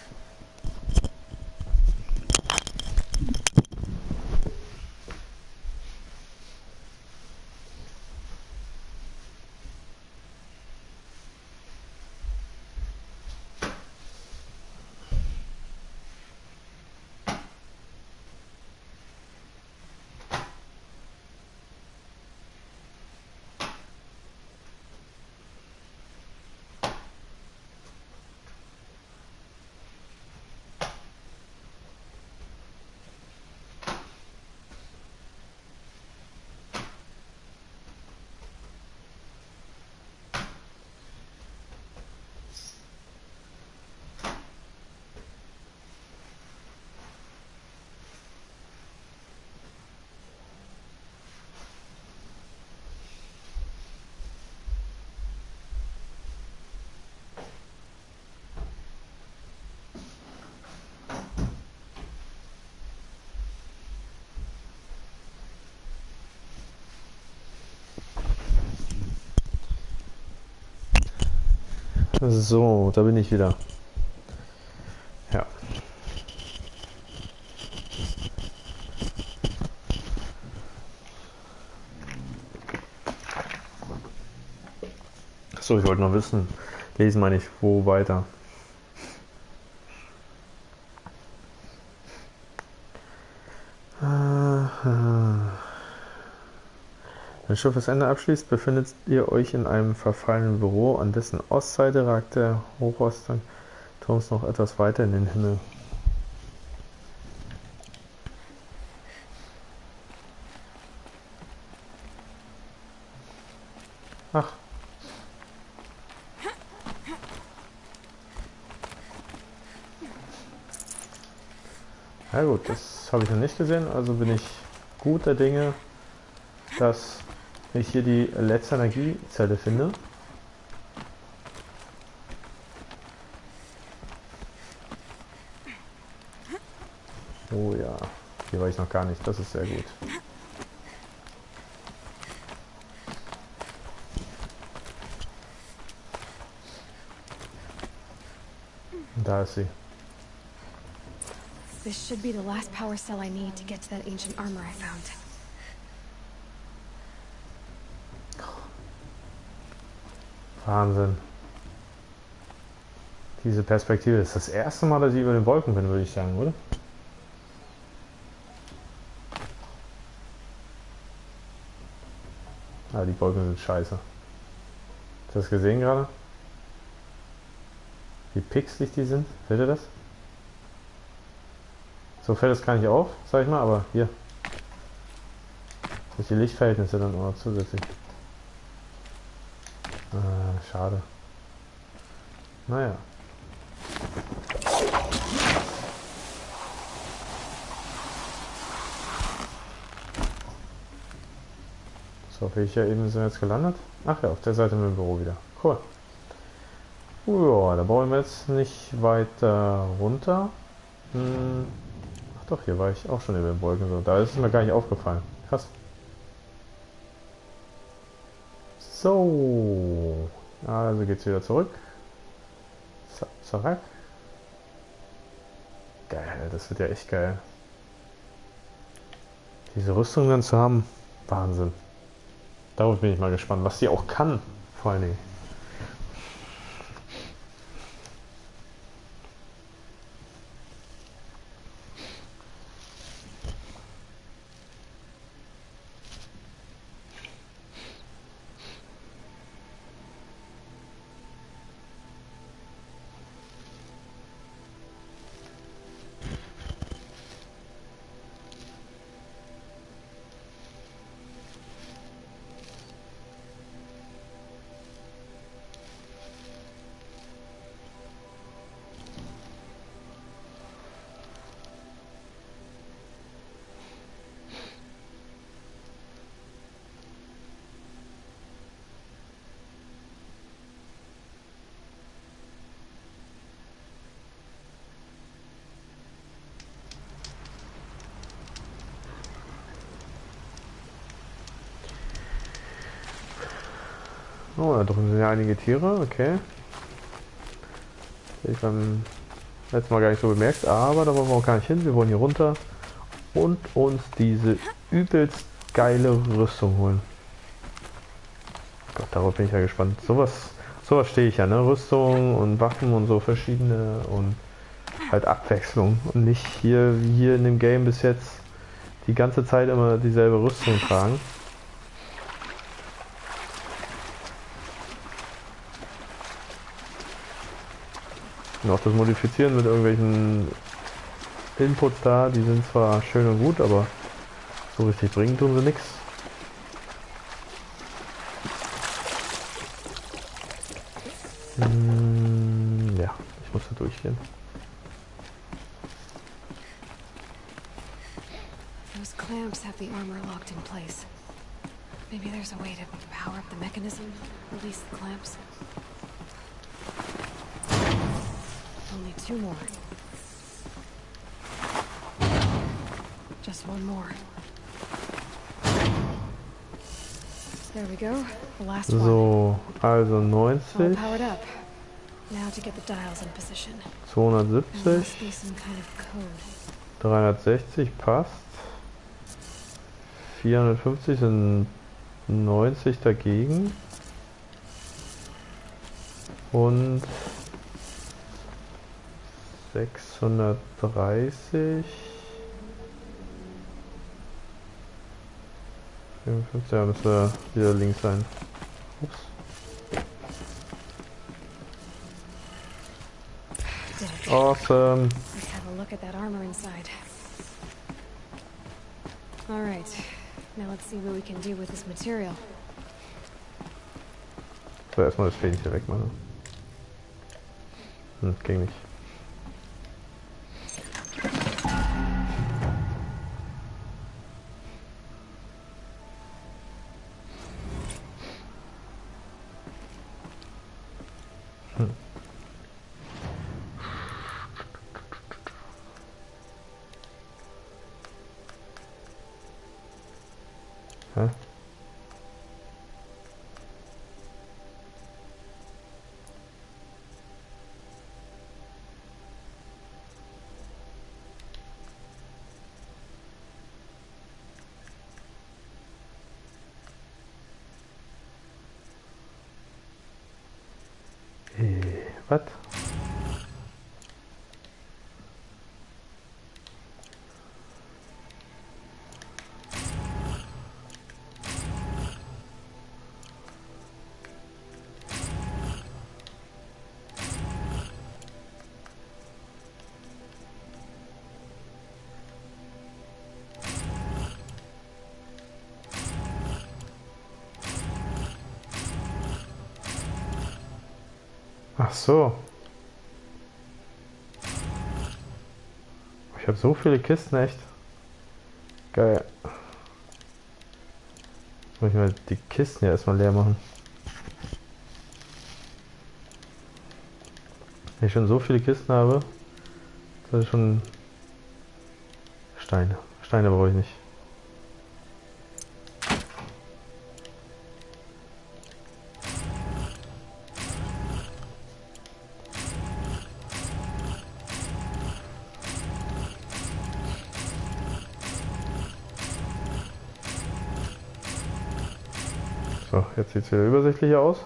[SPEAKER 1] So, da bin ich wieder. Ja. So, ich wollte noch wissen. Lesen meine ich, wo weiter. Wenn Schiff das Ende abschließt, befindet ihr euch in einem verfallenen Büro. An dessen Ostseite ragt der Hochhausturm noch etwas weiter in den Himmel. Ach. Ja gut, das habe ich noch nicht gesehen, also bin ich guter Dinge, dass ich hier die letzte Energiezelle finde. Oh ja, hier war ich noch gar nicht, das ist sehr gut. Da ist sie.
[SPEAKER 2] This should be the last power cell I need to get to that ancient armor I found.
[SPEAKER 1] Wahnsinn. Diese Perspektive ist das erste Mal, dass ich über den Wolken bin, würde ich sagen, oder? Ah, die Wolken sind scheiße. Hast du das gesehen gerade? Wie pixelig die sind? Fällt dir das? So fällt es gar nicht auf, sag ich mal, aber hier. Durch die Lichtverhältnisse dann auch noch zusätzlich. Ah, schade. Naja. So, auf welcher Ebene sind wir jetzt gelandet? Ach ja, auf der Seite mit dem Büro wieder. Cool. Ja, da brauchen wir jetzt nicht weiter runter. Ach doch, hier war ich auch schon über den Wolken. So, da ist es mir gar nicht aufgefallen. Krass. So. Also geht's wieder zurück. Zack. Geil, das wird ja echt geil. Diese Rüstung dann zu haben, Wahnsinn. Darauf bin ich mal gespannt, was sie auch kann, vor allen Dingen. Oh, da drüben sind ja einige Tiere, okay. Ich beim letzten Mal gar nicht so bemerkt, aber da wollen wir auch gar nicht hin. Wir wollen hier runter und uns diese übelst geile Rüstung holen. Gott, darauf bin ich ja gespannt. Sowas stehe ich ja, ne? Rüstung und Waffen und so verschiedene und halt Abwechslung. Und nicht hier, wie hier in dem Game bis jetzt, die ganze Zeit immer dieselbe Rüstung tragen. Und auch das Modifizieren mit irgendwelchen Inputs da, die sind zwar schön und gut, aber so richtig bringen tun sie nichts. Ja, ich muss da durchgehen.
[SPEAKER 2] Those clamps have the armor locked in place. Maybe there's a way to power up the mechanism, release the clamps. Only 2 more. Just 1 more. There we go. The last one.
[SPEAKER 1] So, also
[SPEAKER 2] All
[SPEAKER 1] 90,
[SPEAKER 2] powered up. Now to get the dials in position.
[SPEAKER 1] 270,
[SPEAKER 2] There must be some kind of code.
[SPEAKER 1] 360 passt. 450 sind 90 dagegen. Und 630. 54, ja, müsste wieder links sein. Ups. Awesome.
[SPEAKER 2] Let's have a look at that armor inside. All right. Now let's see what we can do with this material.
[SPEAKER 1] So, erstmal das Fähnchen wegmachen. Ging nicht. Hä? Was? Ach so. Ich habe so viele Kisten, echt. Geil. Jetzt muss ich mal die Kisten ja erstmal leer machen. Wenn ich schon so viele Kisten habe, das ist schon Steine. Steine brauche ich nicht. So, jetzt sieht es wieder übersichtlicher aus.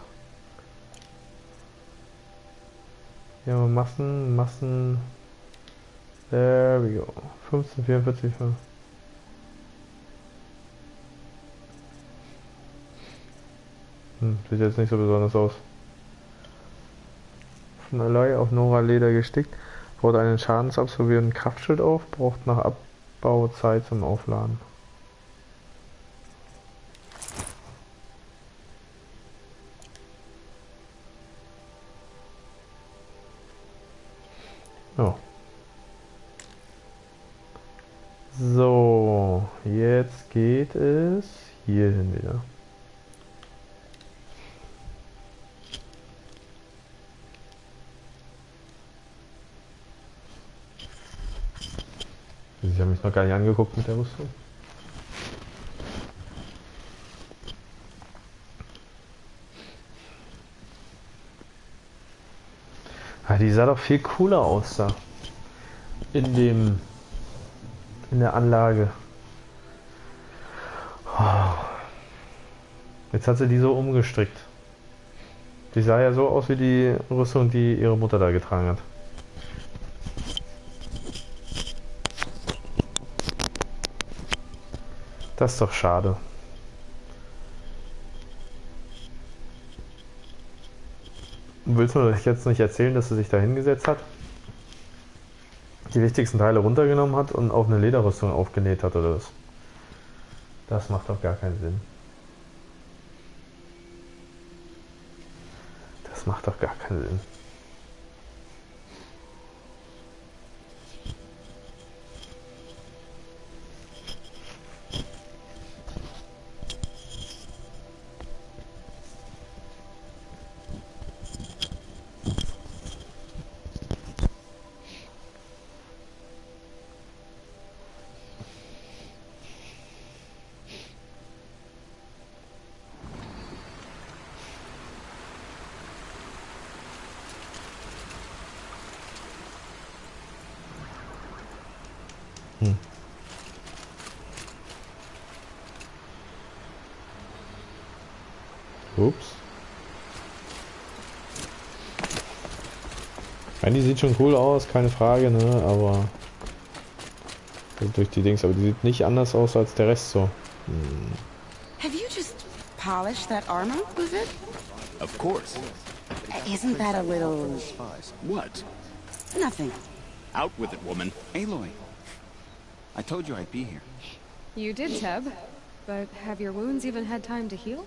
[SPEAKER 1] Hier haben wir Massen. There we go. 15, 44. Sieht jetzt nicht so besonders aus. Von Alloy auf Nora Leder gestickt. Baut einen schadensabsorbierenden Kraftschild auf. Braucht nach Abbau Zeit zum Aufladen. Oh. So, jetzt geht es hier hin wieder. Sie haben mich noch gar nicht angeguckt mit der Rüstung. Ah, die sah doch viel cooler aus da. In der Anlage. Oh. Jetzt hat sie die so umgestrickt. Die sah ja so aus wie die Rüstung, die ihre Mutter da getragen hat. Das ist doch schade. Willst du jetzt nicht erzählen, dass sie sich da hingesetzt hat, die wichtigsten Teile runtergenommen hat und auf eine Lederrüstung aufgenäht hat oder was? Das macht doch gar keinen Sinn. Das macht doch gar keinen Sinn. Ups. Die sieht schon cool aus, keine Frage, ne? Aber durch die Dings, aber die sieht nicht anders aus als der Rest so.
[SPEAKER 14] Have you just polished that armor, was it?
[SPEAKER 15] Of course.
[SPEAKER 14] Isn't that a little...
[SPEAKER 15] What?
[SPEAKER 14] Nothing.
[SPEAKER 15] Out with it, woman.
[SPEAKER 13] Aloy, I told you I'd be here.
[SPEAKER 2] You did, Teb. But have your wounds even had time to heal?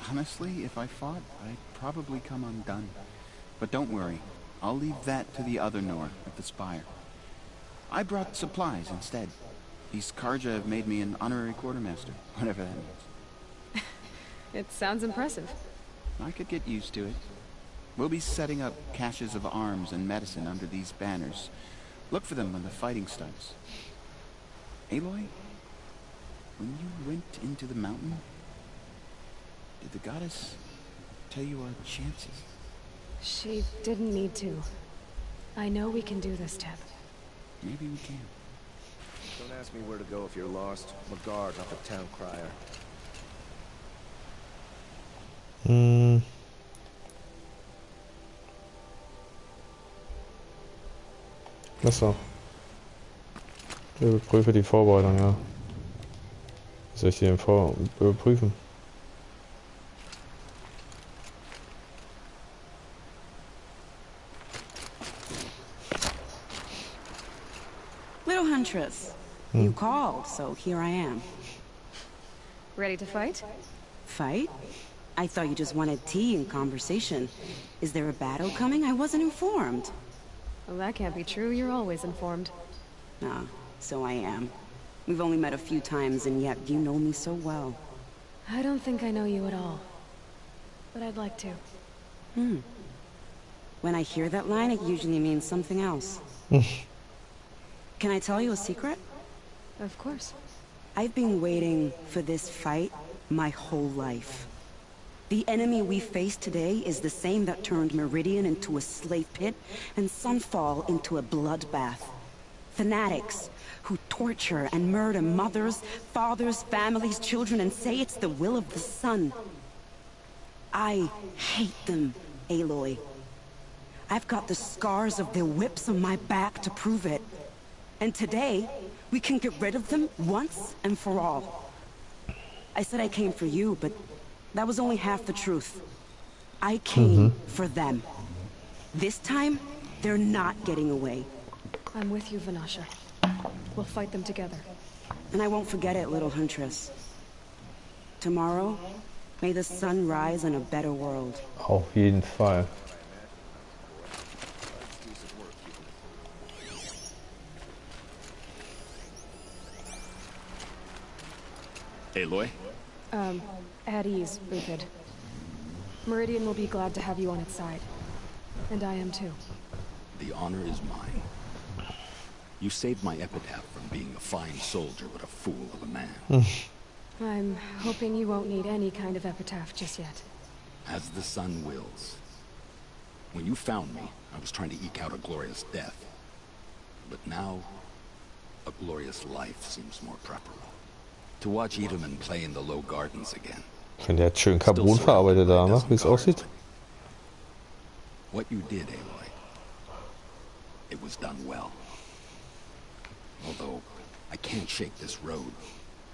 [SPEAKER 13] Honestly, if I fought, I'd probably come undone. But don't worry, I'll leave that to the other Nor at the Spire. I brought supplies instead. These Karja have made me an honorary quartermaster, whatever that means.
[SPEAKER 2] It sounds impressive.
[SPEAKER 13] I could get used to it. We'll be setting up caches of arms and medicine under these banners. Look for them when the fighting starts. Aloy, when you went into the mountain, did the goddess tell you our chances?
[SPEAKER 2] She didn't need to. I know we can do this, Teb.
[SPEAKER 13] Maybe we can.
[SPEAKER 12] Don't ask me where to go if you're lost. I'm a guard, not the town crier.
[SPEAKER 1] Achso. Überprüfe die Vorbereitung, ja. Was soll ich die denn überprüfen?
[SPEAKER 14] Little Huntress, you called, so here I am.
[SPEAKER 2] Ready to fight?
[SPEAKER 14] Fight? I thought you just wanted tea and conversation. Is there a battle coming? I wasn't informed.
[SPEAKER 2] Well, that can't be true. You're always informed.
[SPEAKER 14] Ah, so I am. We've only met a few times, and yet you know me so well.
[SPEAKER 2] I don't think I know you at all. But I'd like to.
[SPEAKER 14] When I hear that line, it usually means something else. Can I tell you a secret?
[SPEAKER 2] Of course.
[SPEAKER 14] I've been waiting for this fight my whole life. The enemy we face today is the same that turned Meridian into a slave pit and Sunfall into a bloodbath. Fanatics who torture and murder mothers, fathers, families, children, and say it's the will of the sun. I hate them, Aloy. I've got the scars of their whips on my back to prove it. And today, we can get rid of them once and for all. I said I came for you, but that was only half the truth. I came for them. This time, they're not getting away.
[SPEAKER 2] I'm with you, Vanasha. We'll fight them together.
[SPEAKER 14] And I won't forget it, little Huntress. Tomorrow, may the sun rise in a better world.
[SPEAKER 1] Auf jeden Fall.
[SPEAKER 15] Aloy?
[SPEAKER 2] At ease, Boothid. Meridian will be glad to have you on its side. And I am too.
[SPEAKER 15] The honor is mine. You saved my epitaph from being a fine soldier but a fool of a man.
[SPEAKER 2] I'm hoping you won't need any kind of epitaph just yet.
[SPEAKER 15] As the sun wills. When you found me, I was trying to eke out a glorious death. But now, a glorious life seems more preferable. To watch Edelman play in the low gardens again.
[SPEAKER 1] Ich finde, der hat schön Carbon verarbeitet da, ne? Wie es aussieht.
[SPEAKER 15] What you did, Aloy, it was done well. Although, I can't shake this road,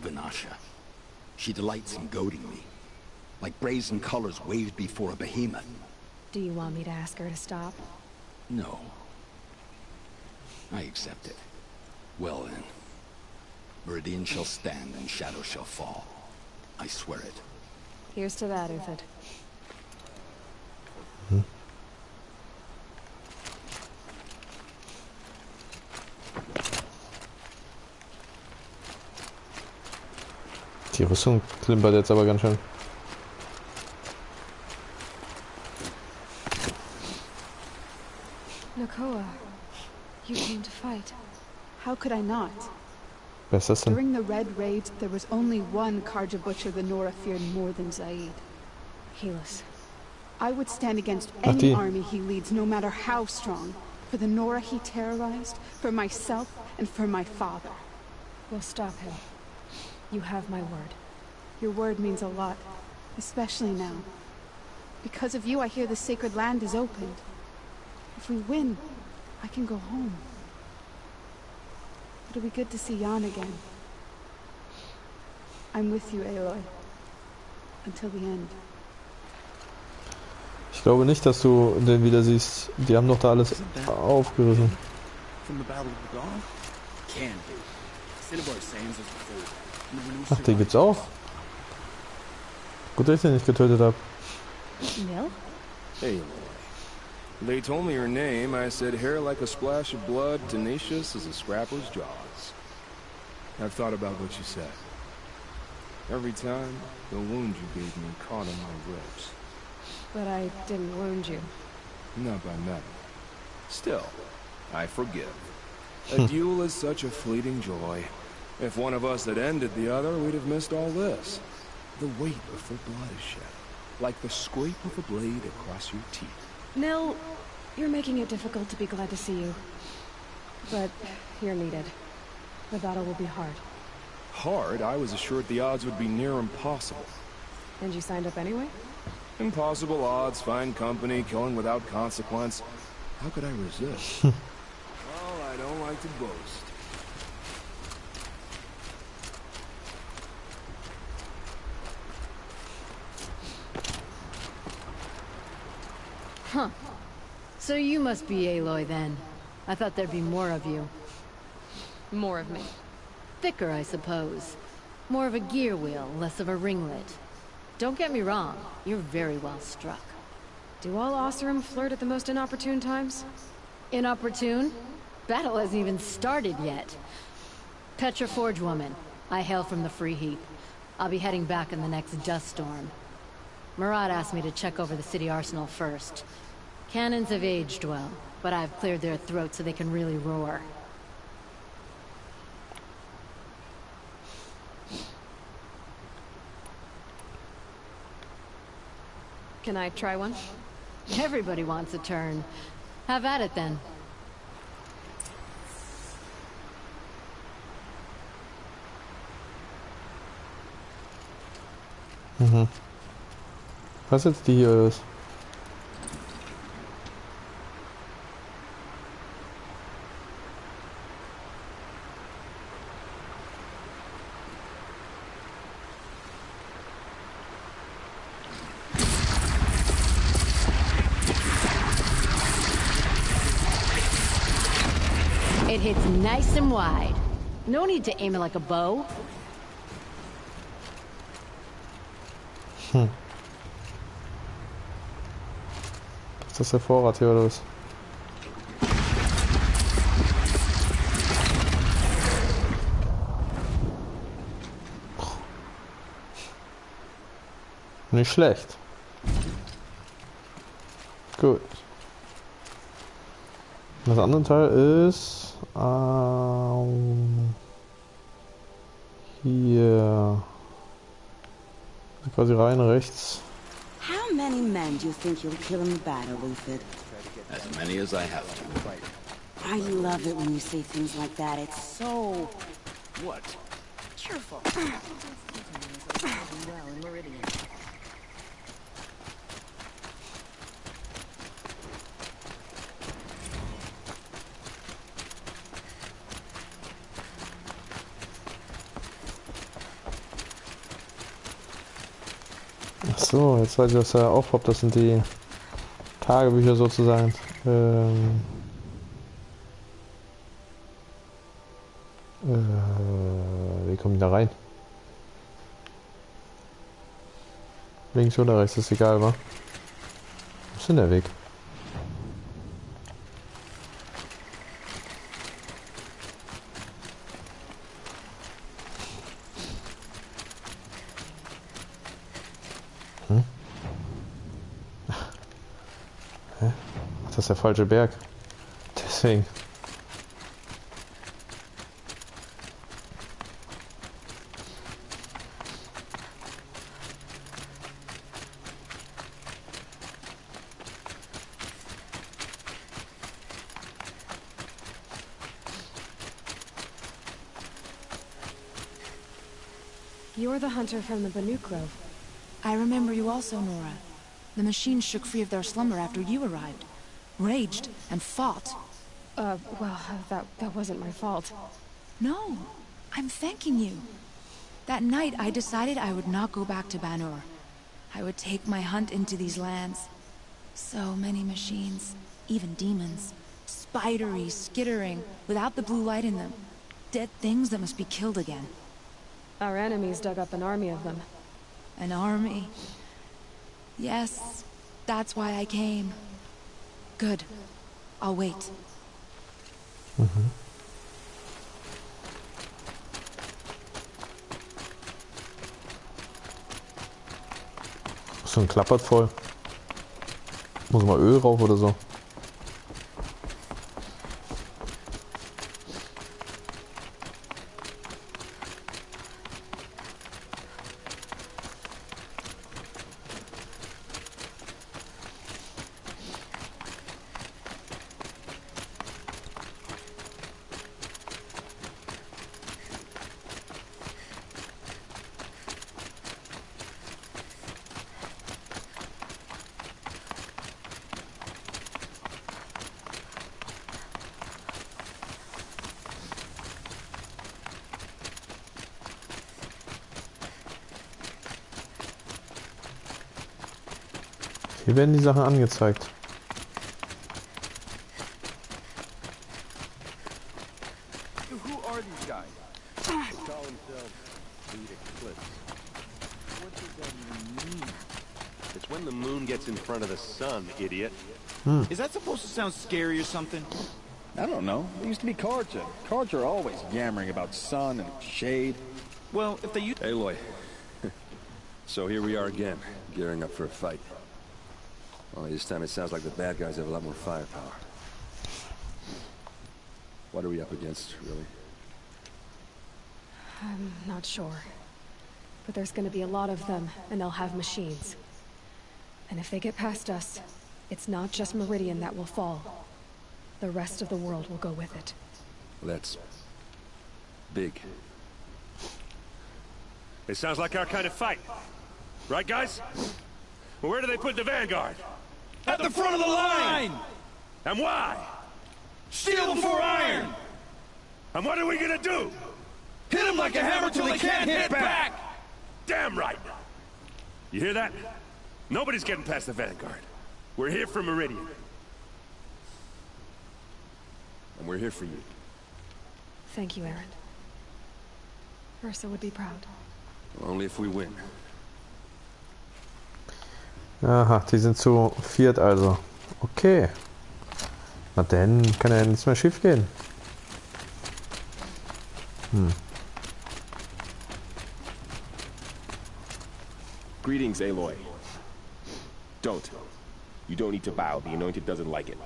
[SPEAKER 15] Vinasha. She delights in goading me, like brazen colors waved before a behemoth.
[SPEAKER 2] Do you want me to ask her to stop?
[SPEAKER 15] No. I accept it. Well then. Meridian shall stand and shadow shall fall. I swear it.
[SPEAKER 2] Here's to that, Uthid.
[SPEAKER 1] Die Rüstung klimpert jetzt aber ganz schön.
[SPEAKER 2] Nakoa, you came to fight.
[SPEAKER 16] How could I not?
[SPEAKER 1] Wer ist das denn?
[SPEAKER 16] During the Red Raids, there was only one Karja butcher the Nora feared more than Zaid.
[SPEAKER 2] Helis.
[SPEAKER 16] I would stand against any army he leads, no matter how strong. For the Nora he terrorized, for myself, and for my father.
[SPEAKER 2] We'll stop him. You have my word.
[SPEAKER 16] Your word means a lot, especially now. Because of you, I hear the sacred land is opened. If we win, I can go home. It'll be good to see Jan again. I'm with you, Aloy. Until the end.
[SPEAKER 1] Ich glaube nicht, dass du den wieder siehst. Die haben doch da alles aufgerissen. Ach, den gibt's auch. Gut, dass ich den nicht getötet habe.
[SPEAKER 2] Nil?
[SPEAKER 17] Hey, they told me your name. I said hair like a splash of blood, tenacious as a scrapper's jaws. I've thought about what you said. Every time, the wound you gave me caught on my ribs.
[SPEAKER 2] But I didn't wound you.
[SPEAKER 17] Not by metal. Still, I forgive. A duel is such a fleeting joy. If one of us had ended the other, we'd have missed all this. The weight of the blood is shed, like the scrape of a blade across your teeth.
[SPEAKER 2] Nil, you're making it difficult to be glad to see you. But you're needed. The battle will be hard.
[SPEAKER 17] Hard? I was assured the odds would be near impossible.
[SPEAKER 2] And you signed up anyway?
[SPEAKER 17] Impossible odds, fine company, killing without consequence. How could I resist? Well, I don't like to boast.
[SPEAKER 18] Huh. So you must be Aloy then. I thought there'd be more of you.
[SPEAKER 2] More of me.
[SPEAKER 18] Thicker, I suppose. More of a gear wheel, less of a ringlet. Don't get me wrong, you're very well struck.
[SPEAKER 2] Do all Oseram flirt at the most inopportune times?
[SPEAKER 18] Inopportune? Battle hasn't even started yet. Petra Forge woman. I hail from the Free Heap. I'll be heading back in the next dust storm. Murad asked me to check over the city arsenal first. Cannons have aged well, but I've cleared their throats so they can really roar.
[SPEAKER 2] Can I try one?
[SPEAKER 18] Everybody wants a turn. Have at it then.
[SPEAKER 1] Mhm. Was jetzt die hier ist?
[SPEAKER 18] It hits nice and wide. No need to aim it like a bow.
[SPEAKER 1] Ist das der Vorrat hier oder was? Nicht schlecht. Gut. Das andere Teil ist hier quasi rein rechts.
[SPEAKER 14] How many men do you think you'll kill in the battle, Uthid?
[SPEAKER 15] As many as I have to.
[SPEAKER 14] I love it when you say things like that. It's so...
[SPEAKER 15] What?
[SPEAKER 14] cheerful.
[SPEAKER 9] Well in Meridian.
[SPEAKER 1] Ach so, jetzt weiß ich, was da aufpoppt. Das sind die Tagebücher sozusagen. Wie komme ich da rein? Links oder rechts, ist egal, wa? Wo ist denn der Weg? Hm? Hä? Ach, das ist der falsche Berg. Deswegen.
[SPEAKER 2] You're the hunter from the Banuk Grove.
[SPEAKER 19] I remember you also, Nora. The machines shook free of their slumber after you arrived. Raged and fought.
[SPEAKER 2] Well, that wasn't my fault.
[SPEAKER 19] No, I'm thanking you. That night I decided I would not go back to Banur. I would take my hunt into these lands. So many machines, even demons. Spidery, skittering, without the blue light in them. Dead things that must be killed again.
[SPEAKER 2] Our enemies dug up an army of them.
[SPEAKER 19] An army? Yes, that's why I came. Good. I'll wait.
[SPEAKER 1] So ein klappert voll. Muss mal Öl rauf oder so. Hier werden die Sachen angezeigt.
[SPEAKER 20] Who are these guys? They call themselves the Eclipse. What does that even mean? It's when the moon gets in front of the sun, idiot. Is that supposed to sound scary or something?
[SPEAKER 21] I don't know. It used to be cards. Cards are always yammering about sun and shade.
[SPEAKER 20] Well, if they use...
[SPEAKER 17] Aloy. So here we are again, gearing up for a fight. Only this time it sounds like the bad guys have a lot more firepower. What are we up against, really?
[SPEAKER 2] I'm not sure. But there's gonna be a lot of them, and they'll have machines. And if they get past us, it's not just Meridian that will fall. The rest of the world will go with it.
[SPEAKER 17] Well, that's... big.
[SPEAKER 20] It sounds like our kind of fight. Right, guys? Well, where do they put the Vanguard? At the front of the line! And why? Steel before iron! And what are we gonna do? Hit them like a hammer till they can't hit back! Damn right! You hear that? Nobody's getting past the Vanguard. We're here for Meridian.
[SPEAKER 17] And we're here for you.
[SPEAKER 2] Thank you, Aaron. Ursa would be proud.
[SPEAKER 17] Only if we win.
[SPEAKER 1] Aha, die sind zu viert also. Okay. Na dann kann ja nichts mehr schief gehen.
[SPEAKER 22] Greetings, Aloy. Don't. You don't need to bow. The Anointed doesn't like it.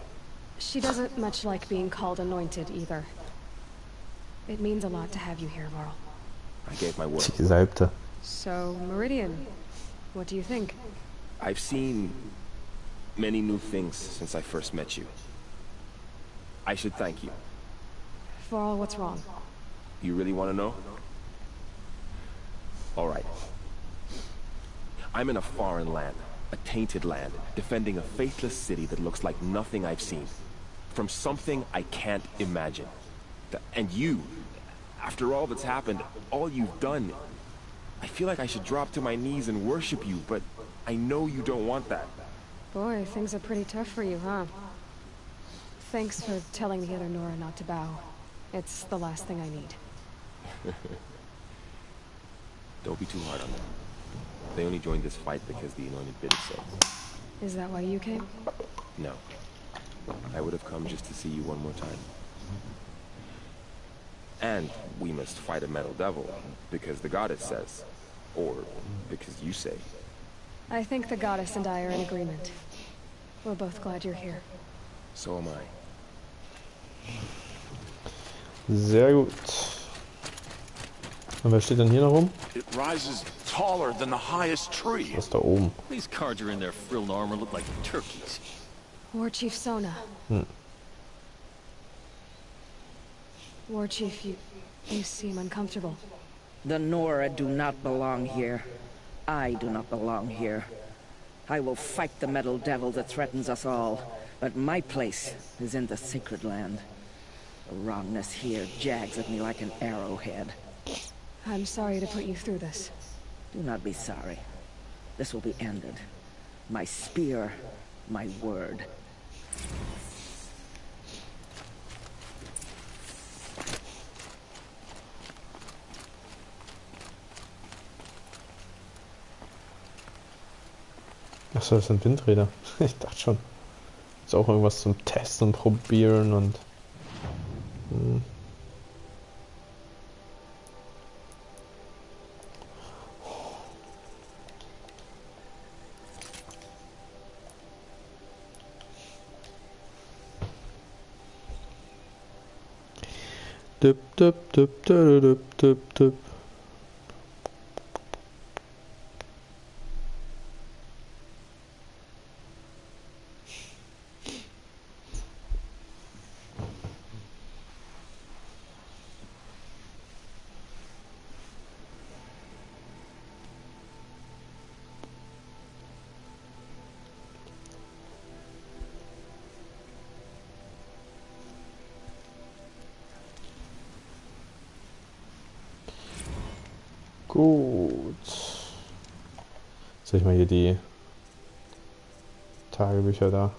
[SPEAKER 2] She doesn't much like being called anointed either. It means a lot to have you here, Varl.
[SPEAKER 22] I gave my word.
[SPEAKER 1] Die Gesalbte.
[SPEAKER 2] So, Meridian, what do you think?
[SPEAKER 22] I've seen many new things since I first met you. I should thank you.
[SPEAKER 2] For all what's wrong.
[SPEAKER 22] You really want to know? All right. I'm in a foreign land, a tainted land, defending a faithless city that looks like nothing I've seen. From something I can't imagine. And you, after all that's happened, all you've done, I feel like I should drop to my knees and worship you, but I know you don't want that.
[SPEAKER 2] Boy, things are pretty tough for you, huh? Thanks for telling the other Nora not to bow. It's the last thing I need.
[SPEAKER 22] Don't be too hard on them. They only joined this fight because the Anointed bid it so.
[SPEAKER 2] Is that why you came?
[SPEAKER 22] No. I would have come just to see you one more time. And we must fight a metal devil, because the goddess says. Or because you say.
[SPEAKER 2] I think the goddess and I are in agreement. We're both glad you're here.
[SPEAKER 22] So am I.
[SPEAKER 1] Sehr gut. Und wer steht denn hier noch rum?
[SPEAKER 4] It rises taller than the highest tree.
[SPEAKER 1] Was ist da oben?
[SPEAKER 5] These cards are in their frilled armor look like turkeys.
[SPEAKER 2] War Chief Sona. War Chief, you seem uncomfortable.
[SPEAKER 23] The Nora do not belong here. I do not belong here. I will fight the metal devil that threatens us all, but my place is in the sacred land. The wrongness here jags at me like an arrowhead.
[SPEAKER 2] I'm sorry to put you through this.
[SPEAKER 23] Do not be sorry. This will be ended. My spear, my word.
[SPEAKER 1] Achso, das sind Windräder. Ich dachte schon. Ist auch irgendwas zum Testen und Probieren und... Dip, dip, dip, dip, dip, dip, dip. Gut. Jetzt habe ich mal hier die Tagebücher da.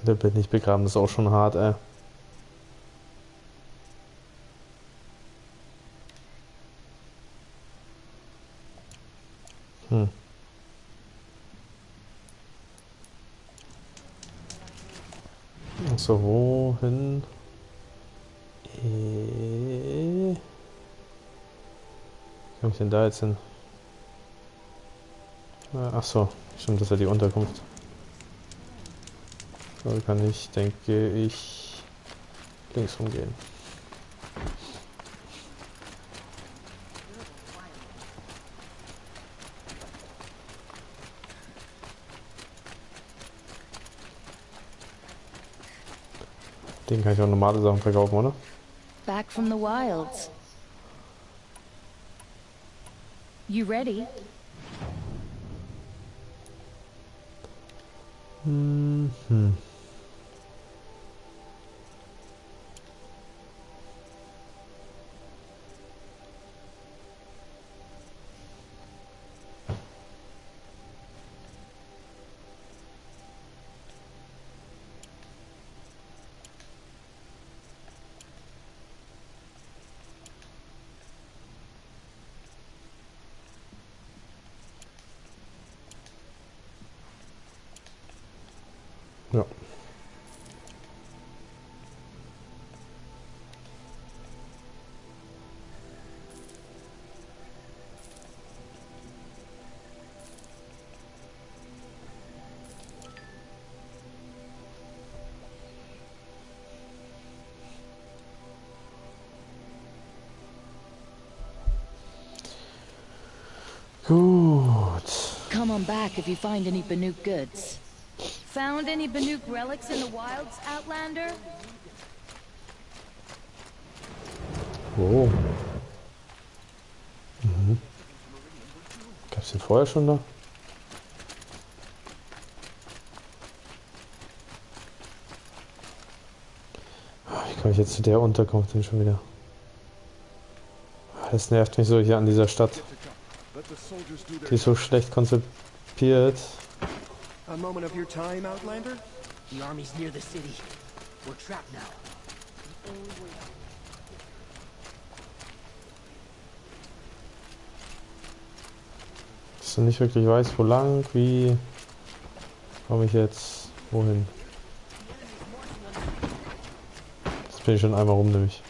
[SPEAKER 1] Der Bett nicht begraben, das ist auch schon hart, ey. So, wohin? Wie komme ich denn da jetzt hin? Ach so, stimmt, das ist ja die Unterkunft. So kann ich, denke ich, links rumgehen. Den kann ich auch normale Sachen verkaufen, oder?
[SPEAKER 6] Back from the wilds. You ready?
[SPEAKER 1] Ja. Gut.
[SPEAKER 6] Come on back if you find any Banuk goods. Found any Banuk relics in the wilds, Outlander?
[SPEAKER 1] Oh. Gab's den vorher schon da? Wie komme ich jetzt zu der Unterkunft denn schon wieder? Das nervt mich so hier an dieser Stadt. Die ist so schlecht konzipiert.
[SPEAKER 7] A moment of your time, Outlander? The army's near the city. We're trapped now.
[SPEAKER 1] Dass du nicht wirklich weißt, wo lang, wie komme ich jetzt wohin. Jetzt bin ich schon einmal rum, nämlich.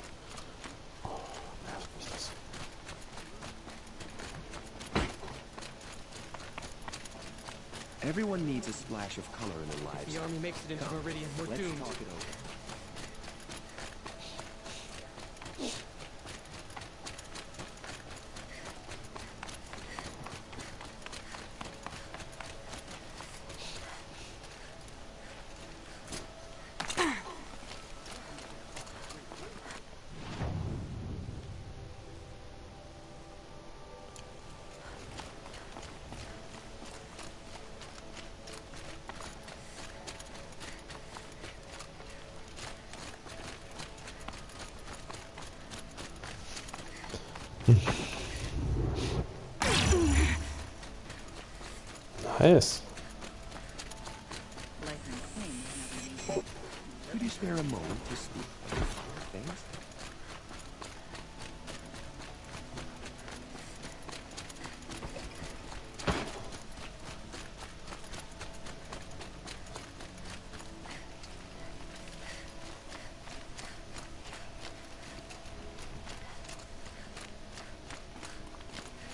[SPEAKER 1] Oh, nervt mich das.
[SPEAKER 7] Everyone needs a splash of color in their lives. If the army makes it into Meridian, we're doomed. Talk it over.
[SPEAKER 1] Nice.
[SPEAKER 7] Could you spare a moment to speak about things?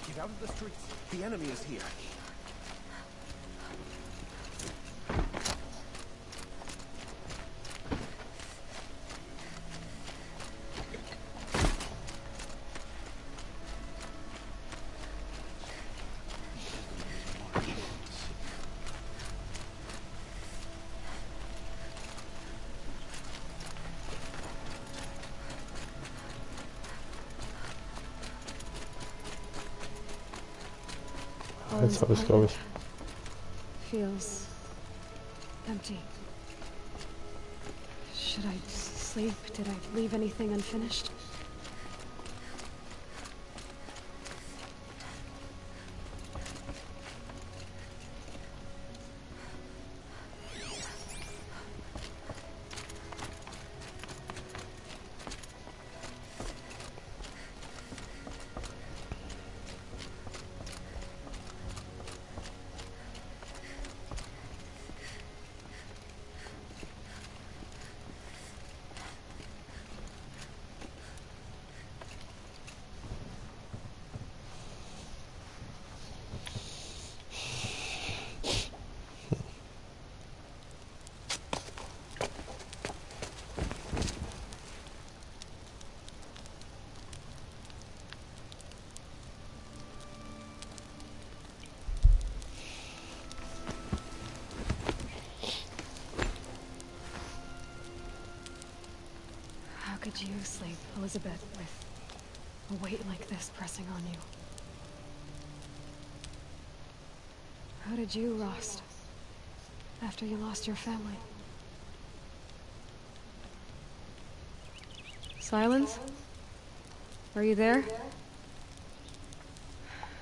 [SPEAKER 7] Get out of the streets. The enemy is here.
[SPEAKER 1] Jetzt habe ich, glaube ich.
[SPEAKER 2] Feels empty. Should I sleep? Did I leave anything unfinished? did you sleep, Elizabeth, with a weight like this pressing on you? How did you rest after you lost your family? Silence? Are you there?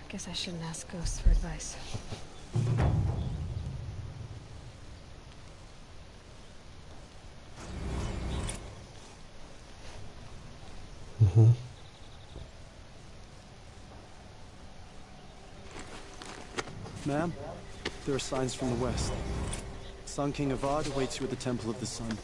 [SPEAKER 2] Guess I shouldn't ask ghosts for advice.
[SPEAKER 3] Ma'am, there are signs from the west. Sun King Avad awaits you at the Temple of the Sun.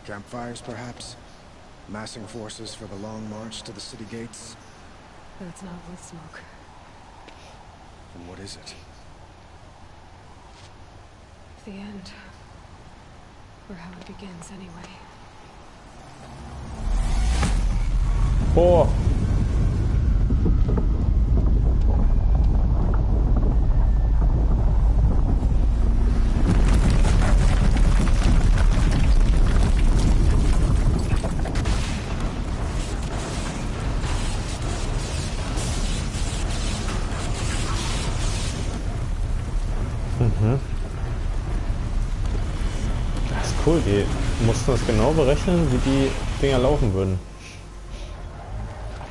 [SPEAKER 12] Campfires, perhaps? Massing forces for the long march to the city gates?
[SPEAKER 2] That's not with smoke.
[SPEAKER 12] Then what is it?
[SPEAKER 2] The end. Or how it begins, anyway.
[SPEAKER 1] Oh! Das ist cool, die mussten das genau berechnen, wie die Dinger laufen würden.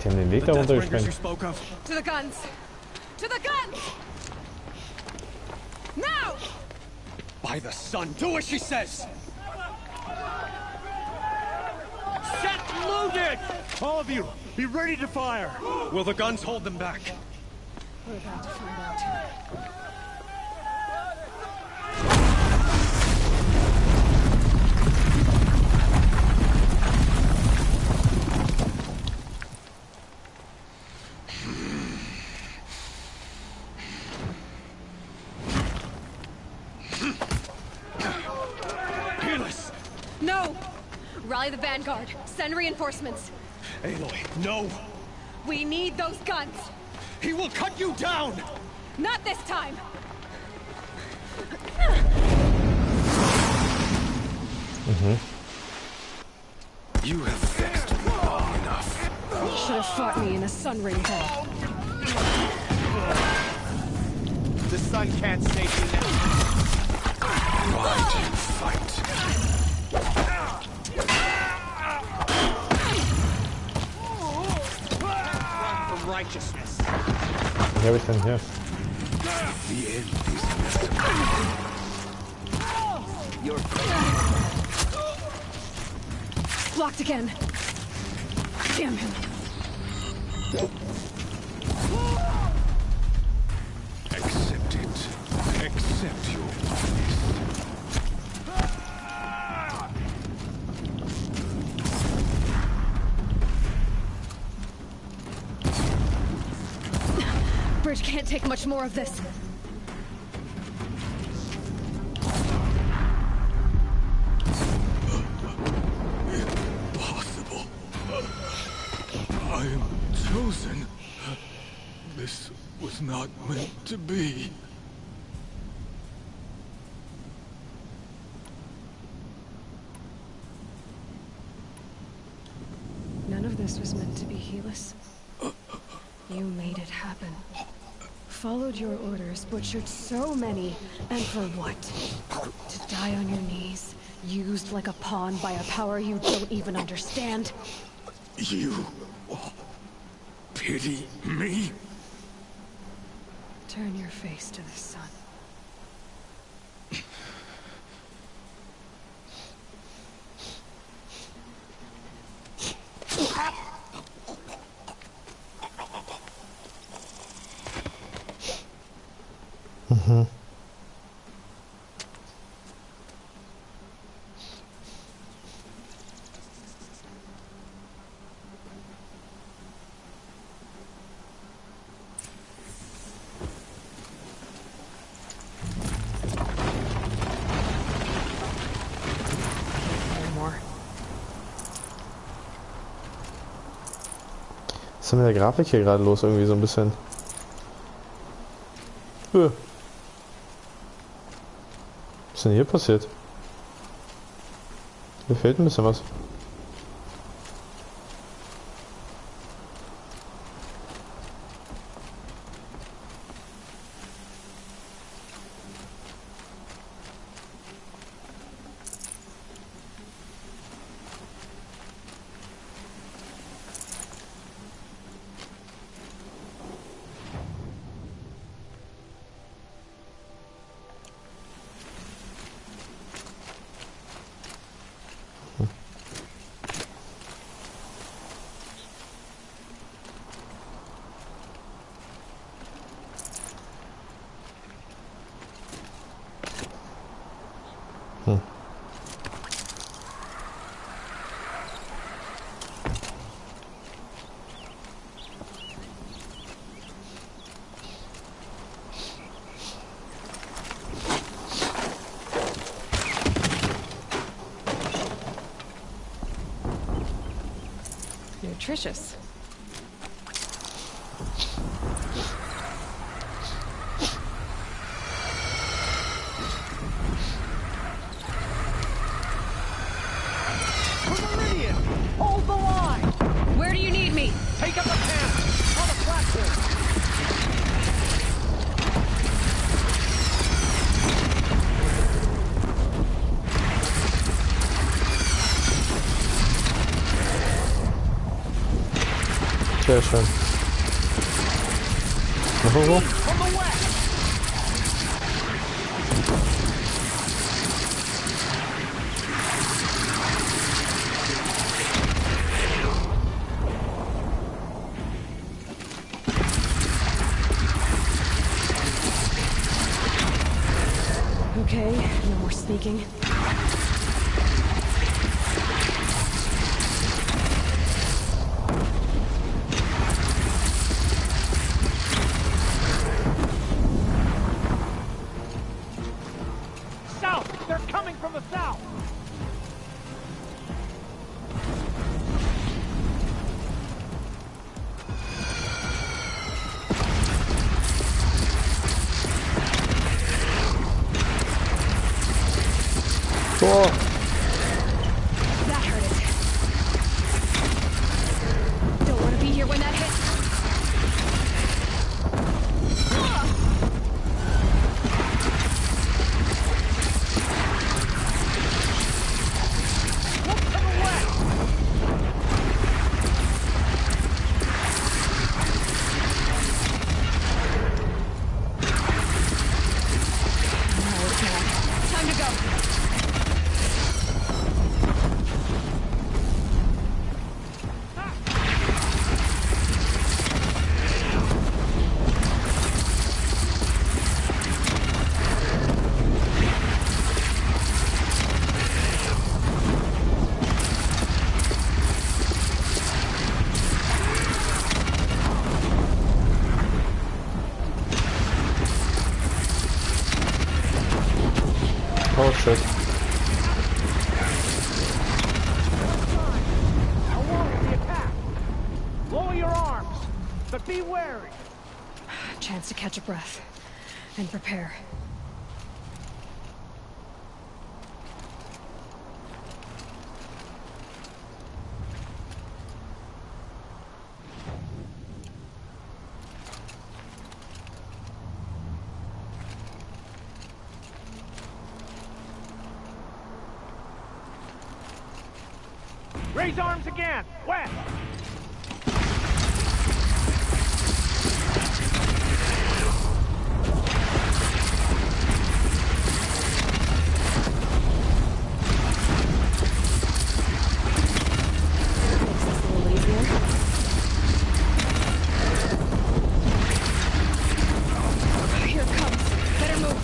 [SPEAKER 1] Die haben den Weg darunter gesprengt.
[SPEAKER 2] To the guns! To the guns! Now!
[SPEAKER 7] By the sun, do as she says!
[SPEAKER 20] Set loaded! All of you, be ready to fire!
[SPEAKER 7] Will the guns hold them back?
[SPEAKER 2] We're about to find out. No! Rally the vanguard. Send reinforcements.
[SPEAKER 7] Aloy, no!
[SPEAKER 2] We need those guns!
[SPEAKER 7] He will cut you down!
[SPEAKER 2] Not this time!
[SPEAKER 15] You have vexed me long enough.
[SPEAKER 2] You should have fought me in a sun ring ball.
[SPEAKER 7] The sun can't save you now.
[SPEAKER 15] Why do you fight?
[SPEAKER 7] Run from righteousness.
[SPEAKER 1] Hier habe ich denn hier?
[SPEAKER 15] The end is inevitable.
[SPEAKER 2] Blocked again. Damn him.
[SPEAKER 15] Accept it. Accept your honest.
[SPEAKER 2] Bridge can't take much more of this.
[SPEAKER 15] Impossible. I am chosen. This was not meant to be.
[SPEAKER 2] None of this was meant to be, Helis. You made it happen. Followed your orders, butchered so many, and for what? To die on your knees, used like a pawn by a power you don't even understand?
[SPEAKER 15] You pity me?
[SPEAKER 2] Turn your face to the sun.
[SPEAKER 1] ist denn mit der Grafik hier gerade los? Irgendwie so ein bisschen. Was ist denn hier passiert? Mir fehlt ein bisschen was.
[SPEAKER 2] Nutritious.
[SPEAKER 7] Meridian! Hold the line!
[SPEAKER 18] Where do you need me?
[SPEAKER 7] Take up a camp! On the platform!
[SPEAKER 1] Sehr schön. Wo?
[SPEAKER 7] From the west!
[SPEAKER 2] Okay, no more sneaking.
[SPEAKER 7] South! They're coming from the south!
[SPEAKER 1] Oh.
[SPEAKER 2] That hurt it. Don't want to be here when that hits.
[SPEAKER 7] Look to the west!
[SPEAKER 2] No, it's not. Time to go.
[SPEAKER 1] Oh shit.
[SPEAKER 7] Now launch the attack! Lower your arms, but be wary!
[SPEAKER 2] Chance to catch a breath and prepare.
[SPEAKER 7] Raise arms again! West!
[SPEAKER 2] Makes this a little easier. Here it comes. Better move.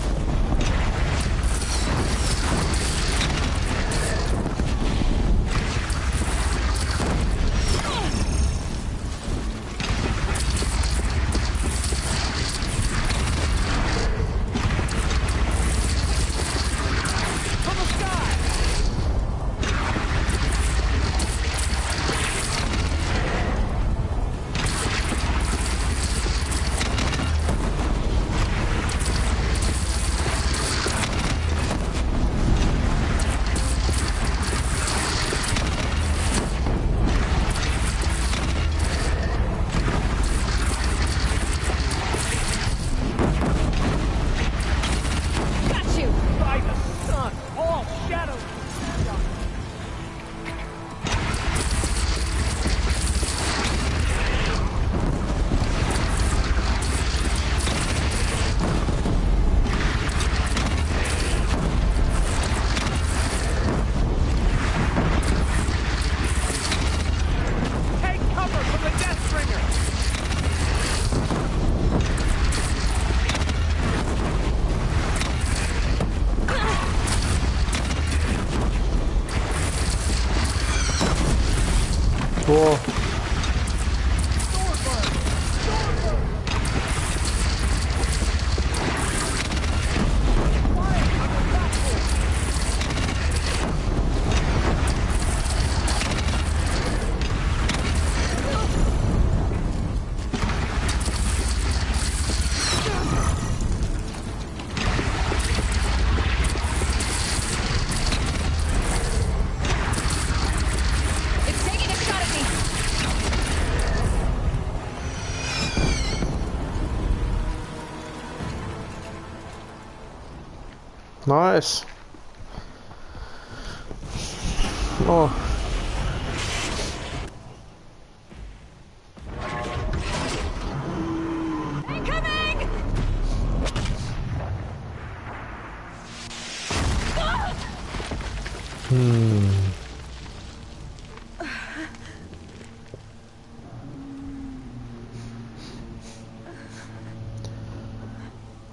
[SPEAKER 1] Nice. Oh.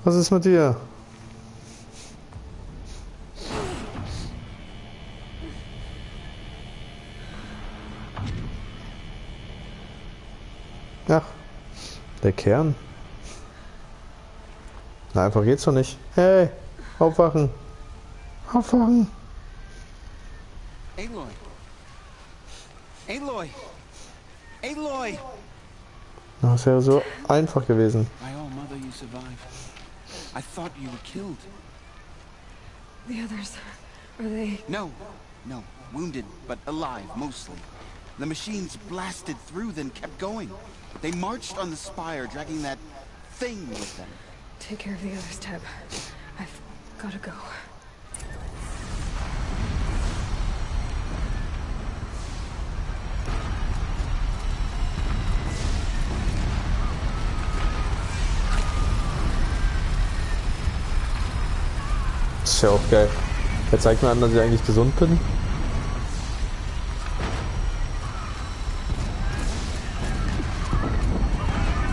[SPEAKER 1] Was ist mit dir? Ach, der Kern. Na, einfach geht's doch nicht. Hey, aufwachen. Aufwachen.
[SPEAKER 13] Aloy. Aloy. Aloy.
[SPEAKER 1] Das wäre so einfach gewesen.
[SPEAKER 13] My own mother, you survived. I thought you were killed.
[SPEAKER 2] The others, are they...
[SPEAKER 13] No, wounded, but alive, mostly. The machines blasted through, then kept going. They marched on the spire, dragging that thing with them.
[SPEAKER 2] Take care of the others, Teb. I've gotta go.
[SPEAKER 1] Ist ja auch geil. Jetzt zeigt mir an, dass ich eigentlich gesund bin.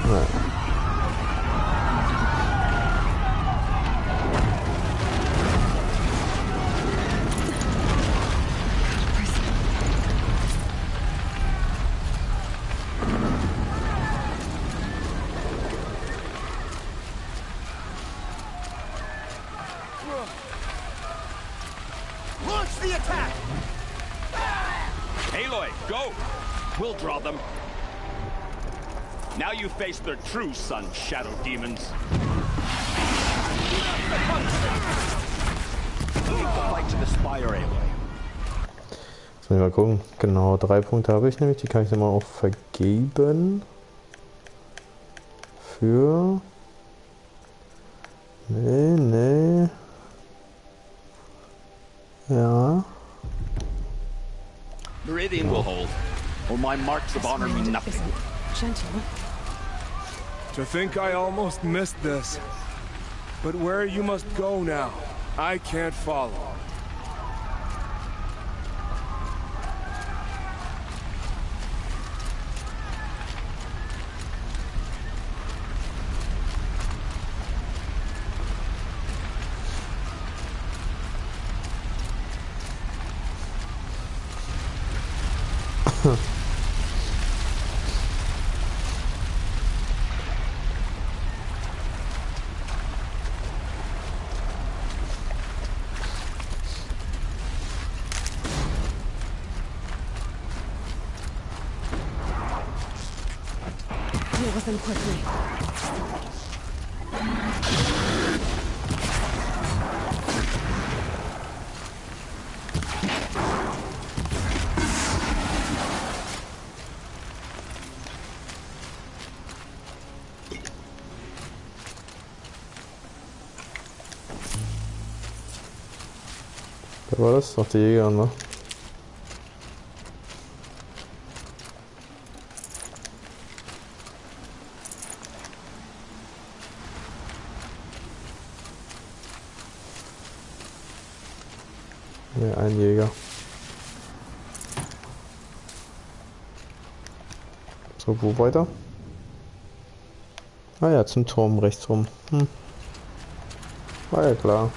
[SPEAKER 1] Ja.
[SPEAKER 13] Launch the attack!
[SPEAKER 20] Aloy, go! We'll draw them. Now you face their true son, shadow demons. Fight to the spire, Aloy.
[SPEAKER 1] Jetzt muss ich mal gucken. Genau, 3 Punkte habe ich nämlich. Die kann ich dann mal auch vergeben. Für... Nee. Ja.
[SPEAKER 20] Meridian will hold, or my marks of honor mean nothing.
[SPEAKER 2] Gentle.
[SPEAKER 17] To think I almost missed this. But where you must go now, I can't follow.
[SPEAKER 2] Deal with them quickly.
[SPEAKER 1] Wer war das? Doch die Jäger, ne? Ne, ein Jäger. So, wo weiter? Ah ja, zum Turm rechts rum. War ja klar.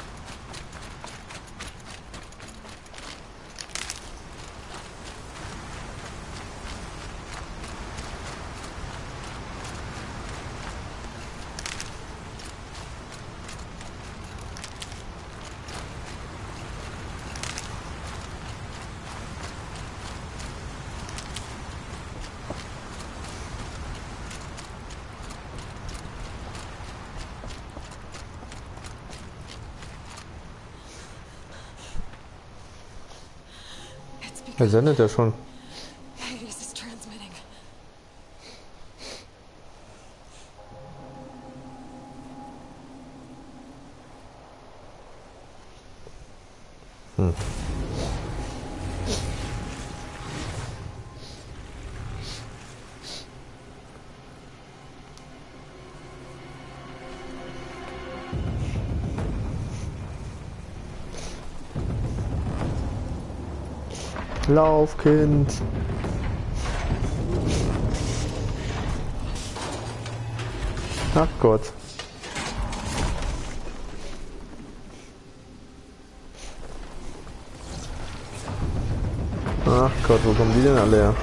[SPEAKER 1] Er sendet ja schon.
[SPEAKER 2] Hades is transmitting.
[SPEAKER 1] Lauf, Kind. Ach Gott. Ach Gott, wo kommen die denn alle her?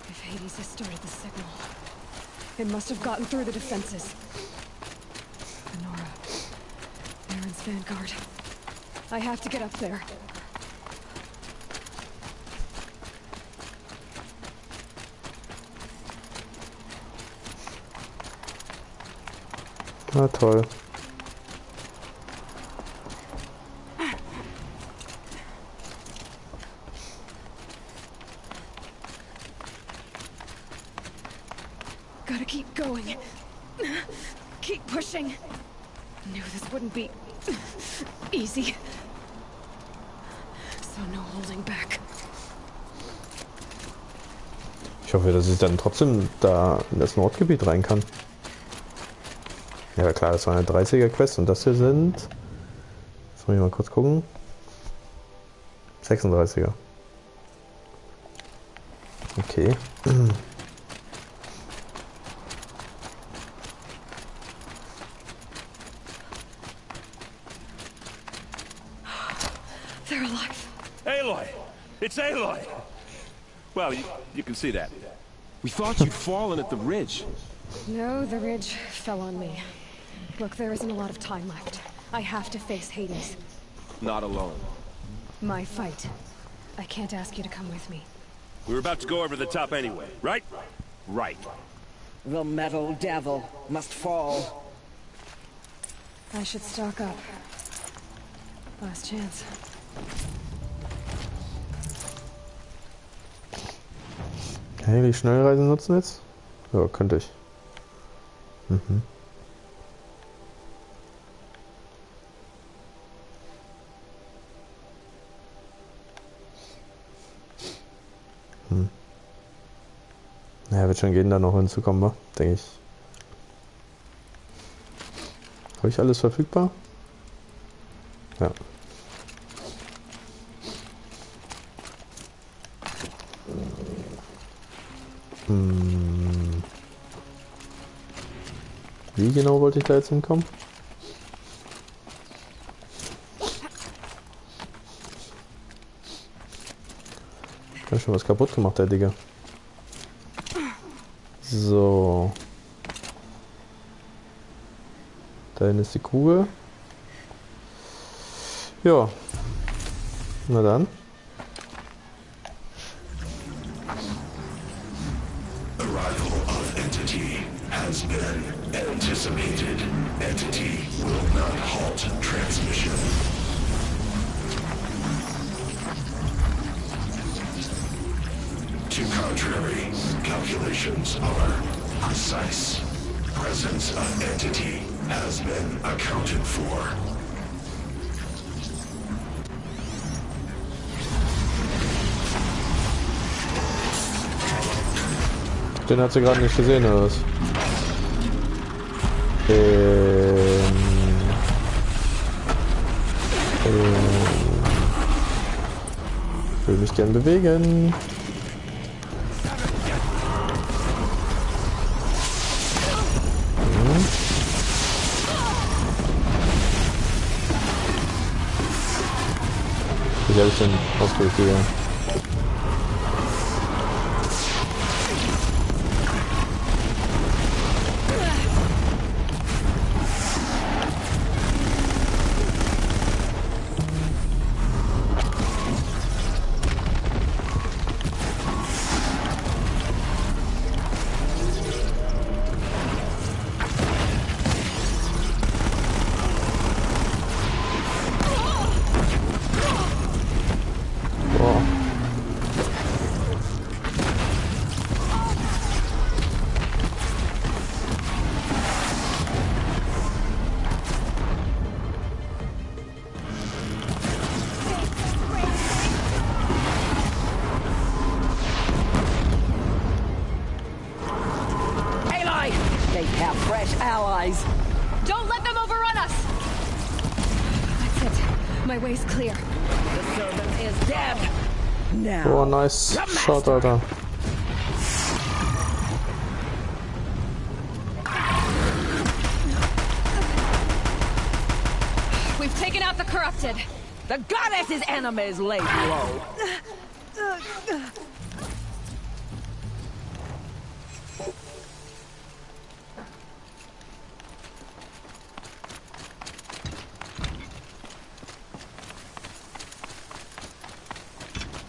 [SPEAKER 2] If Hades has started the signal, it must have gotten through the defenses. Nora, Aaron's vanguard. I have to get up there.
[SPEAKER 1] Na toll.
[SPEAKER 2] Gotta keep going. Keep pushing. Knew this wouldn't be easy. So no holding back.
[SPEAKER 1] Ich hoffe, dass ich dann trotzdem da in das Nordgebiet rein kann. Ja klar, das war eine 30er Quest und das hier sind... Jetzt muss ich mal kurz gucken. 36er. Okay.
[SPEAKER 2] They're alive.
[SPEAKER 20] Aloy! It's Aloy! Well, you can see that.
[SPEAKER 7] We thought you'd fallen at the ridge.
[SPEAKER 2] No, the ridge fell on me. Look, there isn't a lot of time left. I have to face Hades.
[SPEAKER 22] Not alone.
[SPEAKER 2] My fight. I can't ask you to come with me.
[SPEAKER 20] We were about to go over the top anyway, right? Right.
[SPEAKER 23] The metal devil must fall.
[SPEAKER 2] I should stock up. Last chance.
[SPEAKER 1] Kann ich die Schnellreise nutzen jetzt? Ja, könnte ich. Mhm. Naja, wird schon gehen, da noch hinzukommen, wa? Denke ich. Habe ich alles verfügbar? Ja. Wie genau wollte ich da jetzt hinkommen? Ganz schön was kaputt gemacht, der Digga. So. Da hinten ist die Kugel. Ja. Na dann.
[SPEAKER 8] Arrival of entity has been anticipated. Entity will not halt transmission. To contrary, calculations are precise. Presence of entity has been accounted for.
[SPEAKER 1] Den hat sie gerade nicht gesehen, oder was? Ich will mich gern bewegen. Wie habe ich denn ausgerückt hier?
[SPEAKER 23] trash allies.
[SPEAKER 2] Don't let them overrun us! That's it. My way's clear.
[SPEAKER 23] The servant is dead. Now.
[SPEAKER 1] Oh, nice shot, Alter.
[SPEAKER 2] We've taken out the corrupted.
[SPEAKER 23] The goddess's enemies lay low.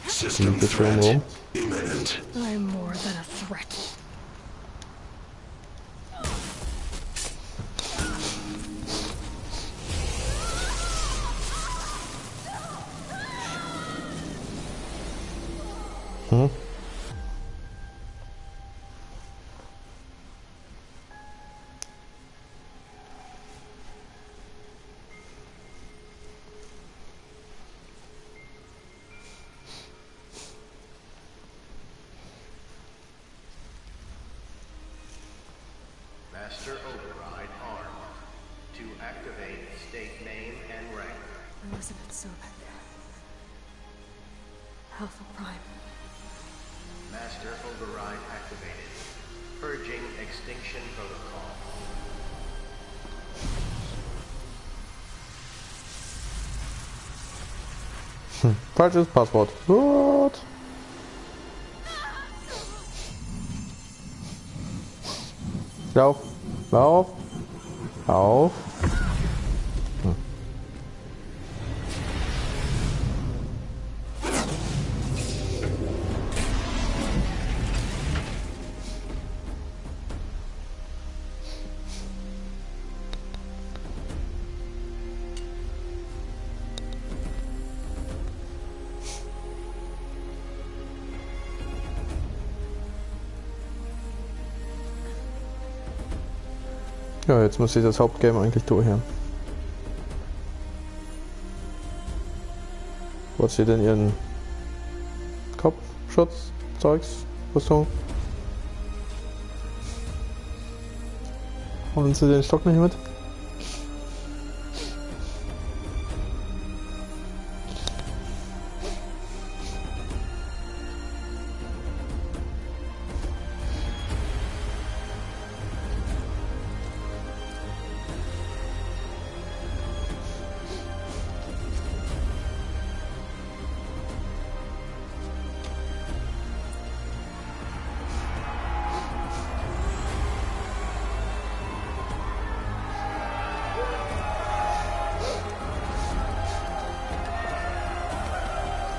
[SPEAKER 8] System threat imminent.
[SPEAKER 2] I'm more than a threat.
[SPEAKER 10] Master Override armed. To activate, state name and rank.
[SPEAKER 2] Elizabeth Sobek. Alpha Prime.
[SPEAKER 10] Master Override activated. Purging extinction protocol.
[SPEAKER 1] Falsches Passwort. What? Lauf. Lauf. Auf. Ja, jetzt muss ich das Hauptgame eigentlich durch hier. Wo hat sie denn ihren Kopfschutz, Zeugs, Rüstung? Warum nimmt sie den Stock nicht mit?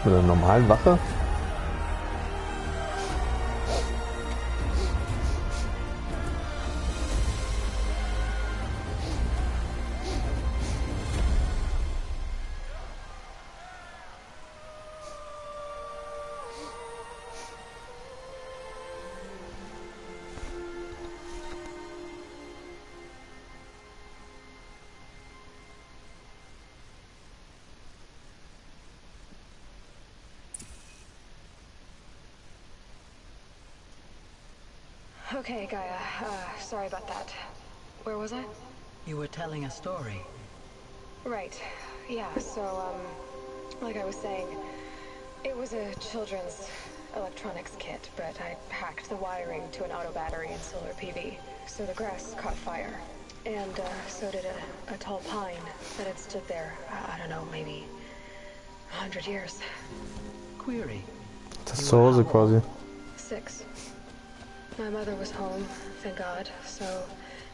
[SPEAKER 1] Mit einer normalen Wache?
[SPEAKER 2] Okay, Gaia. Sorry about that. Where was I?
[SPEAKER 23] You were telling a story.
[SPEAKER 2] Right. Yeah, so, like I was saying, it was a children's electronics kit, but I hacked the wiring to an auto battery and solar PV, so the grass caught fire. And, so did a tall pine that had stood there, I don't know, maybe 100 years.
[SPEAKER 23] Query.
[SPEAKER 1] Das ist zu Hause quasi.
[SPEAKER 2] 6. My mother was home, thank God, so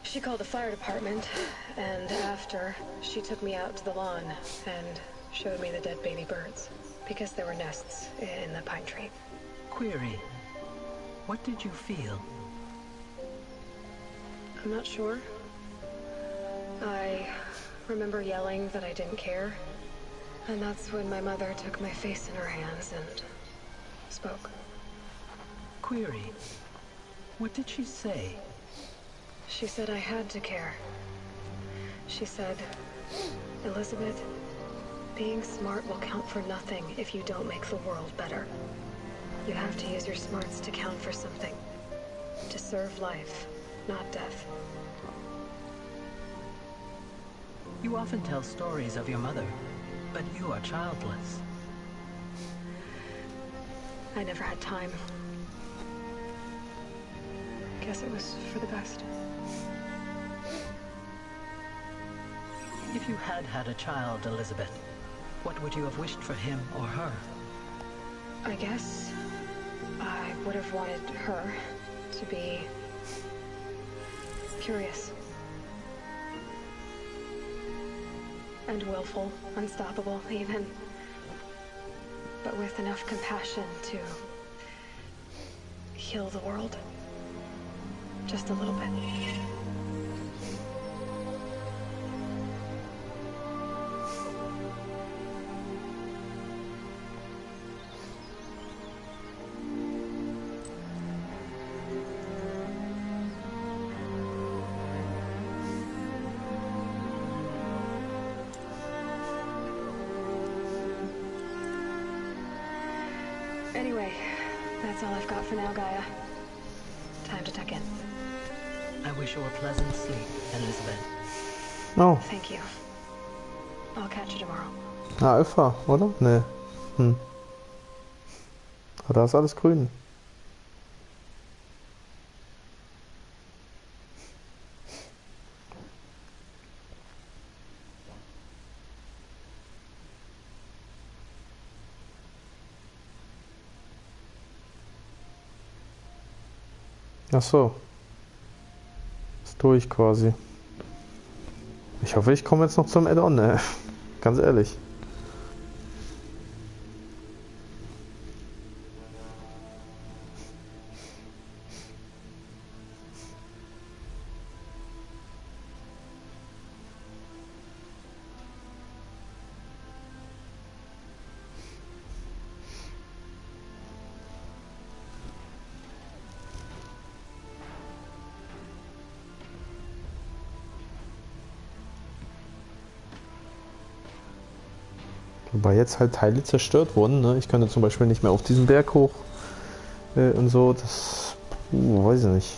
[SPEAKER 2] she called the fire department, and after, she took me out to the lawn and showed me the dead baby birds, because there were nests in the pine tree.
[SPEAKER 23] Query. What did you feel?
[SPEAKER 2] I'm not sure. I remember yelling that I didn't care, and that's when my mother took my face in her hands and spoke.
[SPEAKER 23] Query. What did she say?
[SPEAKER 2] She said I had to care. She said, Elizabeth, being smart will count for nothing if you don't make the world better. You have to use your smarts to count for something. To serve life. not death.
[SPEAKER 11] You often tell stories of your mother, but you are childless.
[SPEAKER 2] I never had time. Guess it was for the best.
[SPEAKER 11] If you had had a child, Elizabeth, what would you have wished for him or her?
[SPEAKER 2] I guess I would have wanted her to be curious. And willful, unstoppable even. But with enough compassion to heal the world. Just a little bit. Anyway, that's all I've got for now, Gaia. Time to tuck in.
[SPEAKER 11] I wish you a pleasant sleep, Elizabeth.
[SPEAKER 1] Oh.
[SPEAKER 2] Thank you. I'll catch you tomorrow.
[SPEAKER 1] Ah, Alpha, oder? Nee. Aber da ist alles grün. Ach so. Ist durch quasi. Ich hoffe, ich komme jetzt noch zum Add-on, ne? Ganz ehrlich. Wobei jetzt halt Teile zerstört wurden, ne? Ich könnte zum Beispiel nicht mehr auf diesen Berg hoch und so, das weiß ich nicht.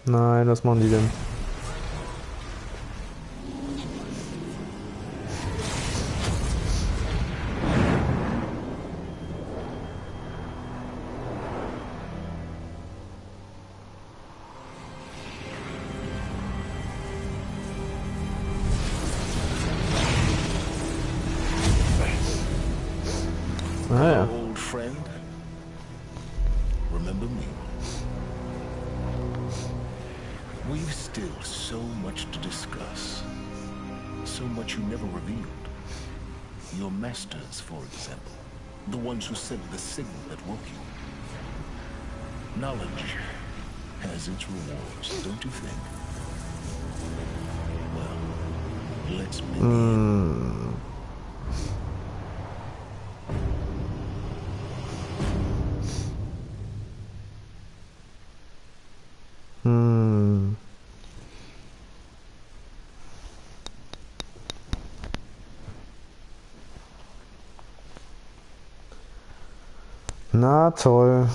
[SPEAKER 1] Nein, was machen die denn? Ah ja.
[SPEAKER 8] Old friend, remember me? We've still so much to discuss. So much you never revealed. Your masters, for example. The ones who sent the signal that woke you. Knowledge has its rewards, don't you think? Well, let's begin.
[SPEAKER 1] Na toll.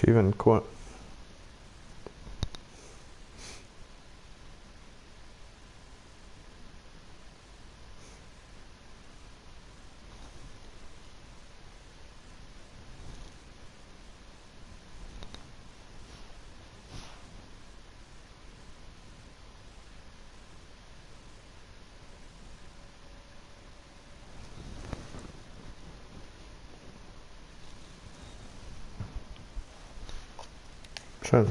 [SPEAKER 1] Achievement, cool. Schön.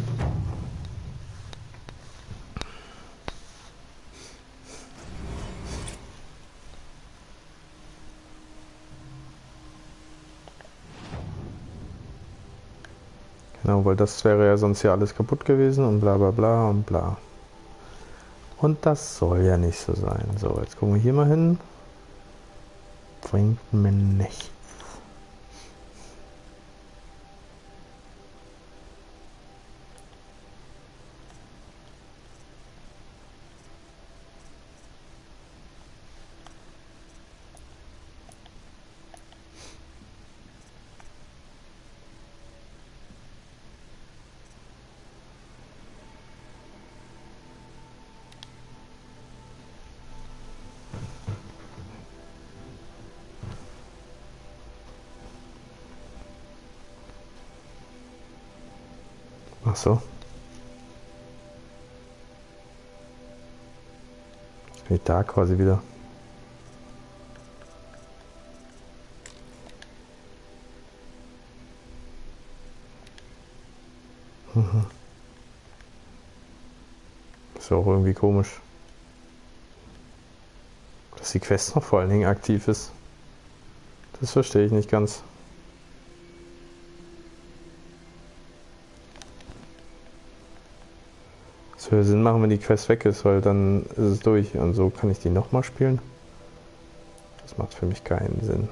[SPEAKER 1] Genau, weil das wäre ja sonst ja alles kaputt gewesen und bla bla bla und bla. Und das soll ja nicht so sein. So, jetzt gucken wir hier mal hin. Bringt mir nichts. Ach so. Jetzt bin ich da quasi wieder. Mhm. Ist auch irgendwie komisch. Dass die Quest noch vor allen Dingen aktiv ist. Das verstehe ich nicht ganz. Es würde Sinn machen, wenn die Quest weg ist, weil dann ist es durch. Und so kann ich die nochmal spielen. Das macht für mich keinen Sinn.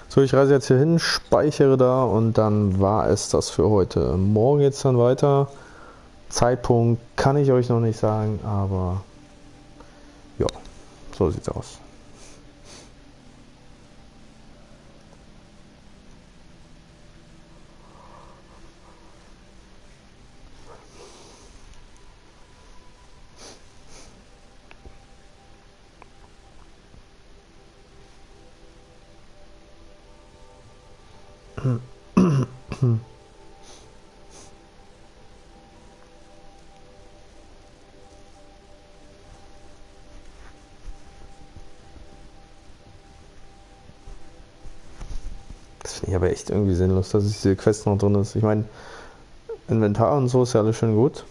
[SPEAKER 1] So, ich reise jetzt hier hin, speichere da und dann war es das für heute. Morgen geht's dann weiter. Zeitpunkt kann ich euch noch nicht sagen, aber ja, so sieht's aus. Das finde ich aber echt irgendwie sinnlos, dass diese Quest noch drin ist. Ich meine, Inventar und so ist ja alles schön gut.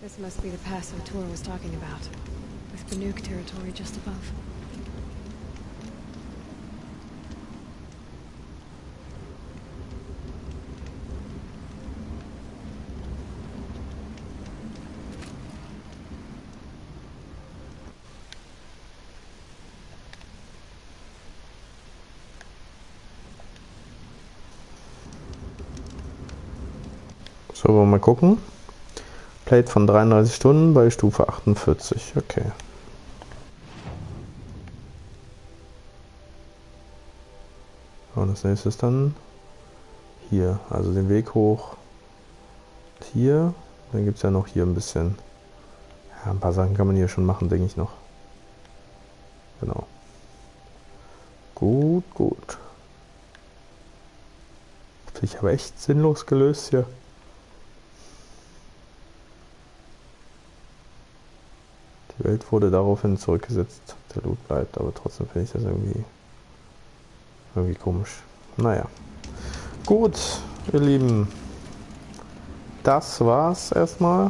[SPEAKER 2] This must be the pass O'Toole was talking about, with Banuk territory just above.
[SPEAKER 1] So, wollen wir mal gucken. Plate von 33 Stunden bei Stufe 48. Okay. Und das nächste ist dann hier. Also den Weg hoch. Hier. Dann gibt es ja noch hier ein bisschen. Ja, ein paar Sachen kann man hier schon machen, denke ich noch. Genau. Gut, gut. Finde ich aber echt sinnlos gelöst hier. Die Welt wurde daraufhin zurückgesetzt. Der Loot bleibt, aber trotzdem finde ich das irgendwie komisch. Naja. Gut, ihr Lieben. Das war's erstmal.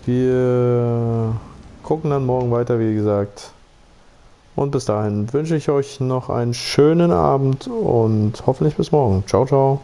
[SPEAKER 1] Wir gucken dann morgen weiter, wie gesagt. Und bis dahin wünsche ich euch noch einen schönen Abend und hoffentlich bis morgen. Ciao, ciao.